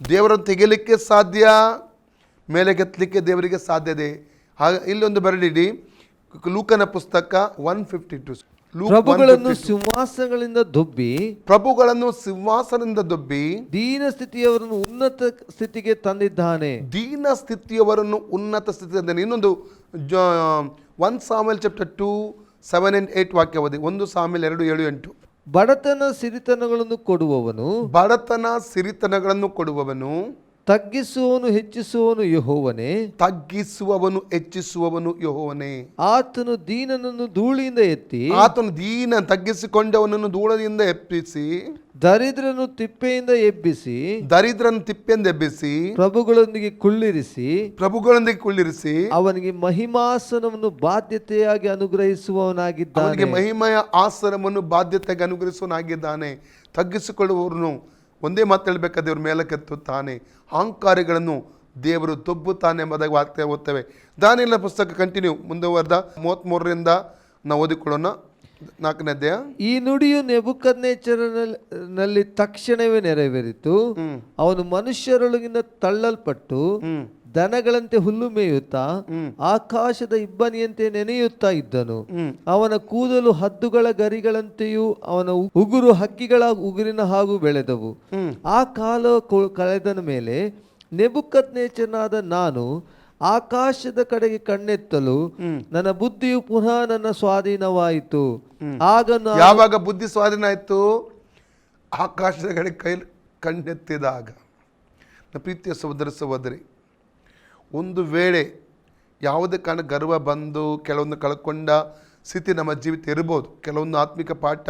ದೇವರನ್ನು ತೆಗೆಯಲಿಕ್ಕೆ ಸಾಧ್ಯ, ಮೇಲೆ ಕೆತ್ತಲಿಕ್ಕೆ ದೇವರಿಗೆ ಸಾಧ್ಯತೆ. ಇಲ್ಲೊಂದು ಬರಲಿಡಿ, ಲೂಕನ ಪುಸ್ತಕ 152. ಪ್ರಭುಗಳನ್ನು ಸಿಂಹಾಸನದಿಂದ ದೊಬ್ಬಿ ದೀನ ಸ್ಥಿತಿಯವರನ್ನು ಉನ್ನತ ಸ್ಥಿತಿಗೆ ತಂದಿದ್ದಾನೆ. ಇನ್ನೊಂದು 1 ಸಾಮುವೇಲ್ chapter 2 7 and 8 ವಾಕ್ಯ ಓದಿ. 1 ಸಾಮುವೇಲ್ 2 7 8. ಬಡತನ ಸಿರಿತನಗಳನ್ನು ಕೊಡುವವನು ತಗ್ಗಿಸುವವನು ಹೆಚ್ಚಿಸುವವನು ಯೆಹೋವನೇ. ಆತನು ದೀನನನ್ನು ತಗ್ಗಿಸಿಕೊಂಡವನನ್ನು ಧೂಳದಿಂದ ಎಬ್ಬಿಸಿ, ದರಿದ್ರನು ತಿಪ್ಪೆಯಿಂದ ಎಬ್ಬಿಸಿ, ಪ್ರಭುಗಳೊಂದಿಗೆ ಕುಳ್ಳಿರಿಸಿ ಅವನಿಗೆ ಮಹಿಮಾಸನವನ್ನು ಬಾಧ್ಯತೆಯಾಗಿ ಅನುಗ್ರಹಿಸುವವನಾಗಿದ್ದಾನೆ. ಮಹಿಮೆಯ ಆಸನವನ್ನು ಬಾಧ್ಯತೆಯಾಗಿ ಅನುಗ್ರಹಿಸುವವನಾಗಿದ್ದಾನೆ. ತಗ್ಗಿಸಿಕೊಳ್ಳುವವರನ್ನು ಒಂದೇ ಮಾತು ಹೇಳ್ಬೇಕಾದ ದೇವ್ರ ಮೇಲೆ ಕೆತ್ತುತ್ತಾನೆ, ಅಹಂಕಾರಿಗಳನ್ನು ದೇವರು ತೊಬ್ಬುತ್ತಾನೆ ಎಂಬುದಾಗಿ ವಾಕ್ಯ ಓದ್ತೇವೆ. ದಾನಿಯೇಲನ ಪುಸ್ತಕ ಕಂಟಿನ್ಯೂ ಮುಂದುವರೆದ 33ರಿಂದ ನಾವು ಓದಿಕೊಳ್ಳೋಣ. 4ನೇ ಅಧ್ಯಾಯ. ಈ ನುಡಿಯು ನೆಬೂಕದ್ನೆಚ್ಚರನಲ್ಲಿ ತಕ್ಷಣವೇ ನೆರವೇರಿತು. ಅವನು ಮನುಷ್ಯರೊಳಗಿಂದ ತಳ್ಳಲ್ಪಟ್ಟು ದನಗಳಂತೆ ಹುಲ್ಲು ಮೇಯುತ್ತಾ ಆಕಾಶದ ಇಬ್ಬನಿಯಂತೆ ನೆನೆಯುತ್ತಾ ಇದ್ದನು. ಅವನ ಕೂದಲು ಹದ್ದುಗಳ ಗರಿಗಳಂತೆಯೂ ಅವನ ಉಗುರು ಹಕ್ಕಿಗಳ ಉಗುರಿನ ಹಾಗೂ ಬೆಳೆದವು. ಆ ಕಾಲ ಕಳೆದ ಮೇಲೆ ನೆಬೂಕದ್ನೆಚ್ಚರನಾದ ನಾನು ಆಕಾಶದ ಕಡೆಗೆ ಕಣ್ಣೆತ್ತಲು ನನ್ನ ಬುದ್ಧಿಯು ಪುನಃ ನನ್ನ ಸ್ವಾಧೀನವಾಯಿತು. ಆಗ ಯಾವಾಗ ಬುದ್ಧಿ ಸ್ವಾಧೀನ ಆಯಿತು? ಆಕಾಶದ ಕಡೆ ಕಣ್ಣೆತ್ತಿದಾಗ. ಪ್ರೀತಿಯ ಸಹೋದರಿ, ಒಂದು ವೇಳೆ ಯಾವುದೇ ಕಾರಣ ಗರ್ವ ಬಂದು ಕೆಲವೊಂದು ಕಳ್ಕೊಂಡ ಸ್ಥಿತಿ ನಮ್ಮ ಜೀವಿತ ಇರ್ಬೋದು. ಕೆಲವೊಂದು ಆತ್ಮಿಕ ಪಾಠ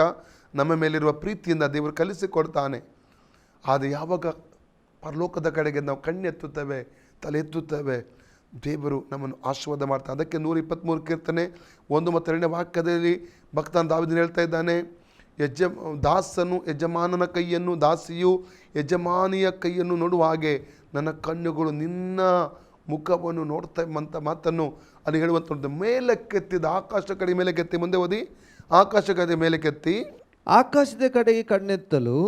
ನಮ್ಮ ಮೇಲಿರುವ ಪ್ರೀತಿಯಿಂದ ದೇವರು ಕಲಿಸಿಕೊಡ್ತಾನೆ. ಆದರೆ ಯಾವಾಗ ಪರಲೋಕದ ಕಡೆಗೆ ನಾವು ಕಣ್ಣೆತ್ತುತ್ತೇವೆ, ತಲೆ ಎತ್ತುತ್ತೇವೆ, ದೇವರು ನಮ್ಮನ್ನು ಆಶೀರ್ವಾದ ಮಾಡ್ತಾನೆ. ಅದಕ್ಕೆ 123 ಕೀರ್ತನೆ 1 ಮತ್ತು 2ನೇ ವಾಕ್ಯದಲ್ಲಿ ಭಕ್ತನ ದಾವೀದನು ಹೇಳ್ತಾ ಇದ್ದಾನೆ, ದಾಸನು ಯಜಮಾನನ ಕೈಯನ್ನು, ದಾಸಿಯು ಯಜಮಾನಿಯ ಕೈಯನ್ನು ನೋಡುವ ಹಾಗೆ ನನ್ನ ಕಣ್ಣುಗಳು ನಿನ್ನ ಮುಖವನ್ನು ನೋಡ್ತಾ ಎಂಬಂಥ ಮಾತನ್ನು ಅದು ಹೇಳುವಂಥ ಮೇಲಕ್ಕೆತ್ತಿದ ಆಕಾಶ ಕಡೆ ಮೇಲಕ್ಕೆತ್ತಿ. ಮುಂದೆ ಓದಿ. ಆಕಾಶ ಕಡೆ ಮೇಲಕ್ಕೆತ್ತಿ ಆಕಾಶದ ಕಡೆಗೆ ಕಣ್ಣೆತ್ತಲು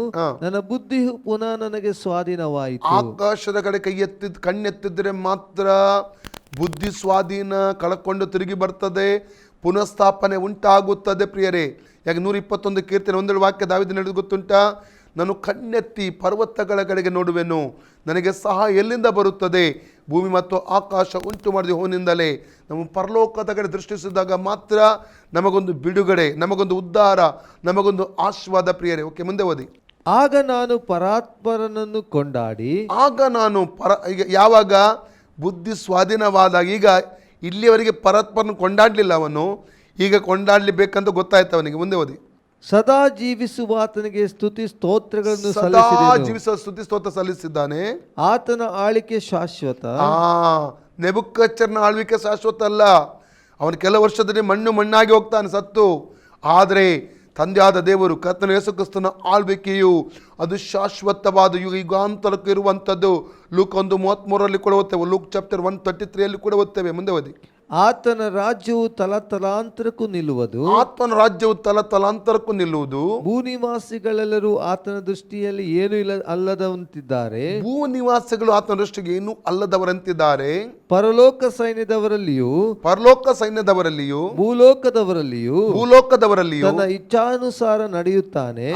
ನನ್ನ ಬುದ್ಧಿ ಪುನಃ ನನಗೆ ಸ್ವಾಧೀನವಾಯಿತು. ಆಕಾಶದ ಕಡೆ ಕಣ್ಣೆತ್ತಿದ್ರೆ ಮಾತ್ರ ಬುದ್ಧಿ ಸ್ವಾಧೀನ ಕಳ್ಕೊಂಡು ತಿರುಗಿ ಬರ್ತದೆ, ಪುನಃಸ್ಥಾಪನೆ ಉಂಟಾಗುತ್ತದೆ ಪ್ರಿಯರೇ. ಯಾಕೆ 121 ಕೀರ್ತನೆ 1 ವಾಕ್ಯ ದಾವೀದನು ಹೇಳಿದ್ದು ಗೊತ್ತುಂಟಾ? ನಾನು ಕಣ್ಣೆತ್ತಿ ಪರ್ವತಗಳ ಕಡೆಗೆ ನೋಡುವೆನು, ನನಗೆ ಸಹಾಯ ಎಲ್ಲಿಂದ ಬರುತ್ತದೆ? ಭೂಮಿ ಮತ್ತು ಆಕಾಶ ಉಂಟು ಮಾಡಿದ ಹೋನಿಂದಲೇ. ನಾವು ಪರಲೋಕದ ಕಡೆ ದೃಷ್ಟಿಸಿದಾಗ ಮಾತ್ರ ನಮಗೊಂದು ಬಿಡುಗಡೆ, ನಮಗೊಂದು ಉದ್ಧಾರ, ನಮಗೊಂದು ಆಶೀರ್ವಾದ ಪ್ರಿಯರೇ. ಓಕೆ, ಮುಂದೆ ಓದಿ. ಆಗ ನಾನು ಪರಾತ್ಪರನನ್ನು ಕೊಂಡಾಡಿ, ಆಗ ನಾನು ಈಗ ಯಾವಾಗ ಬುದ್ಧಿ ಸ್ವಾಧೀನವಾದಾಗ, ಈಗ ಇಲ್ಲಿಯವರೆಗೆ ಪರಾತ್ಪರನ ಕೊಂಡಾಡಲಿಲ್ಲ ಅವನು, ಈಗ ಕೊಂಡಾಡಲಿಬೇಕಂತ ಗೊತ್ತಾಯ್ತು ಅವನಿಗೆ. ಮುಂದೆ ಓದಿ. ಸದಾ ಜೀವಿಸುವ ಆತನಿಗೆ ಸ್ತುತಿ ಸ್ತೋತ್ರಗಳನ್ನು ಸದಾ ಸಲ್ಲಿಸಿದೆನು. ಜೀವಿಸುವ ಸ್ತುತಿ ಸ್ತೋತ್ರ ಸಲ್ಲಿಸಿದ್ದಾನೆ. ಆತನ ಆಳಿಕೆ ಶಾಶ್ವತ. ನೆಬೂಕದ್ನೆಚ್ಚರನ ಆಳ್ವಿಕೆ ಶಾಶ್ವತ ಅಲ್ಲ. ಅವನು ಕೆಲವು ವರ್ಷದಲ್ಲಿ ಮಣ್ಣಾಗಿ ಹೋಗ್ತಾನೆ ಸತ್ತು. ಆದರೆ ತಂದೆಯಾದ ದೇವರು ಕರ್ತನ ಯೇಸು ಕ್ರಿಸ್ತನ ಆಳ್ವಿಕೆಯು ಅದು ಶಾಶ್ವತವಾದ ಯುಗಾಂತರಕ್ಕೂ ಇರುವಂಥದ್ದು. ಲೂಕ್ 1:33 ಕೂಡ ಓದ್ತೇವೆ, ಲೂಕ್ ಚಾಪ್ಟರ್ 1:33 ಕೂಡ ಓದ್ತೇವೆ. ಮುಂದೆ ಓದಿ. ಆತನ ರಾಜ್ಯವು ತಲತಲಾಂತರಕ್ಕೂ ನಿಲ್ಲುವುದು. ಆತನ ರಾಜ್ಯವು ತಲತಲಾಂತರಕ್ಕೂ ನಿಲ್ಲುವುದು. ಭೂನಿವಾಸಿಗಳೆಲ್ಲರೂ ಆತನ ದೃಷ್ಟಿಯಲ್ಲಿ ಏನು ಅಲ್ಲದಂತಿದ್ದಾರೆ. ಭೂ ನಿವಾಸಿಗಳು ಆತನ ದೃಷ್ಟಿಗೆ ಏನು ಅಲ್ಲದವರಂತಿದ್ದಾರೆ. ಪರಲೋಕ ಸೈನ್ಯದವರಲ್ಲಿಯೂ ಭೂಲೋಕದವರಲ್ಲಿಯೂ ತನ್ನ ಇಚ್ಛಾನುಸಾರ ನಡೆಯುತ್ತಾನೆ.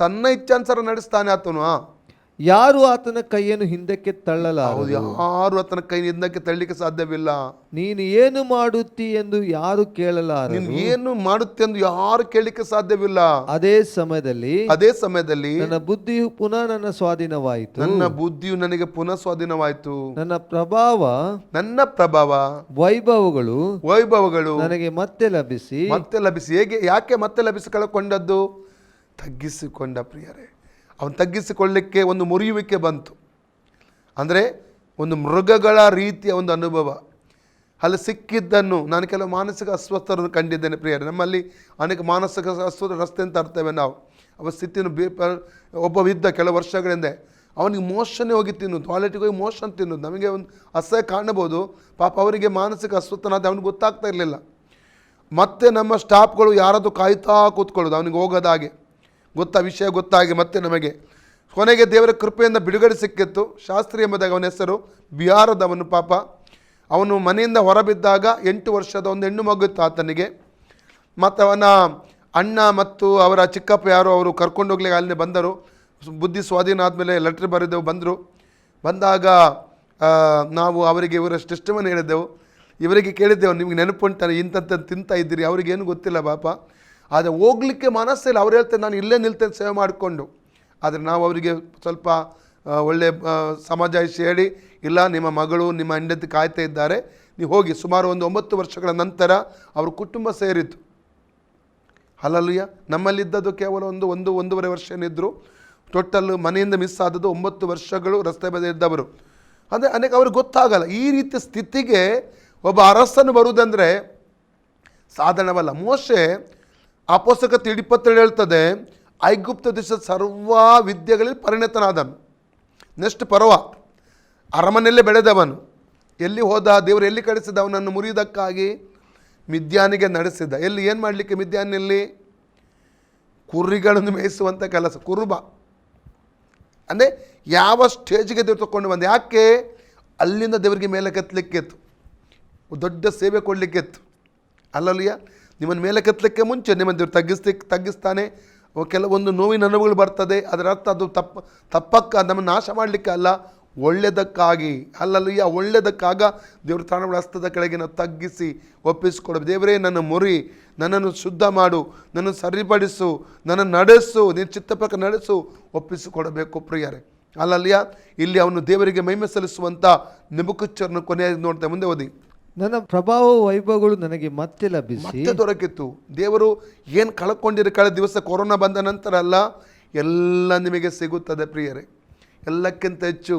ತನ್ನ ಇಚ್ಛಾನುಸಾರ ನಡೆಸ್ತಾನೆ ಆತನು. ಯಾರು ಆತನ ಕೈಯನ್ನು ಹಿಂದಕ್ಕೆ ತಳ್ಳಲಾರರು. ಯಾರು ಆತನ ಕೈ ಹಿಂದಕ್ಕೆ ತಳ್ಳಲಿಕ್ಕೆ ಸಾಧ್ಯವಿಲ್ಲ. ನೀನು ಏನು ಮಾಡುತ್ತಿ ಎಂದು ಯಾರು ಕೇಳಲಾರರು. ನೀನು ಏನು ಮಾಡುತ್ತೆ ಎಂದು ಯಾರು ಕೇಳಲಿಕ್ಕೆ ಸಾಧ್ಯವಿಲ್ಲ. ಅದೇ ಸಮಯದಲ್ಲಿ ನನ್ನ ಬುದ್ಧಿಯು ಪುನಃ ನನ್ನ ಸ್ವಾಧೀನವಾಯಿತು. ನನ್ನ ಬುದ್ಧಿಯು ನನಗೆ ಪುನಃ ಸ್ವಾಧೀನವಾಯಿತು. ನನ್ನ ಪ್ರಭಾವ ವೈಭವಗಳು ನನಗೆ ಮತ್ತೆ ಲಭಿಸಿ. ಹೇಗೆ, ಯಾಕೆ ಮತ್ತೆ ಲಭಿಸಿಕೊಳ್ಳಕೊಂಡದ್ದು? ತಗ್ಗಿಸಿಕೊಂಡ ಪ್ರಿಯರೇ. ಅವನು ತಗ್ಗಿಸಿಕೊಳ್ಳಲಿಕ್ಕೆ ಒಂದು ಮುರಿಯುವಿಕೆ ಬಂತು. ಅಂದರೆ ಒಂದು ಮೃಗಗಳ ರೀತಿಯ ಒಂದು ಅನುಭವ. ಅಲ್ಲಿ ಸಿಕ್ಕಿದ್ದನ್ನು, ನಾನು ಕೆಲವು ಮಾನಸಿಕ ಅಸ್ವಸ್ಥರನ್ನು ಕಂಡಿದ್ದೇನೆ ಪ್ರಿಯರೇ. ನಮ್ಮಲ್ಲಿ ಅನೇಕ ಮಾನಸಿಕ ಅಸ್ವಸ್ಥ ರಸ್ತೆ ಅಂತ ಅರ್ತೇವೆ ನಾವು. ಅವ ಸ್ಥಿತಿಯನ್ನು ಒಬ್ಬ ಇದ್ದ ಕೆಲವು ವರ್ಷಗಳಿಂದ, ಅವನಿಗೆ ಮೋಷನ್ನೇ ಹೋಗಿ ತಿನ್ನೋದು, ಟಾಯ್ಲೆಟಿಗೆ ಹೋಗಿ ಮೋಷನ್ ತಿನ್ನೋದು. ನಮಗೆ ಒಂದು ಅಸಹ್ಯ ಕಾಣಬಹುದು. ಪಾಪ ಅವರಿಗೆ ಮಾನಸಿಕ ಅಸ್ವಸ್ಥನಾದ ಅವನಿಗೆ ಗೊತ್ತಾಗ್ತಾ ಇರಲಿಲ್ಲ. ಮತ್ತೆ ನಮ್ಮ ಸ್ಟಾಫ್ಗಳು ಯಾರಾದರೂ ಕಾಯ್ತಾ ಕೂತ್ಕೊಳ್ಳೋದು ಅವನಿಗೆ ಹೋಗೋದಾಗೆ, ವಿಷಯ ಗೊತ್ತಾಗಿ ಮತ್ತೆ ನಮಗೆ ಕೊನೆಗೆ ದೇವರ ಕೃಪೆಯಿಂದ ಬಿಡುಗಡೆ ಸಿಕ್ಕಿತ್ತು. ಶಾಸ್ತ್ರಿ ಎಂಬುದಾಗಿ ಅವನ ಹೆಸರು. ಬಿಹಾರದವನು ಪಾಪ. ಅವನು ಮನೆಯಿಂದ ಹೊರಬಿದ್ದಾಗ 8 ವರ್ಷದ ಒಂದು ಹೆಣ್ಣು ಮಗುತ್ತು ಆತನಿಗೆ. ಮತ್ತು ಅವನ ಅಣ್ಣ ಮತ್ತು ಅವರ ಚಿಕ್ಕಪ್ಪ ಯಾರು ಅವರು ಕರ್ಕೊಂಡು ಹೋಗ್ಲಿಕ್ಕೆ ಅಲ್ಲೇ ಬಂದರು. ಬುದ್ಧಿ ಸ್ವಾಧೀನ ಆದಮೇಲೆ ಲೆಟ್ರ್ ಬರೆದೆವು. ಬಂದಾಗ ನಾವು ಅವರಿಗೆ ಇವರ ಟೆಸ್ಟಿಮನಿ ಹೇಳಿದ್ದೆವು. ಇವರಿಗೆ ಕೇಳಿದ್ದೆವು, ನಿಮಗೆ ನೆನಪುಂಟಾನೆ ಇಂಥದ್ದು ತಿಂತಾ ಇದ್ದೀರಿ? ಅವ್ರಿಗೇನು ಗೊತ್ತಿಲ್ಲ ಪಾಪ. ಆದರೆ ಹೋಗ್ಲಿಕ್ಕೆ ಮನಸ್ಸಿಲ್ಲ. ಅವ್ರು ಹೇಳ್ತಾರೆ ನಾನು ಇಲ್ಲೇ ನಿಲ್ತೇನೆ ಸೇವೆ ಮಾಡಿಕೊಂಡು. ಆದರೆ ನಾವು ಅವರಿಗೆ ಸ್ವಲ್ಪ ಒಳ್ಳೆ ಸಮಜಾಯಿಷಿ ಹೇಳಿ, ಇಲ್ಲ ನಿಮ್ಮ ಮಗಳು ನಿಮ್ಮ ಹೆಂಡತಿ ಕಾಯ್ತಾ ಇದ್ದಾರೆ, ನೀವು ಹೋಗಿ. ಸುಮಾರು ಒಂದು 9 ವರ್ಷಗಳ ನಂತರ ಅವ್ರ ಕುಟುಂಬ ಸೇರಿತು. ಹಲ್ಲಲ್ಲೆಲೂಯಾ. ನಮ್ಮಲ್ಲಿದ್ದದ್ದು ಕೇವಲ ಒಂದೂವರೆ ವರ್ಷ ಏನಿದ್ರು. ಟೋಟಲ್ ಮನೆಯಿಂದ ಮಿಸ್ ಆದದ್ದು 9 ವರ್ಷಗಳು ರಸ್ತೆ ಬದಿ ಇದ್ದವರು. ಅಂದರೆ ಅನೇಕ ಅವ್ರಿಗೆ ಗೊತ್ತಾಗಲ್ಲ. ಈ ರೀತಿಯ ಸ್ಥಿತಿಗೆ ಒಬ್ಬ ಅರಸನು ಬರುವುದಂದರೆ ಸಾಧಾರಣವಲ್ಲ. ಮೋಶೆ ಅಪೊಸ್ತಲಕತೆ 27 ಹೇಳ್ತದೆ, ಐಗುಪ್ತ ದೇಶದ ಸರ್ವ ವಿದ್ಯೆಗಳಲ್ಲಿ ಪರಿಣತನಾದನು. ನೆಕ್ಸ್ಟ್ ಪರ್ವ ಅರಮನೆಯಲ್ಲೇ ಬೆಳೆದವನು. ಎಲ್ಲಿ ಹೋದ? ದೇವರು ಎಲ್ಲಿ ಕಳಿಸಿದ? ಅವನನ್ನು ಮುರಿಯುವುದಕ್ಕಾಗಿ ಮಿದ್ಯಾನಿಗೆ ನಡೆಸಿದ. ಎಲ್ಲಿ ಏನು ಮಾಡಲಿಕ್ಕೆ? ಮಿದ್ಯಾನಲ್ಲಿ ಕುರಿಗಳನ್ನು ಮೇಯಿಸುವಂಥ ಕೆಲಸ. ಕುರುಬ ಅಂದರೆ ಯಾವ ಸ್ಟೇಜಿಗೆ ದೇವರು ತಗೊಂಡು ಬಂದ? ಯಾಕೆ? ಅಲ್ಲಿಂದ ದೇವರಿಗೆ ಮೇಲೆ ಕೆತ್ತಲಿಕ್ಕಿತ್ತು, ದೊಡ್ಡ ಸೇವೆ ಕೊಡಲಿಕ್ಕಿತ್ತು. ಅಲ್ಲಲ್ಲಿಯ ನಿಮ್ಮನ್ನು ಮೇಲೆ ಕೆತ್ತಲಿಕ್ಕೆ ಮುಂಚೆ ನಿಮ್ಮನ್ನು ದೇವರು ತಗ್ಗಿಸ್ತಾನೆ. ಕೆಲವೊಂದು ನೋವಿನ ಅನುಭವಗಳು ಬರ್ತದೆ. ಅದರ ಅರ್ಥ ಅದು ತಪ್ಪಕ್ಕ ನಮ್ಮನ್ನು ನಾಶ ಮಾಡಲಿಕ್ಕೆ ಅಲ್ಲ, ಒಳ್ಳೆಯದಕ್ಕಾಗಿ. ಅಲ್ಲಲ್ಲಿಯ ಒಳ್ಳೆಯದಕ್ಕಾಗ ದೇವರು ತಾಣಗಳ ಹಸ್ತದ ಕೆಳಗೆ ನಾವು ತಗ್ಗಿಸಿ ಒಪ್ಪಿಸಿಕೊಡಬೇಕು. ದೇವರೇ ನನ್ನ ಮುರಿ, ನನ್ನನ್ನು ಶುದ್ಧ ಮಾಡು, ನನ್ನನ್ನು ಸರಿಪಡಿಸು, ನನ್ನನ್ನು ನಡೆಸು, ನಿನ್ನ ಚಿತ್ತ ಪ್ರಕಾರ ನಡೆಸು, ಒಪ್ಪಿಸಿಕೊಡಬೇಕು ಪ್ರಿಯರೇ. ಅಲ್ಲಲ್ಲಿಯ ಇಲ್ಲಿ ಅವನು ದೇವರಿಗೆ ಮಹಿಮೆ ಸಲ್ಲಿಸುವಂಥ ನೆಬೂಕದ್ನೆಚ್ಚರನ ಕೊನೆಯ ನೋಡ್ತೇವೆ. ಮುಂದೆ ಓದಿ. ನನ್ನ ಪ್ರಭಾವ ವೈಭವಗಳು ನನಗೆ ಮತ್ತೆ ಲಭಿಸಿ. ಮತ್ತೆ ದೊರಕಿತ್ತು. ದೇವರು ಏನು ಕಳ್ಕೊಂಡಿರೋ ಕಳೆದ ದಿವಸ ಕೊರೋನಾ ಬಂದ ನಂತರ ಅಲ್ಲ, ಎಲ್ಲ ನಿಮಗೆ ಸಿಗುತ್ತದೆ ಪ್ರಿಯರೇ. ಎಲ್ಲಕ್ಕಿಂತ ಹೆಚ್ಚು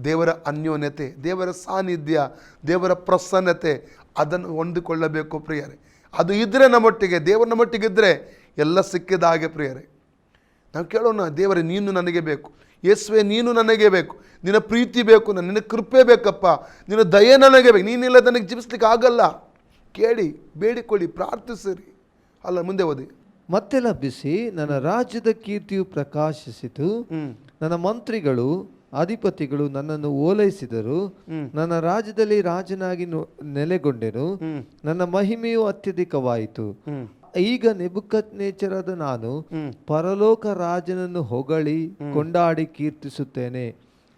ದೇವರ ಅನ್ಯೋನ್ಯತೆ, ದೇವರ ಸಾನ್ನಿಧ್ಯ, ದೇವರ ಪ್ರಸನ್ನತೆ, ಅದನ್ನು ಹೊಂದಿಕೊಳ್ಳಬೇಕು ಪ್ರಿಯರೇ. ಅದು ಇದ್ದರೆ ನಮ್ಮೊಟ್ಟಿಗೆ, ದೇವರು ನಮ್ಮೊಟ್ಟಿಗಿದ್ದರೆ ಎಲ್ಲ ಸಿಕ್ಕಿದ ಹಾಗೆ ಪ್ರಿಯರೇ. ನಾವು ಕೇಳೋಣ, ದೇವರೇ ನೀನು ನನಗೆ ಬೇಕು, ಯೇಸುವೆ ನೀನು ನನಗೆ ಬೇಕು, ನಿನ್ನ ಪ್ರೀತಿ ಬೇಕು, ನಿನ್ನ ಕೃಪೆ ಬೇಕಪ್ಪ, ನಿನ್ನ ದಯೆ ನನಗೆ ಬೇಕು, ನೀನಿಲ್ಲ ನನಗೆ ಜೀವಿಸ್ಲಿಕ್ಕೆ ಆಗಲ್ಲ. ಕೇಳಿ, ಬೇಡಿಕೊಳ್ಳಿ, ಪ್ರಾರ್ಥಿಸಿರಿ. ಅಲ್ಲ, ಮುಂದೆ ಓದಿ. ಮತ್ತೆ ಲಭಿಸಿ ನನ್ನ ರಾಜ್ಯದ ಕೀರ್ತಿಯು ಪ್ರಕಾಶಿಸಿತು. ನನ್ನ ಮಂತ್ರಿಗಳು ಅಧಿಪತಿಗಳು ನನ್ನನ್ನು ಓಲೈಸಿದರು. ನನ್ನ ರಾಜ್ಯದಲ್ಲಿ ರಾಜನಾಗಿ ನೆಲೆಗೊಂಡೆನು. ನನ್ನ ಮಹಿಮೆಯು ಅತ್ಯಧಿಕವಾಯಿತು. ಈಗ ನೆಬೂಕದ್ನೆಚ್ಚರನಾದ ನಾನು ಪರಲೋಕ ರಾಜನನ್ನು ಹೊಗಳಿ ಕೊಂಡಾಡಿ ಕೀರ್ತಿಸುತ್ತೇನೆ.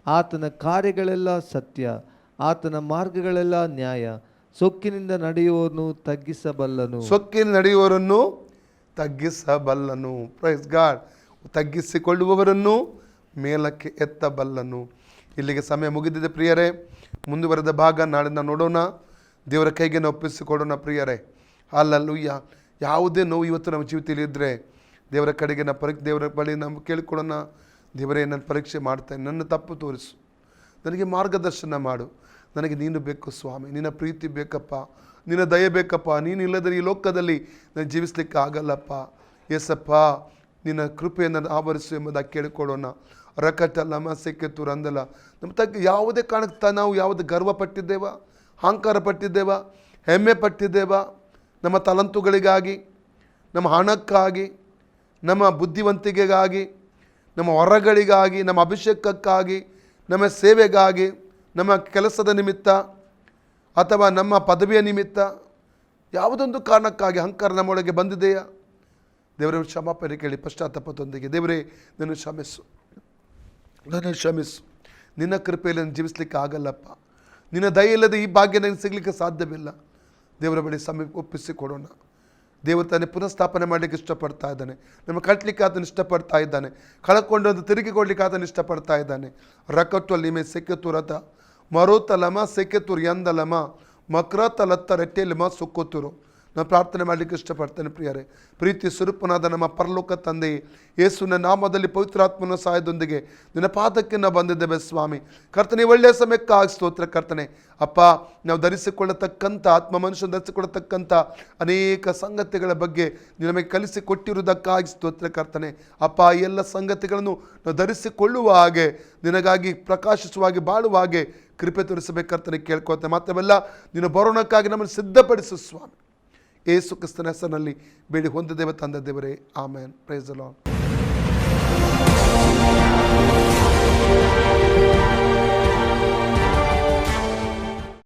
ಆತನ ಕಾರ್ಯಗಳೆಲ್ಲ ಸತ್ಯ, ಆತನ ಮಾರ್ಗಗಳೆಲ್ಲ ನ್ಯಾಯ. ಸೊಕ್ಕಿನಿಂದ ನಡೆಯುವವನು ತಗ್ಗಿಸಬಲ್ಲನು. ಸೊಕ್ಕಿನ ನಡೆಯುವವರನ್ನು ತಗ್ಗಿಸಬಲ್ಲನು. Praise God. ತಗ್ಗಿಸಿಕೊಳ್ಳುವವರನ್ನು ಮೇಲಕ್ಕೆ ಎತ್ತಬಲ್ಲನು. ಇಲ್ಲಿಗೆ ಸಮಯ ಮುಗಿದಿದೆ ಪ್ರಿಯರೇ. ಮುಂದುವರೆದ ಭಾಗ ನಾಳೆ ನಾವು ನೋಡೋಣ. ದೇವರ ಕೈಗೆ ನಾವು ಒಪ್ಪಿಸಿಕೊಡೋಣ ಪ್ರಿಯರೇ. ಅಲ್ಲೂಯ್ಯ. ಯಾವುದೇ ನೋವು ಇವತ್ತು ನಮ್ಮ ಜೀವಿತದಲ್ಲಿ ಇದ್ದರೆ ದೇವರ ಕಡೆಗೆ ದೇವರ ಬಳಿ ನಾವು ಕೇಳಿಕೊಳ್ಳೋಣ. ದೇವರೇ, ನನ್ನ ಪರೀಕ್ಷೆ ಮಾಡ್ತೇನೆ, ನನ್ನ ತಪ್ಪು ತೋರಿಸು, ನನಗೆ ಮಾರ್ಗದರ್ಶನ ಮಾಡು. ನನಗೆ ನೀನು ಬೇಕು ಸ್ವಾಮಿ, ನಿನ್ನ ಪ್ರೀತಿ ಬೇಕಪ್ಪ, ನಿನ್ನ ದಯೆ ಬೇಕಪ್ಪ. ನೀನು ಇಲ್ಲದರೆ ಈ ಲೋಕದಲ್ಲಿ ನಾನು ಜೀವಿಸ್ಲಿಕ್ಕೆ ಆಗಲ್ಲಪ್ಪ. ಎಸಪ್ಪ, ನಿನ್ನ ಕೃಪೆಯನ್ನು ಆವರಿಸು ಎಂಬುದಾಗಿ ಕೇಳಿಕೊಳ್ಳೋಣ. ರಕಟಲ್ಲಮ್ಮ ಸೆಕ್ಕೆತ್ತೂರು ಅಂದಲ್ಲ. ನಮ್ಮ ತಗ್ಗಿ ಯಾವುದೇ ಕಾರಣಕ್ಕೆ ನಾವು ಯಾವುದು ಗರ್ವ ಪಟ್ಟಿದ್ದೇವ, ಅಹಂಕಾರ ಪಟ್ಟಿದ್ದೇವ, ಹೆಮ್ಮೆ ಪಟ್ಟಿದ್ದೇವ, ನಮ್ಮ ತಲಂತುಗಳಿಗಾಗಿ, ನಮ್ಮ ಹಣಕ್ಕಾಗಿ, ನಮ್ಮ ಬುದ್ಧಿವಂತಿಕೆಗಾಗಿ, ನಮ್ಮ ವರಗಳಿಗಾಗಿ, ನಮ್ಮ ಅಭಿಷೇಕಕ್ಕಾಗಿ, ನಮ್ಮ ಸೇವೆಗಾಗಿ, ನಮ್ಮ ಕೆಲಸದ ನಿಮಿತ್ತ ಅಥವಾ ನಮ್ಮ ಪದವಿಯ ನಿಮಿತ್ತ ಯಾವುದೊಂದು ಕಾರಣಕ್ಕಾಗಿ ಅಹಂಕಾರ ನಮ್ಮೊಳಗೆ ಬಂದಿದೆಯಾ? ದೇವರ ಕ್ಷಮಾಪಣೆ ಕೇಳಿ ಪಶ್ಚಾತ್ತಾಪದೊಂದಿಗೆ, ದೇವರೇ ನನ್ನ ಕ್ಷಮಿಸು, ನನ್ನ ಕ್ಷಮಿಸು. ನಿನ್ನ ಕೃಪೆಯಲ್ಲಿ ನಾನು ಜೀವಿಸ್ಲಿಕ್ಕೆ ಆಗಲ್ಲಪ್ಪ. ನಿನ್ನ ದಯೆ ಇಲ್ಲದೆ ಈ ಭಾಗ್ಯ ನನಗೆ ಸಿಗಲಿಕ್ಕೆ ಸಾಧ್ಯವಿಲ್ಲ. ದೇವರ ಬಳಿ ಒಪ್ಪಿಸಿಕೊಡೋಣ. ದೇವರು ತಾನೇ ಪುನಃಸ್ಥಾಪನೆ ಮಾಡಲಿಕ್ಕೆ ಇಷ್ಟಪಡ್ತಾ ಇದ್ದಾನೆ. ನಮ್ಮ ಕಟ್ಟಲಿಕ್ಕೆ ಆತನು ಇಷ್ಟಪಡ್ತಾ ಇದ್ದಾನೆ. ಕಳ್ಕೊಂಡು ಅದು ತಿರುಗಿ ಕೊಡಲಿಕ್ಕೆ ಆತನು ಇಷ್ಟಪಡ್ತಾ ಇದ್ದಾನೆ. ರಕಟ್ಟಲ್ಲಿ ಮೇ ಸೆಕ್ಕೆತೂರತ ಮರೋತಲಮ ಸೆಕ್ಕೆತೂರು ಎಂದಲಮ ಮಕ್ರತಲತ್ತ ರೆಟ್ಟೆಯಲ್ಲಿಮ ಸುಕ್ಕೋತೂರು. ನಾನು ಪ್ರಾರ್ಥನೆ ಮಾಡಲಿಕ್ಕೆ ಇಷ್ಟಪಡ್ತೇನೆ ಪ್ರಿಯರೇ. ಪ್ರೀತಿ ಸ್ವರೂಪನಾದ ನಮ್ಮ ಪರಲೋಕ ತಂದೆ ಯೇಸುವಿನ ನಾಮದಲ್ಲಿ ಪವಿತ್ರಾತ್ಮನ ಸಹಾಯದೊಂದಿಗೆ ನಿನ್ನ ಪಾದಕ್ಕೆ ನಾವು ಬಂದಿದ್ದೇವೆ ಸ್ವಾಮಿ. ಕರ್ತನೆ, ಒಳ್ಳೆಯ ಸಮಯಕ್ಕಾಗಿ ಸ್ತೋತ್ರ ಕರ್ತನೆ. ಅಪ್ಪ, ನಾವು ಧರಿಸಿಕೊಳ್ಳತಕ್ಕಂಥ ಆತ್ಮ ಮನುಷ್ಯನ ಧರಿಸಿಕೊಳ್ಳತಕ್ಕಂಥ ಅನೇಕ ಸಂಗತಿಗಳ ಬಗ್ಗೆ ನಮಗೆ ಕಲಿಸಿಕೊಟ್ಟಿರುವುದಕ್ಕಾಗಿ ಸ್ತೋತ್ರ ಕರ್ತನೆ. ಅಪ್ಪ, ಈ ಎಲ್ಲ ಸಂಗತಿಗಳನ್ನು ನಾವು ಧರಿಸಿಕೊಳ್ಳುವ ಹಾಗೆ, ನಿನಗಾಗಿ ಪ್ರಕಾಶಿಸುವ ಹಾಗೆ, ಬಾಳುವ ಹಾಗೆ ಕೃಪೆ ತೋರಿಸಬೇಕು ಕರ್ತನೆ ಕೇಳ್ಕೊಳ್ತೇನೆ. ಮಾತ್ರವಲ್ಲ, ನೀನು ಬರೋಣಕ್ಕಾಗಿ ನಮ್ಮನ್ನು ಸಿದ್ಧಪಡಿಸು ಸ್ವಾಮಿ. ಯೇಸು ಕ್ರಿಸ್ತನ ಹೆಸರಿನಲ್ಲಿ ಬೇಡಿ ಹೊಂದಿದ್ದೇವೆ ತಂದೆ ದೇವರೇ, ಆಮೇನ್. Price the lord.